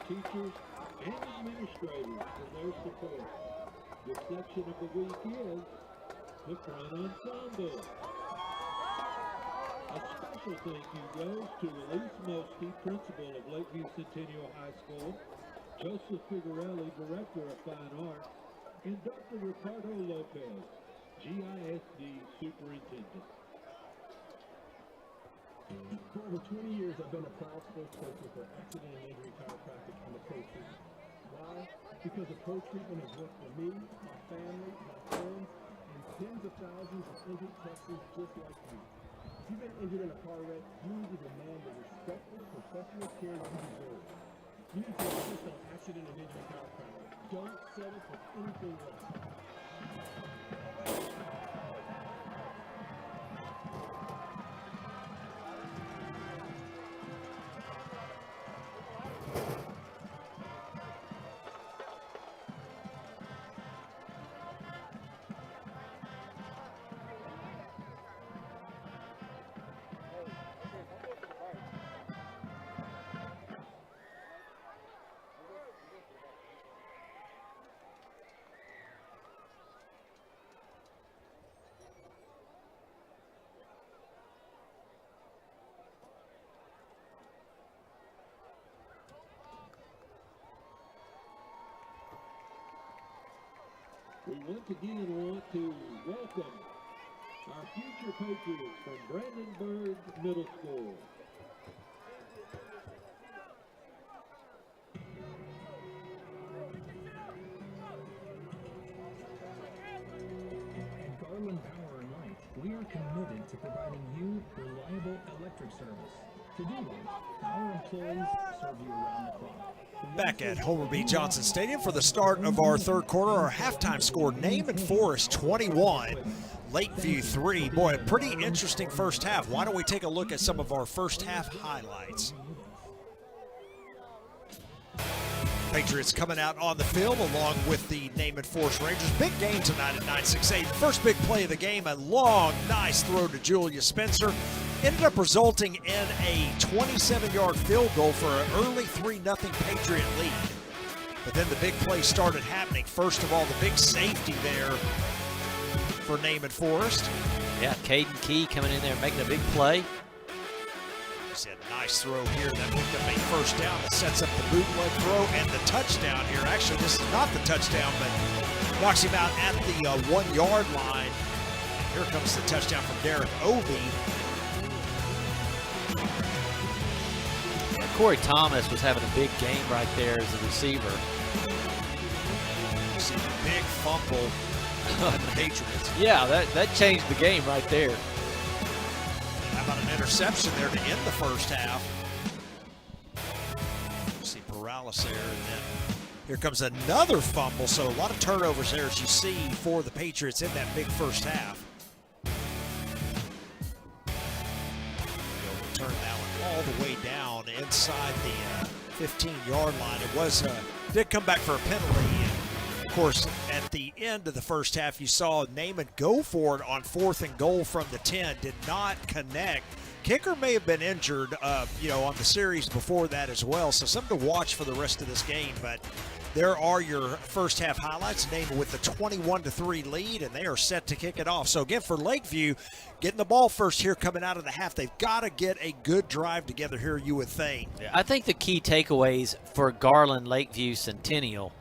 teachers, and administrators for their support. The section of the week is the front ensemble. A special thank you goes to Elise Mosky, principal of Lakeview Centennial High School, Joseph Figuarelli, director of fine arts, and Dr. Ricardo Lopez, GISD superintendent. For over 20 years, I've been a proud spokesperson for accident and injury chiropractic and approach treatment. Why? Because approach treatment has worked for me, my family, my friends, and tens of thousands of injured Texans just like you. If you've been injured in a car wreck, you need to demand the respectful, professional care you deserve. You need to insist on accident and injury chiropractic. Don't settle for anything less. We once again want to welcome our future Patriots from Brandenburg Middle School. At Garland Power and Light, we are committed to providing you reliable electric service. To do that, our employees serve you around the clock. Back at Homer B. Johnson Stadium for the start of our third quarter. Our halftime score, Naaman Forest 21, Lakeview 3. Boy, a pretty interesting first half. Why don't we take a look at some of our first half highlights? Patriots coming out on the field along with the Naaman Forest Rangers. Big game tonight at 9-6-8. First big play of the game, a long, nice throw to Julius Spencer. Ended up resulting in a 27-yard field goal for an early 3-0 Patriot lead. But then the big play started happening. First of all, the big safety there for Naaman Forest. Yeah, Caden Key coming in there making a big play. See a nice throw here that picked up a first down that sets up the bootleg throw and the touchdown here. Actually, this is not the touchdown, but knocks him out at the 1 yard line. Here comes the touchdown from Derek Ovey. Yeah, Corey Thomas was having a big game right there as a receiver. You see the big fumble on the Patriots. Yeah, that changed the game right there. How about an interception there to end the first half? You see Perales there, and then here comes another fumble. So a lot of turnovers there as you see for the Patriots in that big first half. They'll turn that one all the way down inside the 15-yard line. It was did come back for a penalty. Of course, at the end of the first half, you saw Naaman go for it on 4th and goal from the 10. Did not connect. Kicker may have been injured, on the series before that as well. So something to watch for the rest of this game. But there are your first half highlights. Naaman with the 21-3 lead, and they are set to kick it off. So again, for Lakeview, getting the ball first here coming out of the half, they've got to get a good drive together here, you would think. I think the key takeaways for Garland, Lakeview, Centennial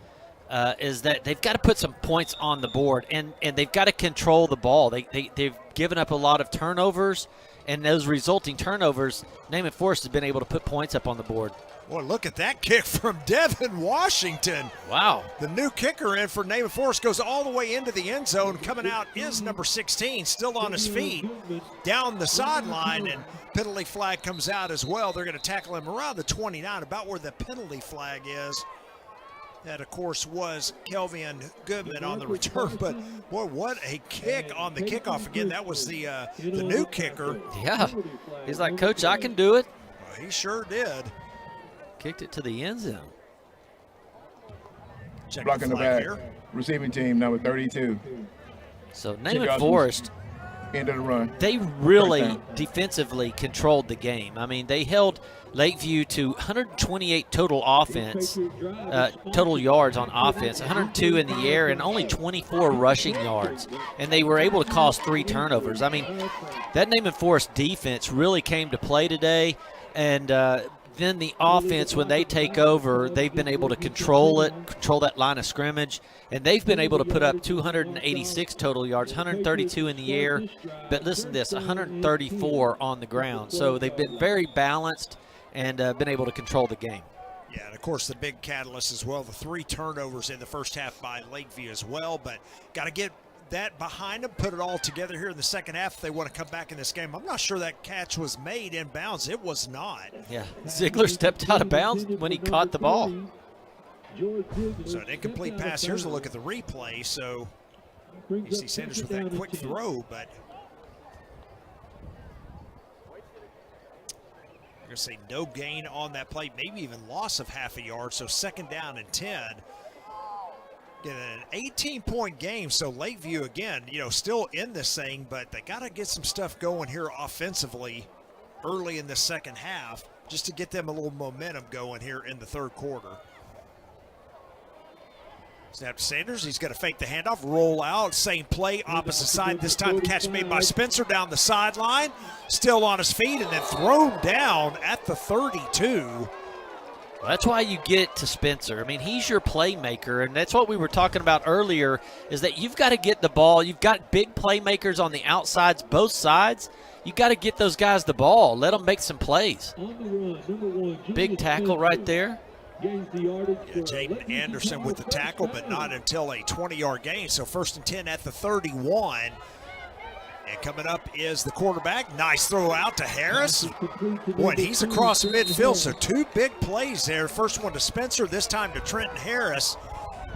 is that they've got to put some points on the board, and they've got to control the ball. They've given up a lot of turnovers, and those resulting turnovers, Naaman Forest has been able to put points up on the board. Boy, look at that kick from Devin Washington. Wow. The new kicker in for Naaman Forest goes all the way into the end zone. Coming out is number 16, still on his feet, down the sideline, and penalty flag comes out as well. They're going to tackle him around the 29, about where the penalty flag is. That, of course, was Kelvin Goodman on the return. But, boy, what a kick on the kickoff. Again, that was the new kicker. Yeah. He's like, Coach, I can do it. Well, he sure did. Kicked it to the end zone. Check blocking the back. Receiving team, number 32. So, Naaman Forest, end of the run. They really defensively controlled the game. I mean, they held Lakeview to 128 total offense, total yards on offense, 102 in the air, and only 24 rushing yards. And they were able to cause 3 turnovers. I mean, that Naaman Forest defense really came to play today. And then the offense, when they take over, they've been able to control that line of scrimmage. And they've been able to put up 286 total yards, 132 in the air. But listen to this, 134 on the ground. So they've been very balanced and been able to control the game. Yeah, and of course the big catalyst as well, the 3 turnovers in the first half by Lakeview as well. But got to get that behind them, put it all together here in the second half if they want to come back in this game. I'm not sure that catch was made in bounds. It was not. Yeah, Ziegler stepped out of bounds when he caught the ball. So an incomplete pass. Here's a look at the replay. So you see Sanders with that quick throw, but I'm going to say no gain on that play, maybe even loss of half a yard. So second down and 10. Get an 18-point game, so Lakeview, again, still in this thing, but they got to get some stuff going here offensively early in the second half just to get them a little momentum going here in the third quarter. Snap to Sanders. He's going to fake the handoff, roll out, same play, opposite side. This time the catch made by Spencer down the sideline, still on his feet, and then thrown down at the 32. Well, that's why you get to Spencer. I mean, he's your playmaker, and that's what we were talking about earlier, is that you've got to get the ball. You've got big playmakers on the outsides, both sides. You've got to get those guys the ball. Let them make some plays. Big tackle right there. Yeah, Jaden Anderson with the tackle, but not until a 20-yard gain. So 1st and 10 at the 31. And coming up is the quarterback. Nice throw out to Harris. Boy, and he's across midfield, so 2 big plays there. First one to Spencer, this time to Trenton Harris.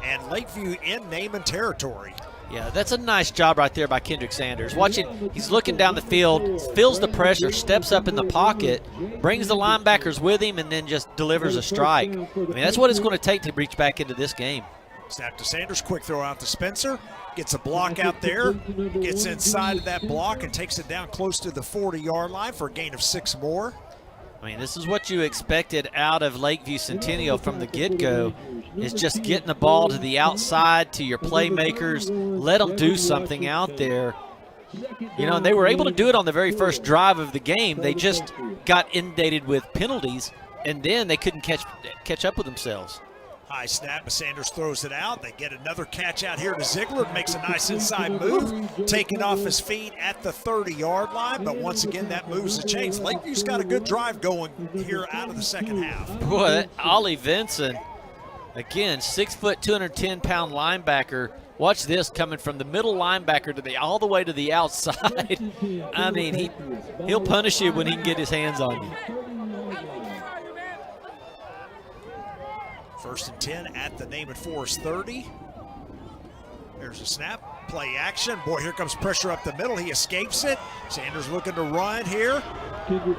And Lakeview in Naaman territory. Yeah, that's a nice job right there by Kendrick Sanders. Watching, he's looking down the field, feels the pressure, steps up in the pocket, brings the linebackers with him, and then just delivers a strike. I mean, that's what it's going to take to reach back into this game. Snap to Sanders, quick throw out to Spencer. Gets a block out there, gets inside of that block and takes it down close to the 40-yard line for a gain of 6 more. I mean, this is what you expected out of Lakeview Centennial from the get-go, is just getting the ball to the outside, to your playmakers, let them do something out there. You know, and they were able to do it on the very first drive of the game. They just got inundated with penalties, and then they couldn't catch up with themselves. High snap, but Sanders throws it out. They get another catch out here to Ziegler. Makes a nice inside move, taking off his feet at the 30-yard line. But once again, that moves the chains. Lakeview's got a good drive going here out of the second half. Boy, Ollie Vinson, again, 6 foot, 210-pound linebacker. Watch this, coming from the middle linebacker to all the way to the outside. I mean, he'll punish you when he can get his hands on you. 1st and 10 at the Naaman Forest 30. There's a snap, play action. Boy, here comes pressure up the middle. He escapes it. Sanders looking to run here.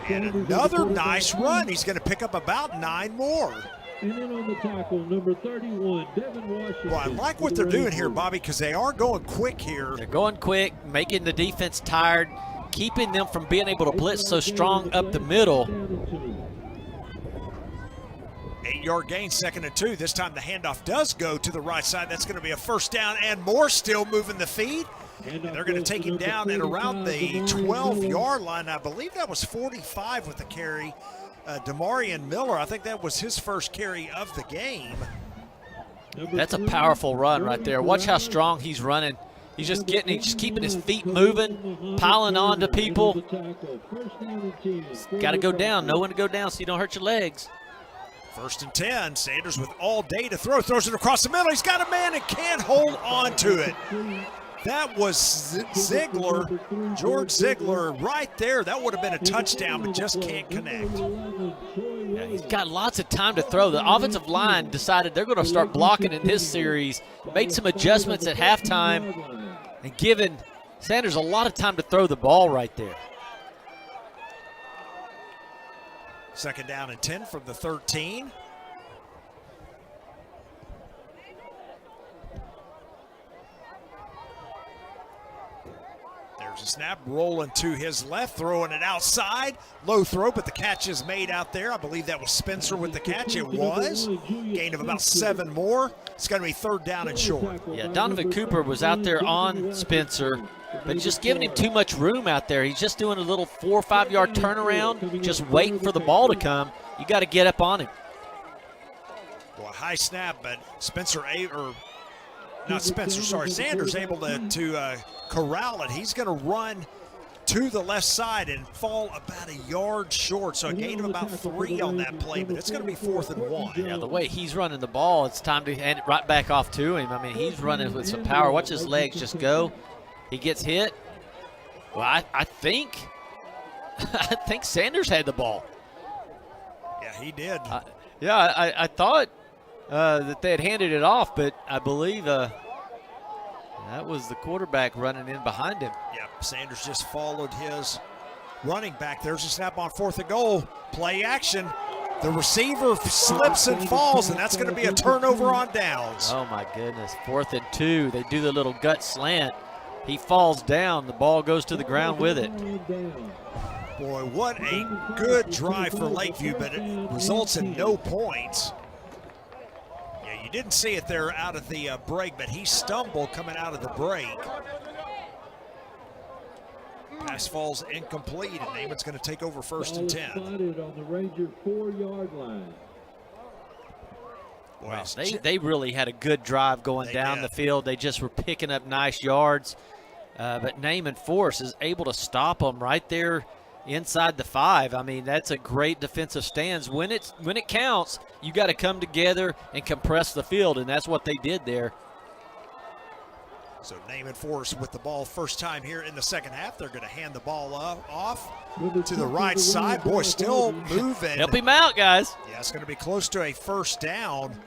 And another nice run. He's going to pick up about 9 more. And then on the tackle, number 31, Devin Washington. Well, I like what they're doing here, Bobby, because they are going quick here. They're going quick, making the defense tired, keeping them from being able to blitz so strong up the middle. 8-yard gain, 2nd and 2. This time the handoff does go to the right side. That's going to be a first down and more, still moving the feet. And they're going to take him down at around the 12-yard line. I believe that was 45 with the carry. Demarion Miller, I think that was his first carry of the game. That's a powerful run right there. Watch how strong he's running. He's just keeping his feet moving, piling on to people. Got to go down, know when to go down so you don't hurt your legs. 1st and 10, Sanders with all day to throw, throws it across the middle. He's got a man and can't hold on to it. That was Ziegler, George Ziegler right there. That would have been a touchdown, but just can't connect. Yeah, he's got lots of time to throw. The offensive line decided they're going to start blocking in this series, made some adjustments at halftime, and given Sanders a lot of time to throw the ball right there. 2nd down and 10 from the 13. There's a snap, rolling to his left, throwing it outside. Low throw, but the catch is made out there. I believe that was Spencer with the catch. It was. Gain of about 7 more. It's going to be 3rd down and short. Yeah, Donovan Cooper was out there on Spencer, but just giving him too much room out there. He's just doing a little 4 or 5 yard turnaround, just waiting for the ball to come. You got to get up on him. Well, a high snap, but Sanders able to corral it. He's going to run to the left side and fall about a yard short. So a gain of about 3 on that play, but it's going to be 4th and 1. Yeah, the way he's running the ball, it's time to hand it right back off to him. I mean, he's running with some power. Watch his legs just go. He gets hit. Well, I think Sanders had the ball. Yeah, he did. I thought that they had handed it off, but I believe that was the quarterback running in behind him. Yeah, Sanders just followed his running back. There's a snap on 4th and goal. Play action. The receiver slips and falls, and that's going to be a turnover on downs. Oh, my goodness. 4th and 2. They do the little gut slant. He falls down. The ball goes to the ground with it. Boy, what a good drive for Lakeview, but it results in no points. Yeah, you didn't see it there out of the break, but he stumbled coming out of the break. Pass falls incomplete, and Naaman's going to take over 1st and 10. Spotted on the Ranger 4-yard line. Wow, they really had a good drive going down the field. They just were picking up nice yards. But Naaman Forest is able to stop them right there inside the 5. I mean, that's a great defensive stance. When it counts, you got to come together and compress the field, and that's what they did there. So Naaman Forest with the ball first time here in the second half. They're going to hand the ball off to the right side. Boy, still moving. Help him out, guys. Yeah, it's going to be close to a first down.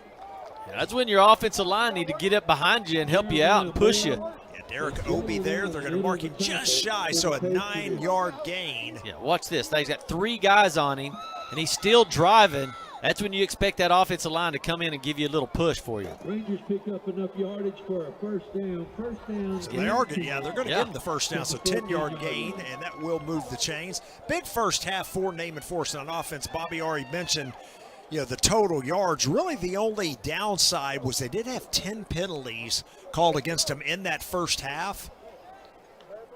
Yeah, that's when your offensive line need to get up behind you and help you out and push you. Yeah, Derek Obi there. They're going to mark him just shy, so a 9-yard gain. Yeah, watch this. Now he's got 3 guys on him, and he's still driving. That's when you expect that offensive line to come in and give you a little push for you. Rangers pick up enough yardage for a first down. First down. So they are good. Yeah, they're going to give him the first down. So 10-yard gain, and that will move the chains. Big first half for Naaman Forest on offense. Bobby already mentioned, you know, the total yards. Really the only downside was they did have 10 penalties called against them in that first half.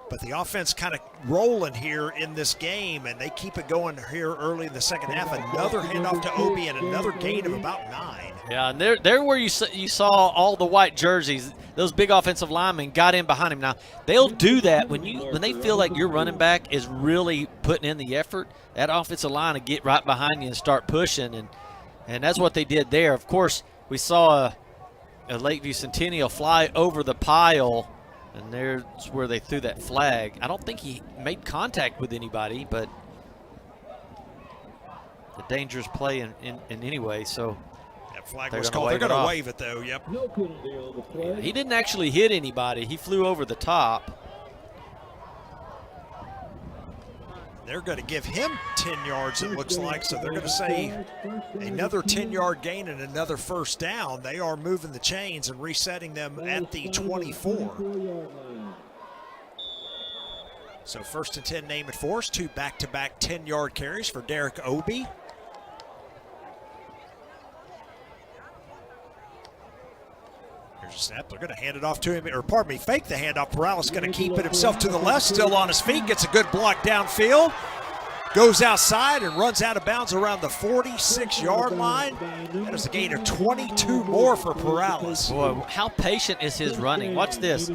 But the offense kind of rolling here in this game, and they keep it going here early in the second half. Another handoff to Obi and another gain of about 9. Yeah, and they're where you saw all the white jerseys. Those big offensive linemen got in behind him. Now, they'll do that when they feel like your running back is really putting in the effort. That offensive line will get right behind you and start pushing, and that's what they did there. Of course, we saw a Lakeview Centennial fly over the pile, and there's where they threw that flag. I don't think he made contact with anybody, but a dangerous play in any way. So that flag was called. They're going to wave it, though. Yep. No penalty on the play. Yeah, he didn't actually hit anybody. He flew over the top. They're going to give him 10 yards, it looks like. So they're going to say another 10-yard gain and another first down. They are moving the chains and resetting them at the 24. So first and 10, Naaman Forest. 2 back-to-back 10-yard carries for Derek Obi. Here's a snap. They're going to hand it off to him, or pardon me, fake the handoff. Perales going to keep it himself to the left, still on his feet, gets a good block downfield, goes outside and runs out of bounds around the 46-yard line. That is a gain of 22 more for Perales. Boy, how patient is his running? Watch this.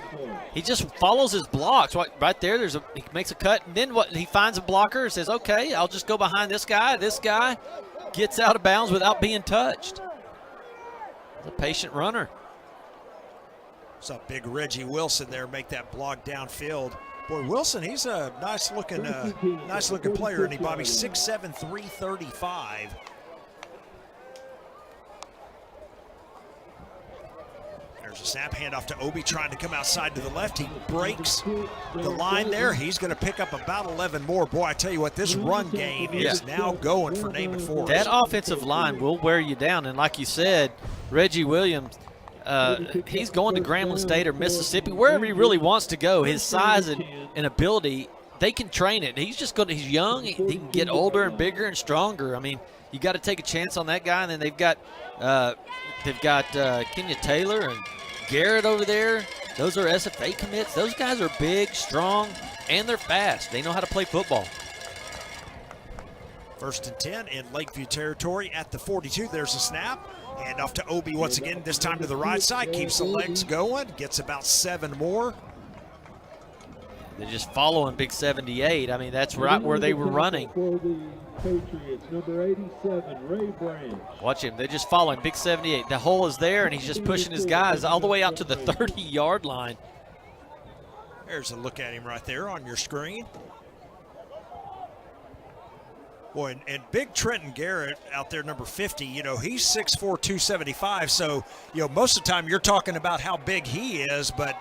He just follows his blocks. Right there, he makes a cut, and then he finds a blocker and says, okay, I'll just go behind this guy. This guy gets out of bounds without being touched. He's a patient runner. Saw big Reggie Wilson there make that block downfield. Boy, Wilson, he's a nice-looking player, and he, Bobby, 6'7", 335. There's a snap handoff to Obi trying to come outside to the left. He breaks the line there. He's going to pick up about 11 more. Boy, I tell you what, this run game is now going for Naaman Forest. That offensive line will wear you down, and like you said, Reggie Williams, he's going to Grambling State or Mississippi, wherever he really wants to go. His size and ability, they can train it. He's young. He can get older and bigger and stronger. I mean, you got to take a chance on that guy. And then they've got Kenya Taylor and Garrett over there. Those are SFA commits. Those guys are big, strong, and they're fast. They know how to play football. First and 10 in Lakeview territory at the 42. There's a snap. And off to Obi once again, this time to the right side. Keeps the legs going. Gets about 7 more. They're just following Big 78. I mean, that's right where they were running. For the Patriots, number 87, Ray Branch. Watch him. They're just following Big 78. The hole is there, and he's just pushing his guys all the way out to the 30-yard line. There's a look at him right there on your screen. Boy, and big Trenton Garrett out there, number 50, you know, he's 6'4", 275. So, you know, most of the time you're talking about how big he is, but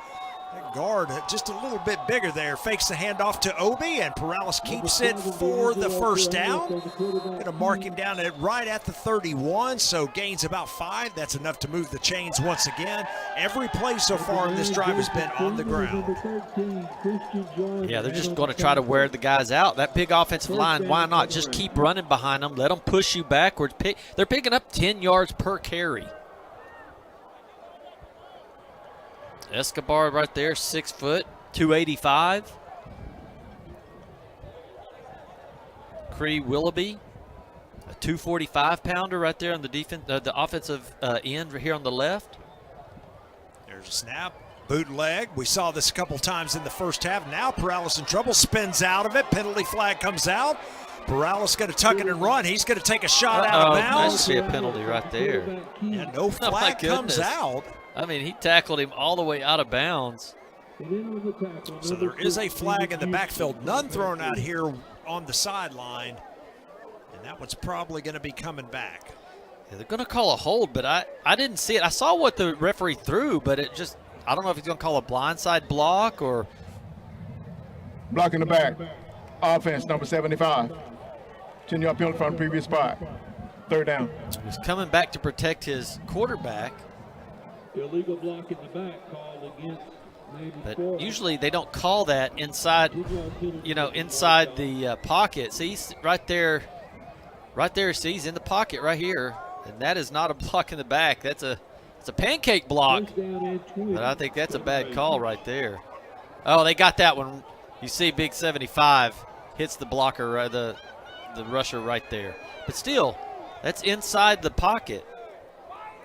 that guard just a little bit bigger there. Fakes the handoff to Obi, and Perales keeps it for the first down. Going to mark him down right at the 31, so gains about 5. That's enough to move the chains once again. Every play so far in this drive has been on the ground. Yeah, they're just going to try to wear the guys out. That big offensive line, why not? Just keep running behind them. Let them push you backwards. They're picking up 10 yards per carry. Escobar right there, 6 foot, 285. Cree Willoughby, a 245-pounder right there on the defense, the offensive end here on the left. There's a snap, bootleg. We saw this a couple times in the first half. Now Perales in trouble, spins out of it. Penalty flag comes out. Perales going to tuck it and run. He's going to take a shot out of bounds. That should be a penalty right there. Yeah, no flag comes out. I mean, he tackled him all the way out of bounds. So there is a flag in the backfield. None thrown out here on the sideline. And that one's probably going to be coming back. Yeah, they're going to call a hold, but I didn't see it. I saw what the referee threw, but it just, I don't know if he's going to call a blindside block or. Block in the back. Offense, number 75. 10-yard penalty from the previous spot. Third down. He's coming back to protect his quarterback. Illegal block in the back called against. But usually they don't call that inside, inside the pocket. See, he's right there. See, he's in the pocket right here, and that is not a block in the back. It's a pancake block. But I think that's a bad call right there. Oh, they got that one. You see, big 75 hits the blocker, the rusher right there. But still, that's inside the pocket.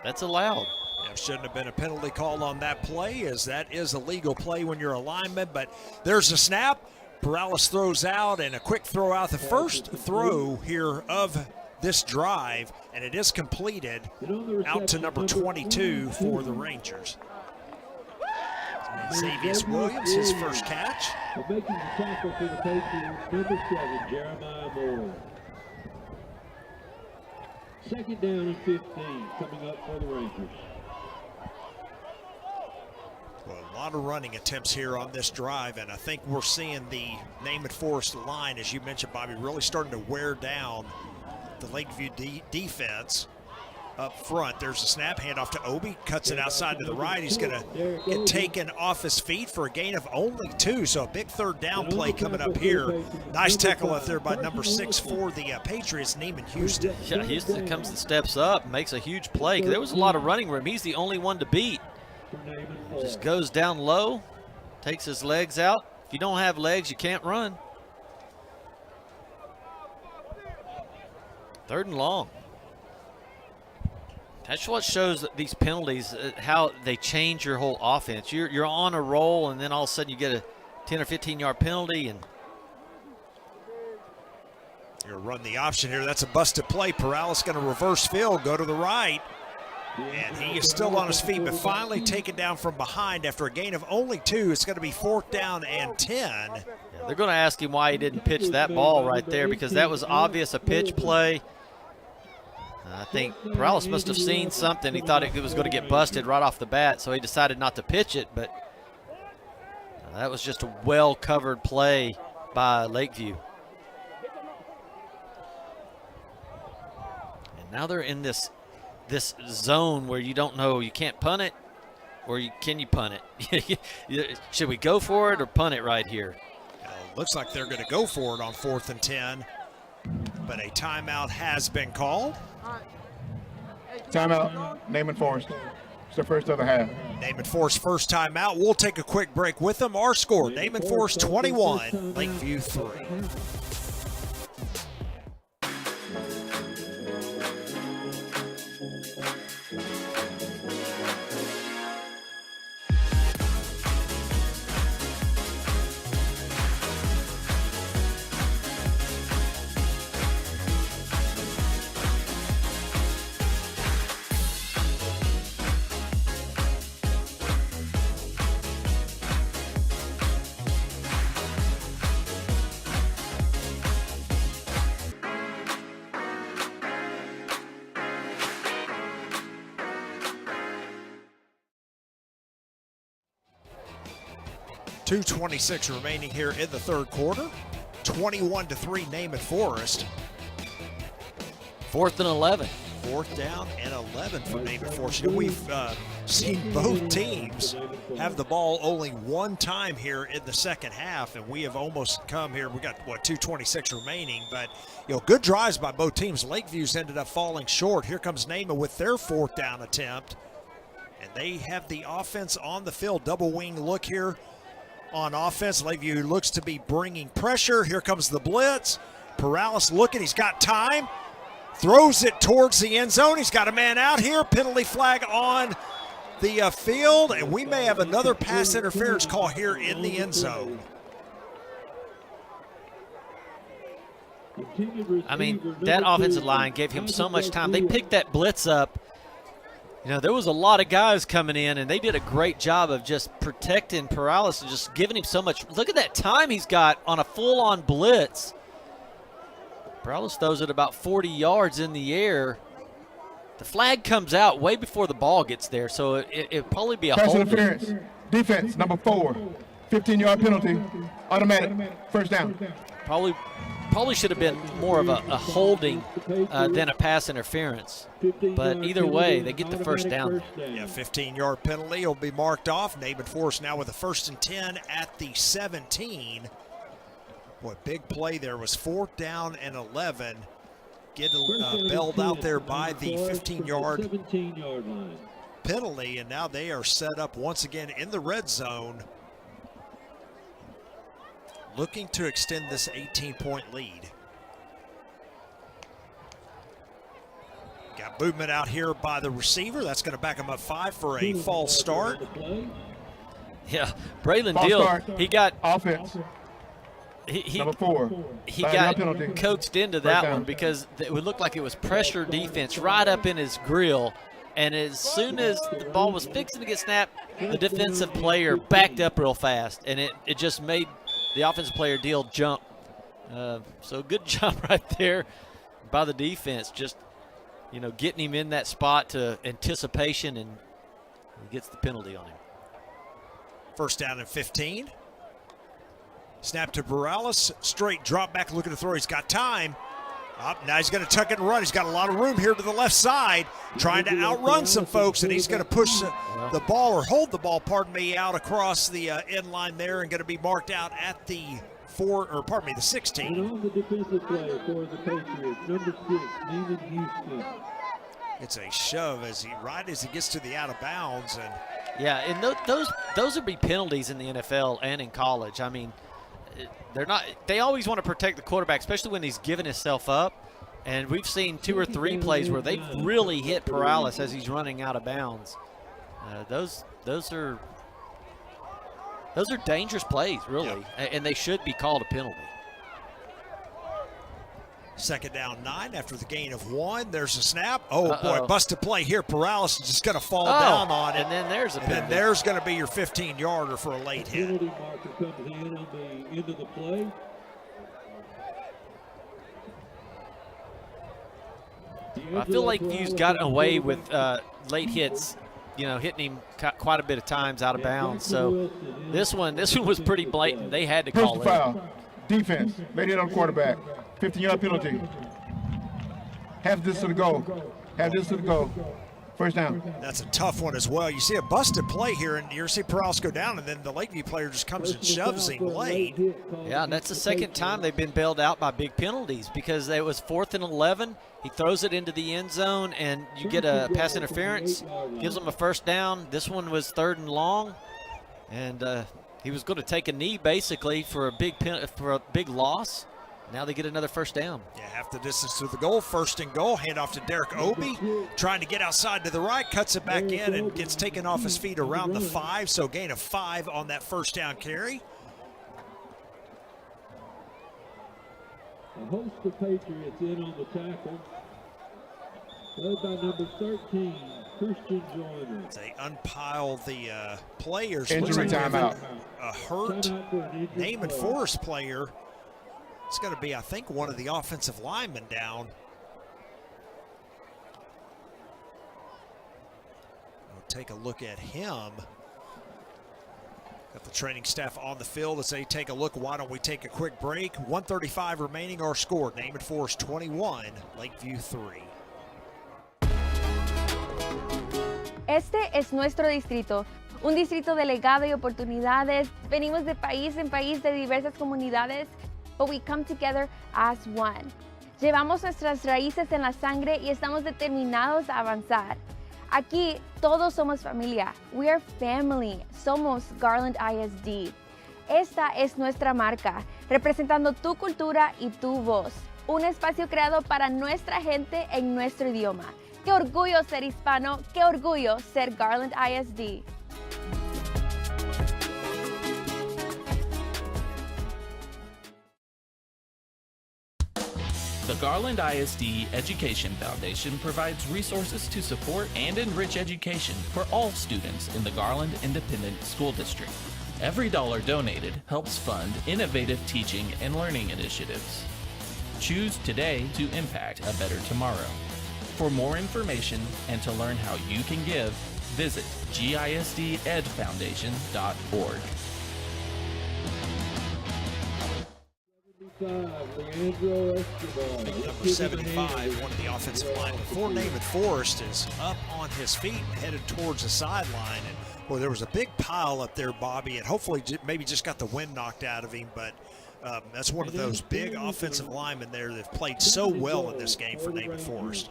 That's allowed. There shouldn't have been a penalty call on that play, as that is a legal play when you're a lineman. But there's a snap. Perales throws out, and a quick throw out. The first throw here of this drive, and it is completed out to number 22 for the Rangers. Xavier Williams, his first catch. Making the tackle for the Patriots, number 7, Jeremiah Moore. Second down and 15 coming up for the Rangers. Well, a lot of running attempts here on this drive, and I think we're seeing the Naaman Forest line, as you mentioned, Bobby, really starting to wear down the Lakeview defense up front. There's a snap, handoff to Obi, cuts it outside to the right. He's going to get taken off his feet for a gain of only 2, so a big third down play coming up here. Nice tackle up there by number 6 for the Patriots, Naaman Houston. Yeah, Houston comes and steps up, makes a huge play. There was a lot of running room. He's the only one to beat. Just goes down low, takes his legs out. If you don't have legs, you can't run. Third and long. That's what shows these penalties, how they change your whole offense. You're on a roll, and then all of a sudden you get a 10 or 15-yard penalty. And you're going to run the option here. That's a busted play. Perales going to reverse field, go to the right. And he is still on his feet, but finally taken down from behind after a gain of only 2. It's going to be 4th down and 10. Yeah, they're going to ask him why he didn't pitch that ball right there, because that was obvious a pitch play. I think Perales must have seen something. He thought it was going to get busted right off the bat, so he decided not to pitch it. But that was just a well-covered play by Lakeview. And now they're in this zone where you don't know, you can't punt it, or can you punt it? Should we go for it or punt it right here? Looks like they're going to go for it on 4th and 10, but a timeout has been called. Timeout, Naaman Forest. It's the first of the half. Naaman Forest first timeout. We'll take a quick break with them. Our score, Naaman Forest 21, Lakeview 3. 2:26 remaining here in the third quarter. 21-3 Naaman Forest. 4th and 11. 4th down and 11 for Naaman Forest. You know, we've seen both teams have the ball only one time here in the second half, and we have almost come here. We got, 2:26 remaining, but, good drives by both teams. Lakeview's ended up falling short. Here comes Naaman with their 4th down attempt, and they have the offense on the field. Double wing look here on offense. Lakeview looks to be bringing pressure. Here comes the blitz. Perales looking, he's got time. Throws it towards the end zone. He's got a man out here. Penalty flag on the field, and we may have another pass interference call here in the end zone. I mean, that offensive line gave him so much time. They picked that blitz up, You know, there was a lot of guys coming in, and they did a great job of just protecting Perales and just giving him so much. Look at that time he's got on a full-on blitz. Perales throws it about 40 yards in the air. The flag comes out way before the ball gets there, so it'll probably be a Pass holding. interference. Defense, number 4. 15-yard penalty. Automatic. First down. Probably should have been more of a holding than a pass interference. But either way, they get the first down. Yeah, 15-yard penalty will be marked off. Naaman Forest now with a 1st and 10 at the 17. Boy, big play there was 4th down and 11. Get bailed out there by the 15-yard line. penalty, and now they are set up once again in the red zone, looking to extend this 18-point lead. Got movement out here by the receiver. That's going to back him up 5 for a false start. Yeah, Braylon Deal, he got offense. Number 4. He got coaxed into that one because it would look like it was pressure defense right up in his grill. And as soon as the ball was fixing to get snapped, the defensive player backed up real fast, and it just made the offensive player Deal jump. So good job right there by the defense, just getting him in that spot to anticipation, and he gets the penalty on him. 1st down and 15. Snap to Perales, straight drop back, looking to throw. He's got time. Now he's going to tuck it and run. He's got a lot of room here to the left side, trying to outrun some folks, and he's going to push the ball, or hold the ball, pardon me, out across the end line there, and going to be marked out at the 16. And on the defensive play for the Patriots, number 6, Naaman Houston. It's a shove as he gets to the out of bounds, and yeah, and those would be penalties in the NFL and in college. I mean, they're not. They always want to protect the quarterback, especially when he's giving himself up. And we've seen 2 or 3 plays where they've really hit Perales as he's running out of bounds. Those are dangerous plays, really, and they should be called a penalty. 2nd down 9 after the gain of 1. There's a snap. Oh, boy, busted play here. Perales is just going to fall down on it. And then there's a penalty. And then there's going to be your 15-yarder for a late hit. Penalty marker comes in on the end of the play. I feel like View's gotten away with late hits, hitting him quite a bit of times out of bounds. So this one was pretty blatant. They had to call it. Foul. Defense. Made it on quarterback. 15-yard penalty. Half this to the goal. Half this to the goal. First down. That's a tough one as well. You see a busted play here, and you see Perales go down, and then the Lakeview player just comes and shoves him late. Yeah, and that's the 2nd time they've been bailed out by big penalties, because it was 4th and 11. He throws it into the end zone, and you get a pass interference, gives them a 1st down. This one was 3rd and long, and he was going to take a knee basically for a big loss. Now they get another 1st down. Yeah, half the distance to the goal. 1st and goal. Hand off to Derek Obie. Trying to get outside to the right. Cuts it back in and gets taken off his feet around the 5. So gain of 5 on that 1st down carry. A host of Patriots in on the tackle. Led by number 13, Christian Joyner. They unpile the players. Injury timeout. A hurt Naaman Forest player. It's going to be, I think, one of the offensive linemen down. We'll take a look at him. Got the training staff on the field as they take a look. Why don't we take a quick break? 1:35 remaining. Our score, Naaman Forest 21, Lakeview 3. Este es nuestro distrito, un distrito de legado y oportunidades. Venimos de país en país de diversas comunidades, but we come together as one. Llevamos nuestras raíces en la sangre y estamos determinados a avanzar. Aquí todos somos familia. We are family. Somos Garland ISD. Esta es nuestra marca, representando tu cultura y tu voz. Un espacio creado para nuestra gente en nuestro idioma. ¡Qué orgullo ser hispano! ¡Qué orgullo ser Garland ISD! The Garland ISD Education Foundation provides resources to support and enrich education for all students in the Garland Independent School District. Every dollar donated helps fund innovative teaching and learning initiatives. Choose today to impact a better tomorrow. For more information and to learn how you can give, visit gisdedfoundation.org. Number 75, one of the offensive linemen for Naaman Forest, is up on his feet and headed towards the sideline. And boy, there was a big pile up there, Bobby, and hopefully maybe just got the wind knocked out of him. But that's one of those big offensive linemen there that have played so well in this game for Naaman Forest.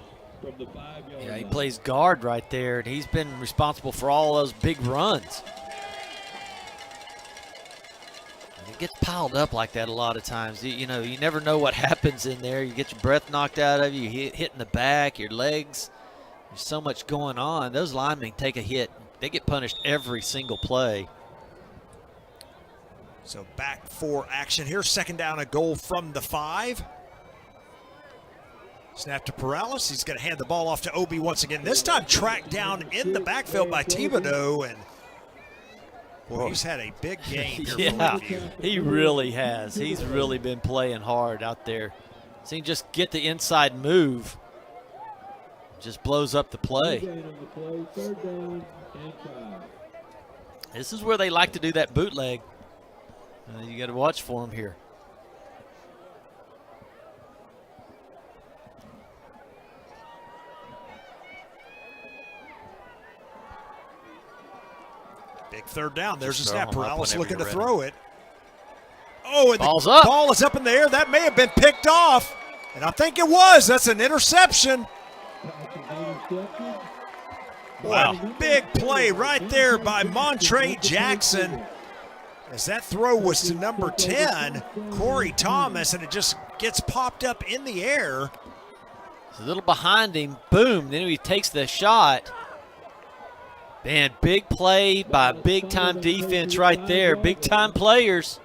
Yeah, he plays guard right there, and he's been responsible for all those big runs. It gets piled up like that a lot of times. You know, you never know what happens in there. You get your breath knocked out of you, you hit in the back, your legs. There's so much going on. Those linemen take a hit. They get punished every single play. So back for action here. Second down, a goal from the 5. Snap to Perales. He's going to hand the ball off to Obi once again. This time tracked down in the backfield by Thibodeau, and boy, he's had a big game here. Yeah, he really has. He's really been playing hard out there. So he can just get the inside move. Just blows up the play. This is where they like to do that bootleg. You got to watch for him here. Big third down. There's a snap. Throw 'em up Perales whenever looking to you're throw it. Oh, and Ball's the up. ball is up in the air. That may have been picked off, and I think it was. That's an interception. Wow, big play right there by Montre Jackson, as that throw was to number 10, Corey Thomas, and it just gets popped up in the air. It's a little behind him. Boom. Then he takes the shot. Man, big play by big-time defense right there. Big-time players.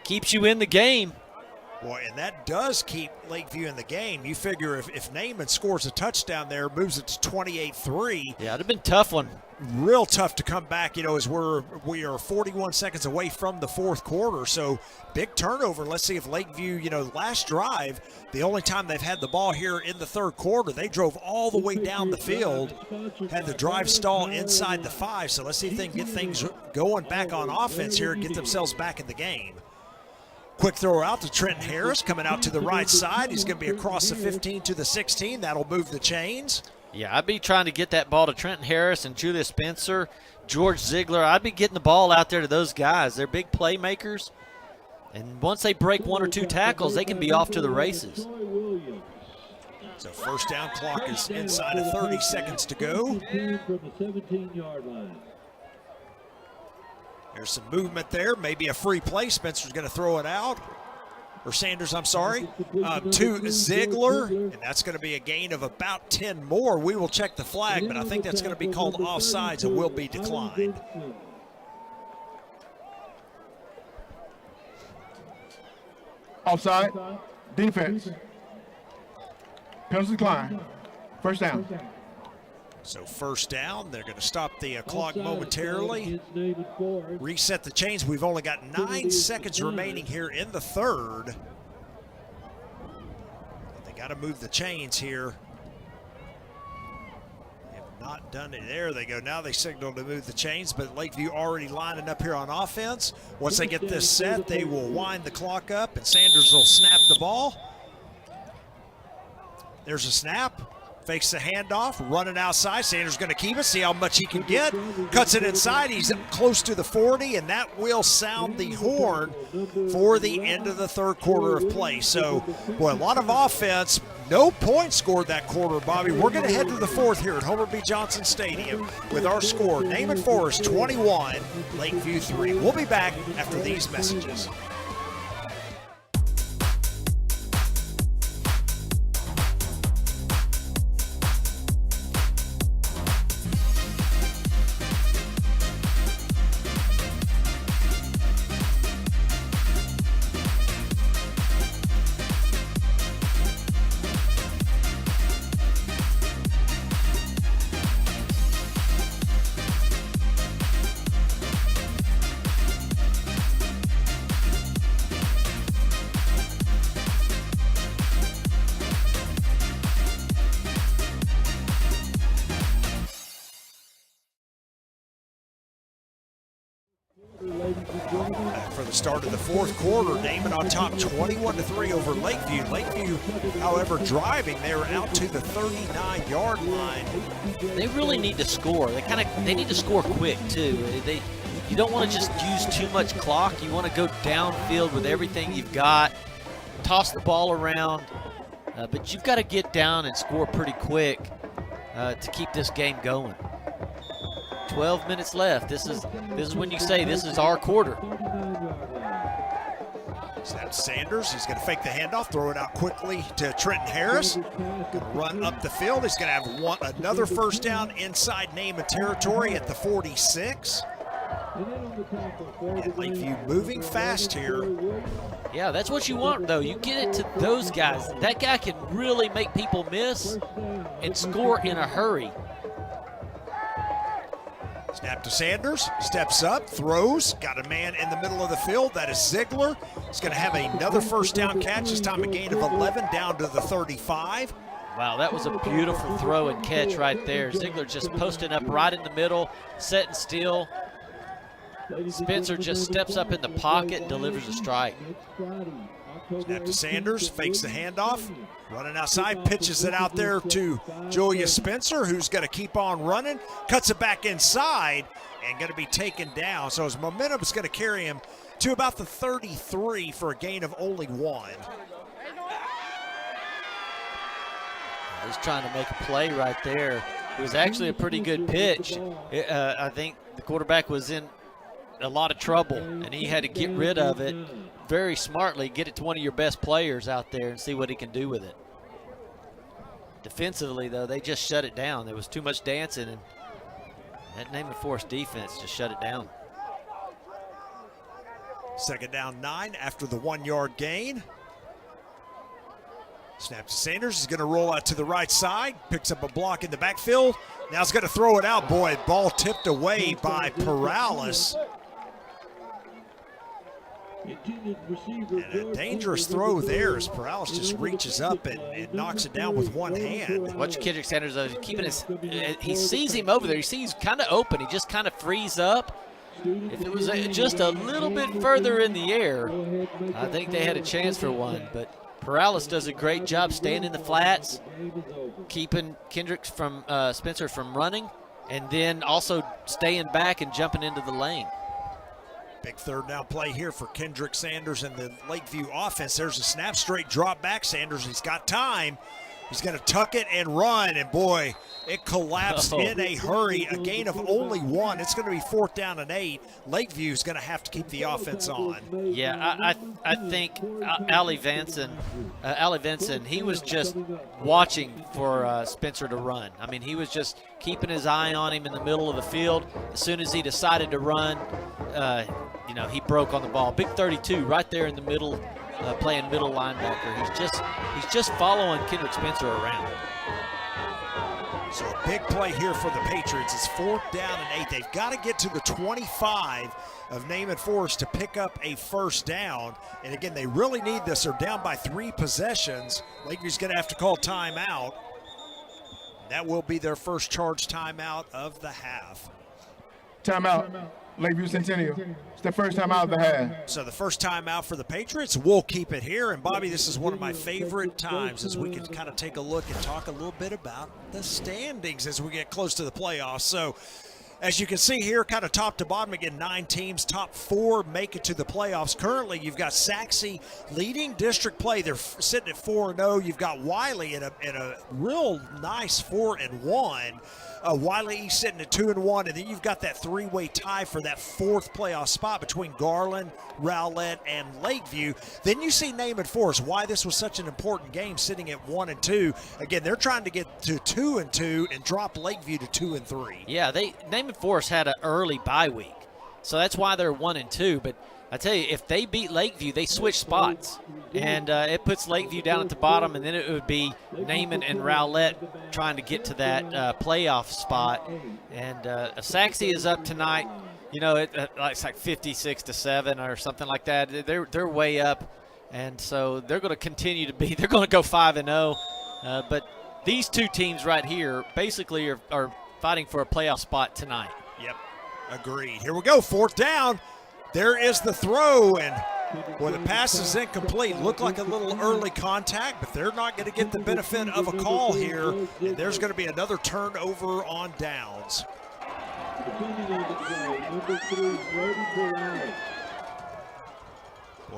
Keeps you in the game. Boy, and that does keep Lakeview in the game. You figure if Naaman scores a touchdown there, moves it to 28-3. Yeah, it'd have been a tough one. Real tough to come back, you know, as we are 41 seconds away from the fourth quarter. So big turnover. Let's see if Lakeview, you know, last drive, the only time they've had the ball here in the third quarter, they drove all the way down the field, had the drive stall inside the 5. So let's see if they can get things going back on offense here and get themselves back in the game. Quick throw out to Trenton Harris, coming out to the right side. He's going to be across the 15 to the 16. That'll move the chains. Yeah, I'd be trying to get that ball to Trenton Harris and Julius Spencer, George Ziegler. I'd be getting the ball out there to those guys. They're big playmakers. And once they break 1 or 2 tackles, they can be off to the races. So first down, clock is inside of 30 seconds to go. From the 17-yard line. There's some movement there, maybe a free play. Spencer's going to throw it out, or Sanders, I'm sorry, to Ziegler, and that's going to be a gain of about 10 more. We will check the flag, but I think that's going to be called offsides and will be declined. Offside, defense. Penalty decline. First down. So first down, they're going to stop the clock momentarily, reset the chains. We've only got 9 seconds remaining here in the third. They got to move the chains here. They have not done it. There they go. Now they signal to move the chains, but Lakeview already lining up here on offense. Once they get this set, they will wind the clock up, and Sanders will snap the ball. There's a snap. Fakes the handoff, running outside. Sanders going to keep it, see how much he can get. Cuts it inside. He's close to the 40, and that will sound the horn for the end of the third quarter of play. So, boy, a lot of offense. No points scored that quarter, Bobby. We're going to head to the fourth here at Homer B. Johnson Stadium with our score, Naaman Forest 21, Lakeview 3. We'll be back after these messages. For the start of the fourth quarter, Naaman on top 21-3 over Lakeview. Lakeview, however, driving. They were out to the 39-yard line. They really need to score. They need to score quick too. You don't want to just use too much clock. You want to go downfield with everything you've got, toss the ball around, but you've got to get down and score pretty quick to keep this game going. 12 minutes left. This is when you say this is our quarter. Snap Sanders. He's going to fake the handoff, throw it out quickly to Trenton Harris. Going to run up the field. He's going to have another first down inside Naaman territory at the 46. And Lakeview moving fast here. Yeah, that's what you want, though. You get it to those guys. That guy can really make people miss and score in a hurry. Snap to Sanders, steps up, throws, got a man in the middle of the field. That is Ziegler. He's going to have another first down catch, this time a gain of 11 down to the 35. Wow, that was a beautiful throw and catch right there. Ziegler just posting up right in the middle, setting still. Spencer just steps up in the pocket and delivers a strike. Snap to Sanders, fakes the handoff, running outside, pitches it out there to Julius Spencer, who's going to keep on running, cuts it back inside, and going to be taken down. So his momentum is going to carry him to about the 33 for a gain of only 1. He's trying to make a play right there. It was actually a pretty good pitch. I think the quarterback was in a lot of trouble, and he had to get rid of it very smartly, get it to one of your best players out there and see what he can do with it. Defensively, though, they just shut it down. There was too much dancing, and that Naaman Forest defense just shut it down. Second down 9 after the 1-yard gain. Snap to Sanders. He's going to roll out to the right side, picks up a block in the backfield. Now he's going to throw it out. Boy, ball tipped away by Paralis. And a dangerous throw there as Paralis just reaches up and knocks it down with one hand. Watch Kendrick Sanders, though, keeping his, he sees him over there. He sees he's kind of open. He just kind of frees up. If it was just a little bit further in the air, I think they had a chance for one. But Paralis does a great job staying in the flats, keeping Spencer from running, and then also staying back and jumping into the lane. Big third down play here for Kendrick Sanders and the Lakeview offense. There's a snap, straight drop back. Sanders, he's got time. He's going to tuck it and run, and boy, it collapsed in a hurry. A gain of only 1. It's going to be 4th down and 8. Lakeview is going to have to keep the offense on. Yeah, I think Allie Vinson, he was just watching for Spencer to run. I mean, he was just keeping his eye on him in the middle of the field. As soon as he decided to run, he broke on the ball. Big 32 right there in the middle. Playing middle linebacker. He's just following Kendrick Spencer around. So a big play here for the Patriots. It's 4th down and 8. They've got to get to the 25 of Naaman Forest to pick up a first down. And again, they really need this. They're down by 3 possessions. Lakeview's going to have to call timeout. That will be their first charge timeout of the half. Timeout. Lakeview Centennial. It's the first time out of the half. So the first time out for the Patriots, we'll keep it here. And Bobby, this is one of my favorite times as we can kind of take a look and talk a little bit about the standings as we get close to the playoffs. So as you can see here, kind of top to bottom, again, 9 teams, top 4 make it to the playoffs. Currently, you've got Saxe leading district play. They're sitting at 4-0. You've got Wiley in a real nice 4-1. Wiley East sitting at 2-1, and then you've got that 3-way tie for that 4th playoff spot between Garland, Rowlett, and Lakeview. Then you see Naaman Forest, why this was such an important game, sitting at 1-2. Again, they're trying to get to 2-2 and drop Lakeview to 2-3. Yeah, Naaman Forest had an early bye week, so that's why they're 1-2. But I tell you, if they beat Lakeview, they switch spots, and it puts Lakeview down at the bottom, and then it would be Naaman and Rowlett trying to get to that playoff spot. And Saxe is up tonight. It's like 56-7 or something like that. They're way up, and so they're going to continue to be. They're going to go 5-0. But these 2 teams right here basically are fighting for a playoff spot tonight. Yep, agreed. Here we go, 4th down. There is the throw, and well, the pass is incomplete. Looked like a little early contact, but they're not going to get the benefit of a call here. And there's going to be another turnover on downs.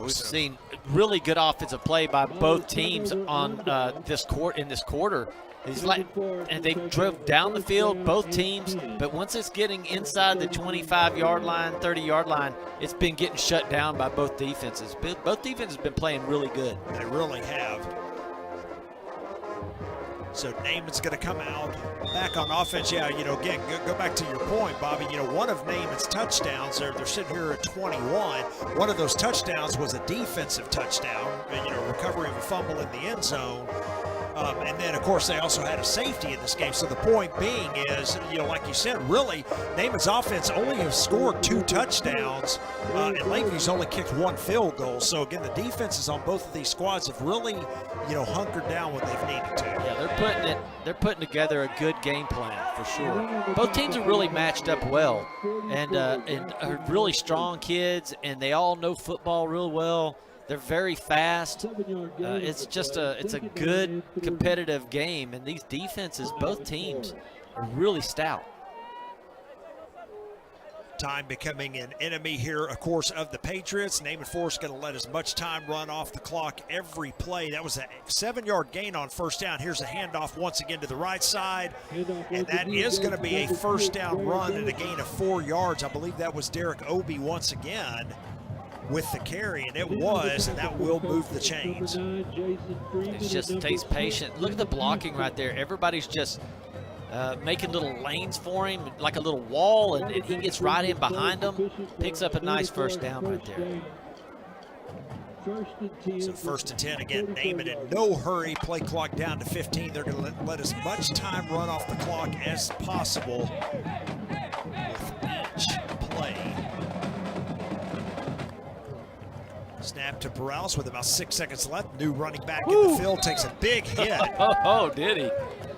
We've seen really good offensive play by both teams on this quarter. And they drove down the field, both teams, but once it's getting inside the 25-yard line, 30-yard line, it's been getting shut down by both defenses. Both defenses have been playing really good. They really have. So Naaman's going to come out back on offense. Yeah, you know, again, go back to your point, Bobby. You know, one of Naaman's touchdowns, they're sitting here at 21. One of those touchdowns was a defensive touchdown, you know, recovery of a fumble in the end zone. And then, of course, they also had a safety in this game. So the point being is, you know, like you said, really, Naaman's offense only has scored 2 touchdowns, and Lakeview's only kicked 1 field goal. So, again, the defenses on both of these squads have really, you know, hunkered down when they've needed to. Yeah, they're putting together a good game plan for sure. Both teams are really matched up well, and are really strong kids, and they all know football real well. They're very fast. It's a good competitive game, and these defenses, both teams, are really stout. Time becoming an enemy here, of course, of the Patriots. Naaman Forest going to let as much time run off the clock every play. That was a 7-yard gain on first down. Here's a handoff once again to the right side, and that is going to be a first down run and a gain of 4 yards. I believe that was Derek Obie once again with the carry, and it was, and that will move the chains. It just takes patience. Look at the blocking right there. Everybody's just making little lanes for him, like a little wall, and he gets right in behind them, picks up a nice first down right there. So 1st and 10 again. Naaman in no hurry. Play clock down to 15. They're going to let as much time run off the clock as possible with each play. Snap to Perales with about 6 seconds left. New running back in the field takes a big hit. Oh, did he?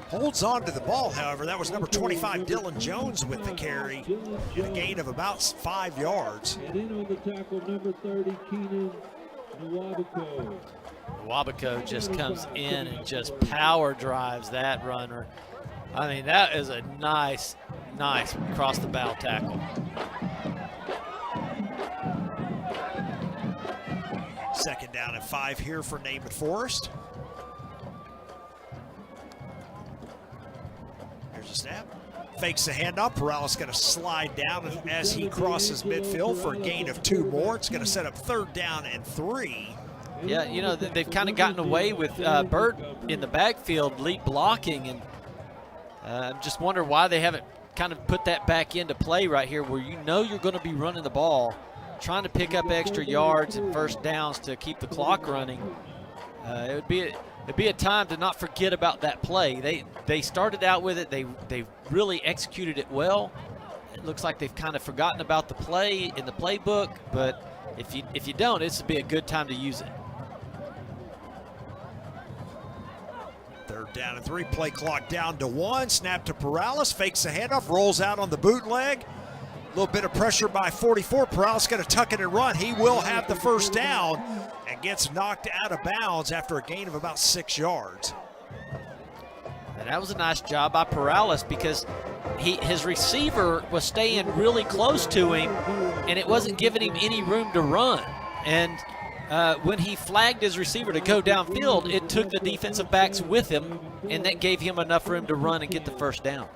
Holds on to the ball, however. That was number 25, Dylan Jones, with the carry. And a gain of about 5 yards. And in on the tackle, number 30, Keenan Nwabuko. Nwabuko just comes in and just power drives that runner. I mean, that is a nice across the bow tackle. Second down and 5 here for Naaman Forest. Here's a snap. Fakes the handoff. Perales going to slide down as he crosses midfield for a gain of 2 more. It's going to set up 3rd down and 3. Yeah, you know, they've kind of gotten away with Burt in the backfield lead blocking, and I just wonder why they haven't kind of put that back into play right here, where you know you're going to be running the ball, trying to pick up extra yards and first downs to keep the clock running. It'd be a time to not forget about that play. They started out with it. They really executed it well. It looks like they've kind of forgotten about the play in the playbook, but if you don't, this would be a good time to use it. 3rd down and 3. Play clock down to 1. Snap to Perales. Fakes the handoff. Rolls out on the bootleg. A little bit of pressure by 44. Perales going to tuck it and run. He will have the first down and gets knocked out of bounds after a gain of about 6 yards. And that was a nice job by Perales, because his receiver was staying really close to him, and it wasn't giving him any room to run. And when he flagged his receiver to go downfield, it took the defensive backs with him, and that gave him enough room to run and get the first down.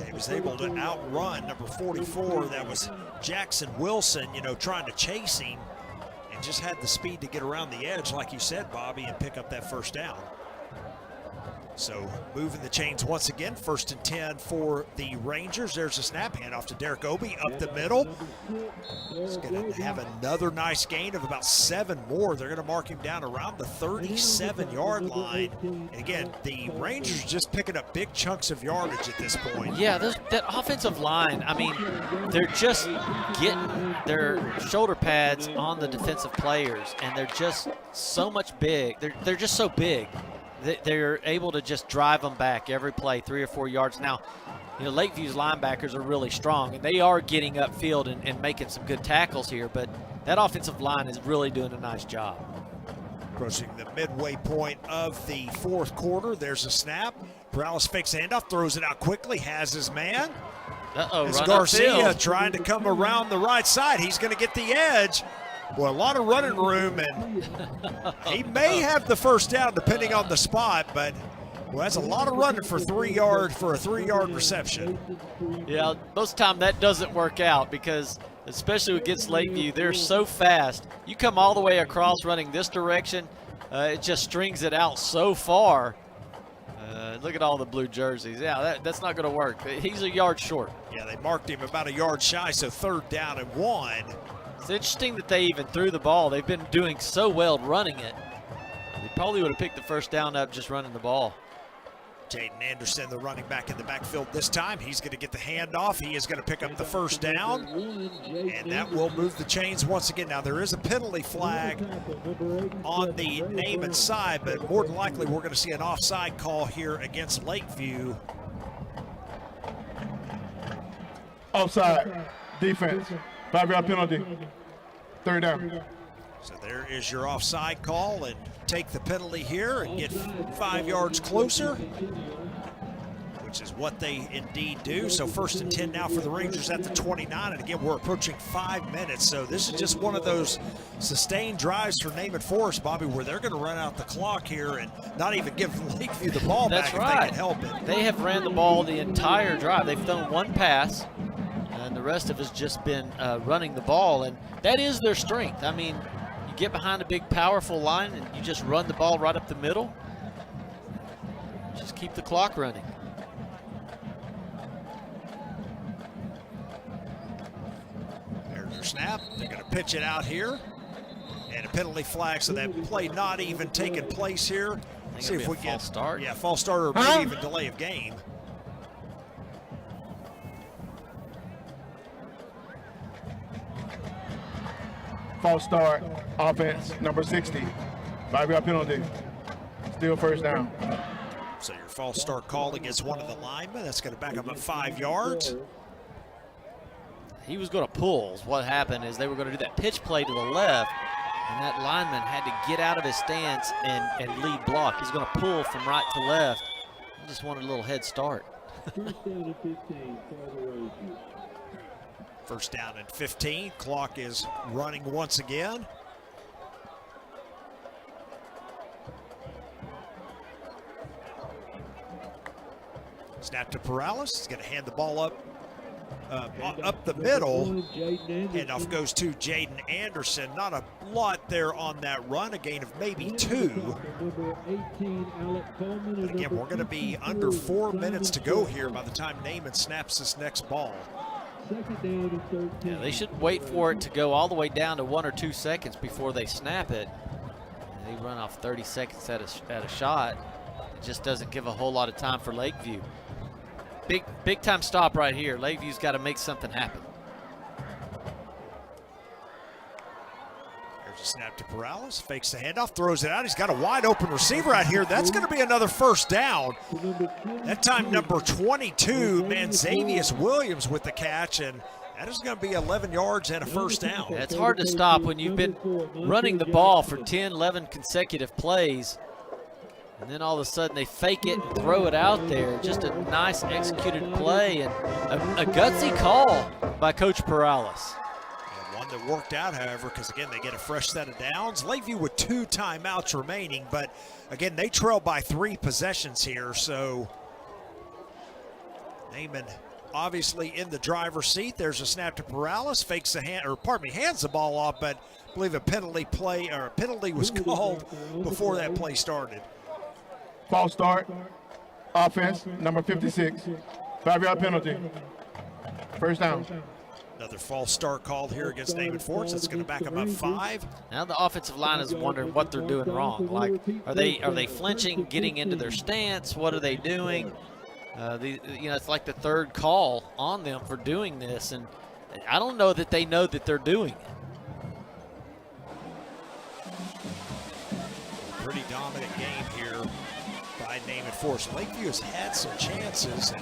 He was able to outrun number 44. That was Jackson Wilson, you know, trying to chase him, and just had the speed to get around the edge, like you said, Bobby, and pick up that first down. So moving the chains once again. 1st and 10 for the Rangers. There's a snap, handoff to Derek Obie up the middle. He's going to have another nice gain of about 7 more. They're going to mark him down around the 37-yard line. And again, the Rangers just picking up big chunks of yardage at this point. Yeah, that offensive line, I mean, they're just getting their shoulder pads on the defensive players, and they're just so much big. They're just so big. They're able to just drive them back every play 3 or 4 yards. Now, You know, Lakeview's linebackers are really strong, and they are getting upfield and making some good tackles here, but that offensive line is really doing a nice job. Approaching the midway point of the fourth quarter. There's a snap. Perales fakes a handoff, throws it out quickly, has his man. It's Garcia upfield. trying to come around the right side. He's going to get the edge. Well, a lot of running room, and he may have the first down depending on the spot, but well, that's a lot of running for 3 yards for a 3-yard reception. Yeah, most of the time that doesn't work out because, especially against Lakeview, they're so fast. You come all the way across running this direction, it just strings it out so far. Look at all the blue jerseys. Yeah, that's not going to work. He's a yard short. Yeah, they marked him about a yard shy, so 3rd down and 1. It's interesting that they even threw the ball. They've been doing so well running it. They probably would have picked the first down up just running the ball. Jaden Anderson, the running back in the backfield this time. He's going to get the handoff. He is going to pick up the first down, and that will move the chains once again. Now, there is a penalty flag on the Naaman side, but more than likely we're going to see an offside call here against Lakeview. Offside, defense, 5-yard penalty, 3rd down. So there is your offside call, and take the penalty here and get 5 yards closer, which is what they indeed do. So 1st and 10 now for the Rangers at the 29, and again, we're approaching 5 minutes. So this is just one of those sustained drives for Naaman Forest, Bobby, where they're going to run out the clock here and not even give Lakeview the ball back if they can help it. They have ran the ball the entire drive. They've thrown one pass, and the rest of it's just been running the ball, and that is their strength. I mean, you get behind a big, powerful line, and you just run the ball right up the middle. Just keep the clock running. There's your snap. They're going to pitch it out here. And a penalty flag, so that play not even taking place here. See if we get false start. Yeah, false start or maybe even delay of game. False start, offense, number 60. 5-yard penalty. Still 1st down. So your false start called against one of the linemen. That's going to back up at 5 yards. He was going to pull. What happened is they were going to do that pitch play to the left, and that lineman had to get out of his stance and lead block. He's going to pull from right to left. He just wanted a little head start. First down and 15. Clock is running once again. Snap to Perales. He's going to hand the ball up the middle. Handoff goes to Jaden Anderson. Not a lot there on that run. A gain of maybe 2. But again, we're going to be under 4 minutes to go here by the time Naaman snaps this next ball. Yeah, they should wait for it to go all the way down to 1 or 2 seconds before they snap it. They run off 30 seconds at a shot. It just doesn't give a whole lot of time for Lakeview. Big time stop right here. Lakeview's got to make something happen. There's a snap to Perales. Fakes the handoff, throws it out. He's got a wide open receiver out here. That's going to be another first down. That time number 22, Xavius Williams with the catch, and that is going to be 11 yards and a first down. Yeah, it's hard to stop when you've been running the ball for 10, 11 consecutive plays. And then all of a sudden they fake it and throw it out there. Just a nice executed play and a gutsy call by Coach Perales. And one that worked out, however, because again, they get a fresh set of downs. Lakeview with 2 timeouts remaining, but again, they trail by 3 possessions here. So Naaman obviously in the driver's seat. There's a snap to Perales, fakes the hands the ball off, but I believe a penalty was called before that play started. False start, offense, number 56. 5-yard penalty. First down. Another false start called here against Naaman Forest. That's going to back them up 5. Now the offensive line is wondering what they're doing wrong. Like, are they flinching, getting into their stance? What are they doing? It's like the 3rd call on them for doing this, and I don't know that they know that they're doing it. Pretty dominant game here by Naaman Forest. Lakeview has had some chances and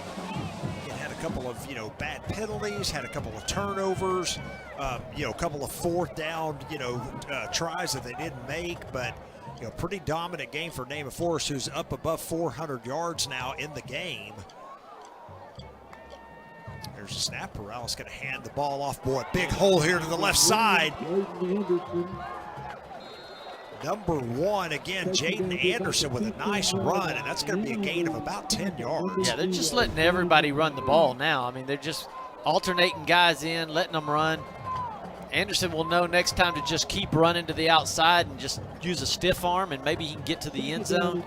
had a couple of, bad penalties, had a couple of turnovers, a couple of fourth down, tries that they didn't make, but, pretty dominant game for Naaman Forest, who's up above 400 yards now in the game. There's a snap. Perales going to hand the ball off. Boy, big hole here to the left side. Number 1, again, Jaden Anderson with a nice run, and that's going to be a gain of about 10 yards. Yeah, they're just letting everybody run the ball now. I mean, they're just alternating guys in, letting them run. Anderson will know next time to just keep running to the outside and just use a stiff arm, and maybe he can get to the end zone.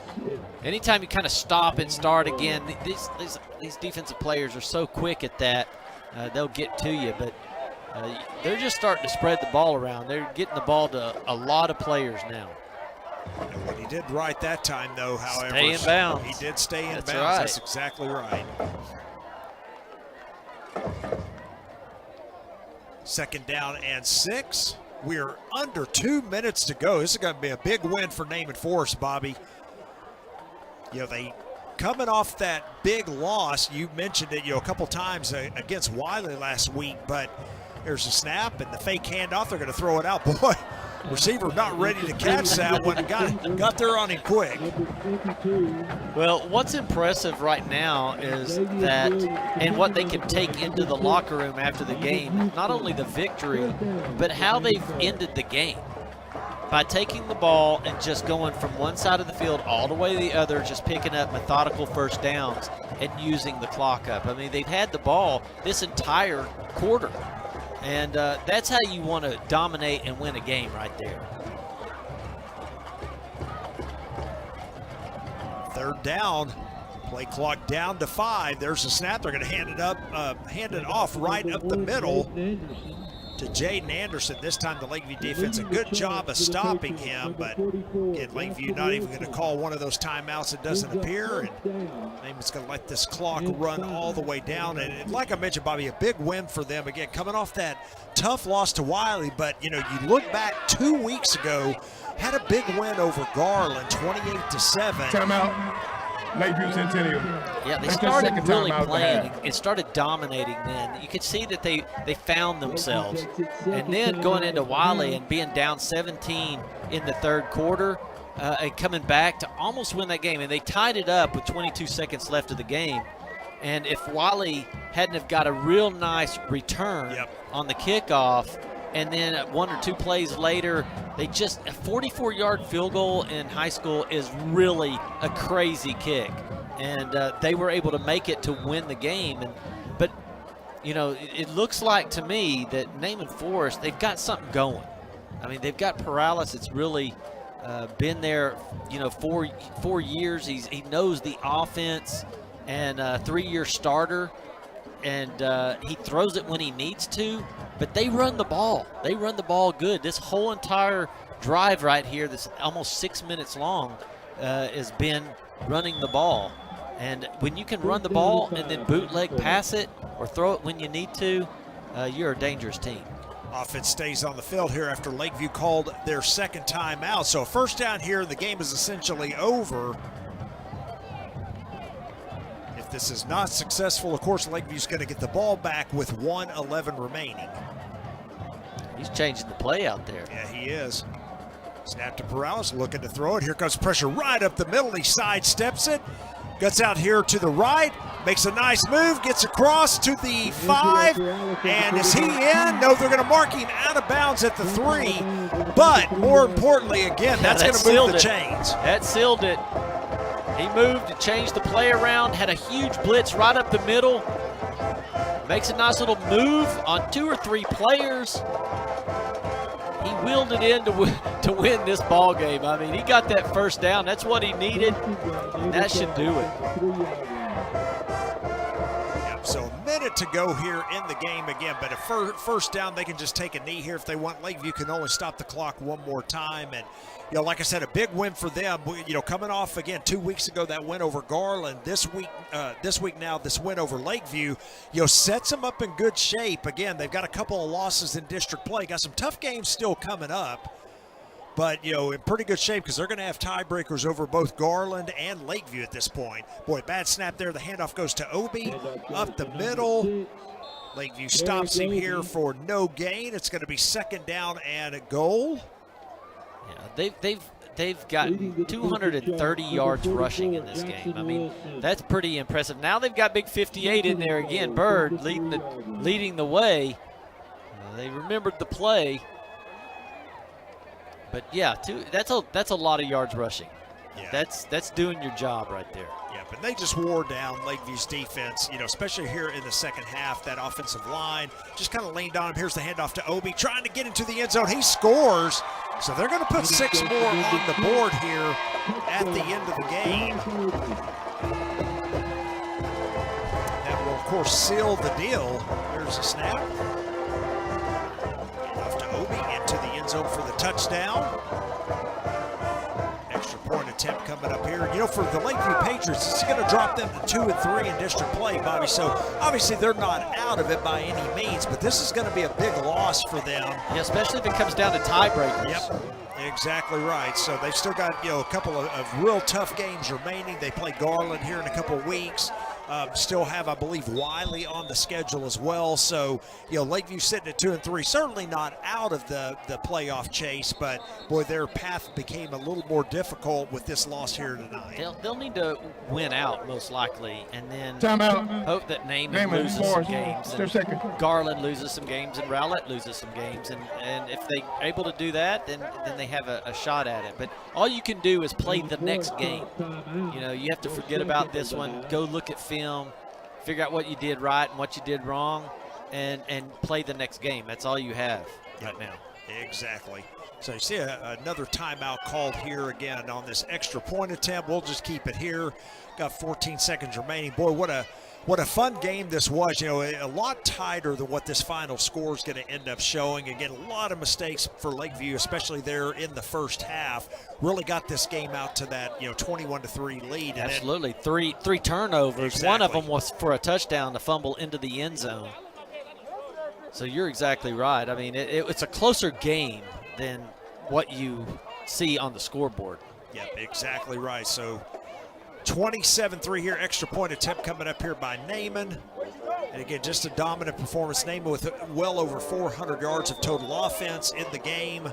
Anytime you kind of stop and start again, these defensive players are so quick at that, they'll get to you. But they're just starting to spread the ball around. They're getting the ball to a lot of players now. And what he did right that time, though, however, stay in bounds. He did stay in bounds. Right. That's exactly right. Second down and 6. We're under 2 minutes to go. This is going to be a big win for Naaman Forest, Bobby. They coming off that big loss. You mentioned it, a couple times against Wiley last week, but there's a snap and the fake handoff. They're going to throw it out. Boy, receiver not ready to catch that one. Got there on him quick. Well, what's impressive right now is that, and what they can take into the locker room after the game, not only the victory, but how they've ended the game. By taking the ball and just going from one side of the field all the way to the other, just picking up methodical first downs and using the clock up. I mean, they've had the ball this entire quarter. And that's how you want to dominate and win a game right there. Third down, play clock down to 5. There's a snap. They're going to hand it off right up the middle to Jaden Anderson. This time the Lakeview defense, a good job of stopping him, but again, Lakeview not even going to call one of those timeouts. It doesn't appear, and Naaman's going to let this clock run all the way down. And like I mentioned, Bobby, a big win for them. Again, coming off that tough loss to Wiley, but you look back 2 weeks ago, had a big win over Garland, 28-7. Timeout. Lakeview Centennial. Yeah, they started really playing. It started dominating then. You could see that they found themselves. And then going into Wiley and being down 17 in the third quarter and coming back to almost win that game. And they tied it up with 22 seconds left of the game. And if Wiley hadn't have got a real nice return on the kickoff, and then 1 or 2 plays later, a 44-yard field goal in high school is really a crazy kick. And they were able to make it to win the game. But it looks like to me that Naaman Forest, they've got something going. I mean, they've got Perales. It's really been there, 4 years. He knows the offense, and a 3-year starter. And he throws it when he needs to, but they run the ball. They run the ball good. This whole entire drive right here, that's almost 6 minutes long, has been running the ball. And when you can run the ball and then bootleg pass it or throw it when you need to, you're a dangerous team. Offense stays on the field here after Lakeview called their second timeout. So first down here, the game is essentially over. If this is not successful, of course, Lakeview's going to get the ball back with 1:11 remaining. He's changing the play out there. Yeah, he is. Snap to Perales, looking to throw it. Here comes pressure right up the middle. He sidesteps it. Gets out here to the right. Makes a nice move. Gets across to the 5. And is he in? No, they're going to mark him out of bounds at the 3. But more importantly, again, that's going to move the chains. That sealed it. He moved to change the play around. Had a huge blitz right up the middle. Makes a nice little move on 2 or 3 players. He wheeled it in to win this ball game. I mean, he got that first down. That's what he needed. That should do it. Yep, so a minute to go here in the game again, but a first down, they can just take a knee here if they want. Lakeview can only stop the clock one more time. And, like I said, a big win for them. Coming off, again, 2 weeks ago, that win over Garland. This week now, this win over Lakeview, sets them up in good shape. Again, they've got a couple of losses in district play. Got some tough games still coming up. but, in pretty good shape because they're going to have tiebreakers over both Garland and Lakeview at this point. Boy, bad snap there. The handoff goes to Obi up the middle. Lakeview stops him here for no gain. It's going to be second down and a goal. Yeah, they've gotten 230 yards rushing in this game. I mean, that's pretty impressive. Now they've got big 58 in there again. Bird leading the way. They remembered the play. But yeah, that's a lot of yards rushing. Yeah. That's doing your job right there. Yeah, but they just wore down Lakeview's defense, especially here in the second half. That offensive line just kind of leaned on him. Here's the handoff to Obi, trying to get into the end zone. He scores. So they're going to put 6 more on the board here at the end of the game. That will, of course, seal the deal. Here's a snap. Handoff to Obi into the end zone for the touchdown. Extra point attempt coming up here. For the Lakeview Patriots, this is going to drop them to 2 and 3 in district play, Bobby. So obviously they're not out of it by any means, but this is going to be a big loss for them. Yeah, especially if it comes down to tiebreakers. Yep, exactly right. So they've still got a couple of real tough games remaining. They play Garland here in a couple of weeks. Still have, I believe, Wiley on the schedule as well. So, Lakeview sitting at 2 and 3, certainly not out of the playoff chase, but boy, their path became a little more difficult with this loss here tonight. They'll need to win out most likely, and then Timeout. hope that Naaman loses some games, and Garland loses some games, and Rowlett loses some games, and if they're able to do that, then they have a shot at it. But all you can do is play the next game. You have to forget about this one. Go look at film. Figure out what you did right and what you did wrong, and play the next game. That's all you have right now. Exactly. So you see another timeout called here again on this extra point attempt. We'll just keep it here. Got 14 seconds remaining. Boy, what a fun game this was. A lot tighter than what this final score is going to end up showing. Again, a lot of mistakes for Lakeview, especially there in the first half. Really got this game out to that 21-3 lead. And absolutely, three turnovers. Exactly. One of them was for a touchdown, the fumble into the end zone. So you're exactly right. I mean, it's a closer game than what you see on the scoreboard. Yep, exactly right. So 27-3 here, extra point attempt coming up here by Naaman. And again, just a dominant performance. Naaman with well over 400 yards of total offense in the game.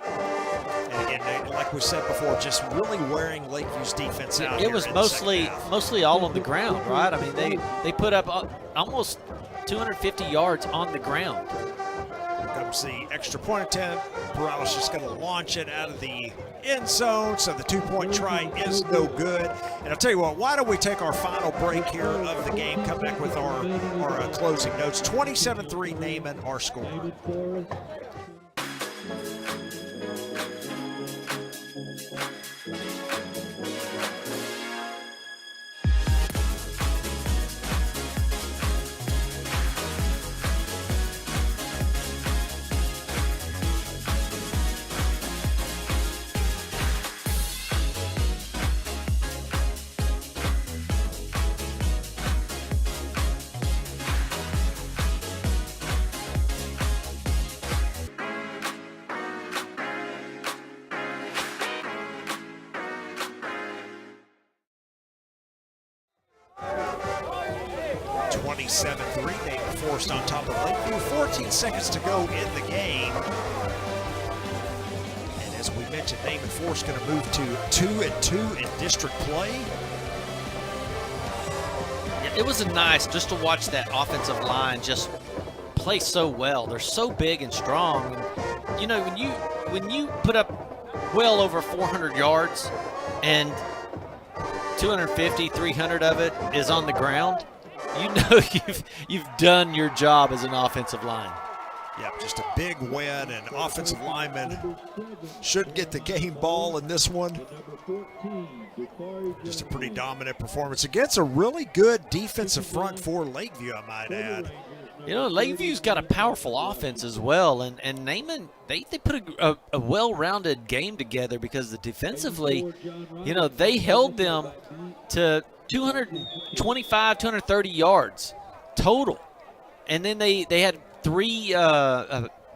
And again, like we said before, just really wearing Lakeview's defense out. It was mostly all on the ground, right? I mean, they put up almost 250 yards on the ground. Here comes the extra point attempt. Perales just going to launch it out of the end zone, so the 2-point try is no good. And I'll tell you what, why don't we take our final break here of the game, come back with our closing notes. 27-3 Naaman, our score. 27-3, Naaman forced on top of Lakeview. 14 seconds to go in the game. And as we mentioned, Naaman Force going to move to 2-2 in district play. Yeah, it was nice just to watch that offensive line just play so well. They're so big and strong. And, when you put up well over 400 yards and 250, 300 of it is on the ground, you've done your job as an offensive line. Yep, just a big win, and offensive linemen should get the game ball in this one. Just a pretty dominant performance against a really good defensive front for Lakeview, I might add. Lakeview's got a powerful offense as well, and Naaman, they put a well-rounded game together because defensively, they held them to 225, 230 yards total. And then they had 3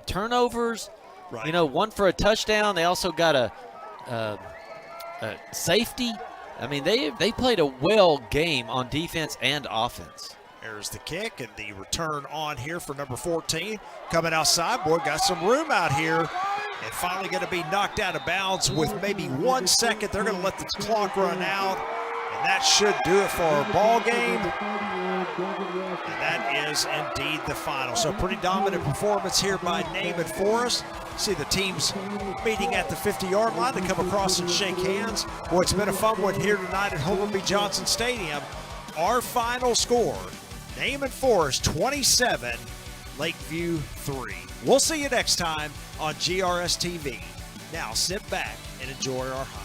turnovers, Right. You know, one for a touchdown. They also got a safety. I mean, they played a well game on defense and offense. There's the kick and the return on here for number 14. Coming outside, boy, got some room out here. And finally going to be knocked out of bounds with maybe 1 second. They're going to let the clock run out. And that should do it for our ball game. And that is indeed the final. So pretty dominant performance here by Naaman Forest. See the teams meeting at the 50-yard line to come across and shake hands. Boy, it's been a fun one here tonight at Homer B. Johnson Stadium. Our final score, Naaman Forest 27, Lakeview 3. We'll see you next time on GRS TV. Now sit back and enjoy our highlights.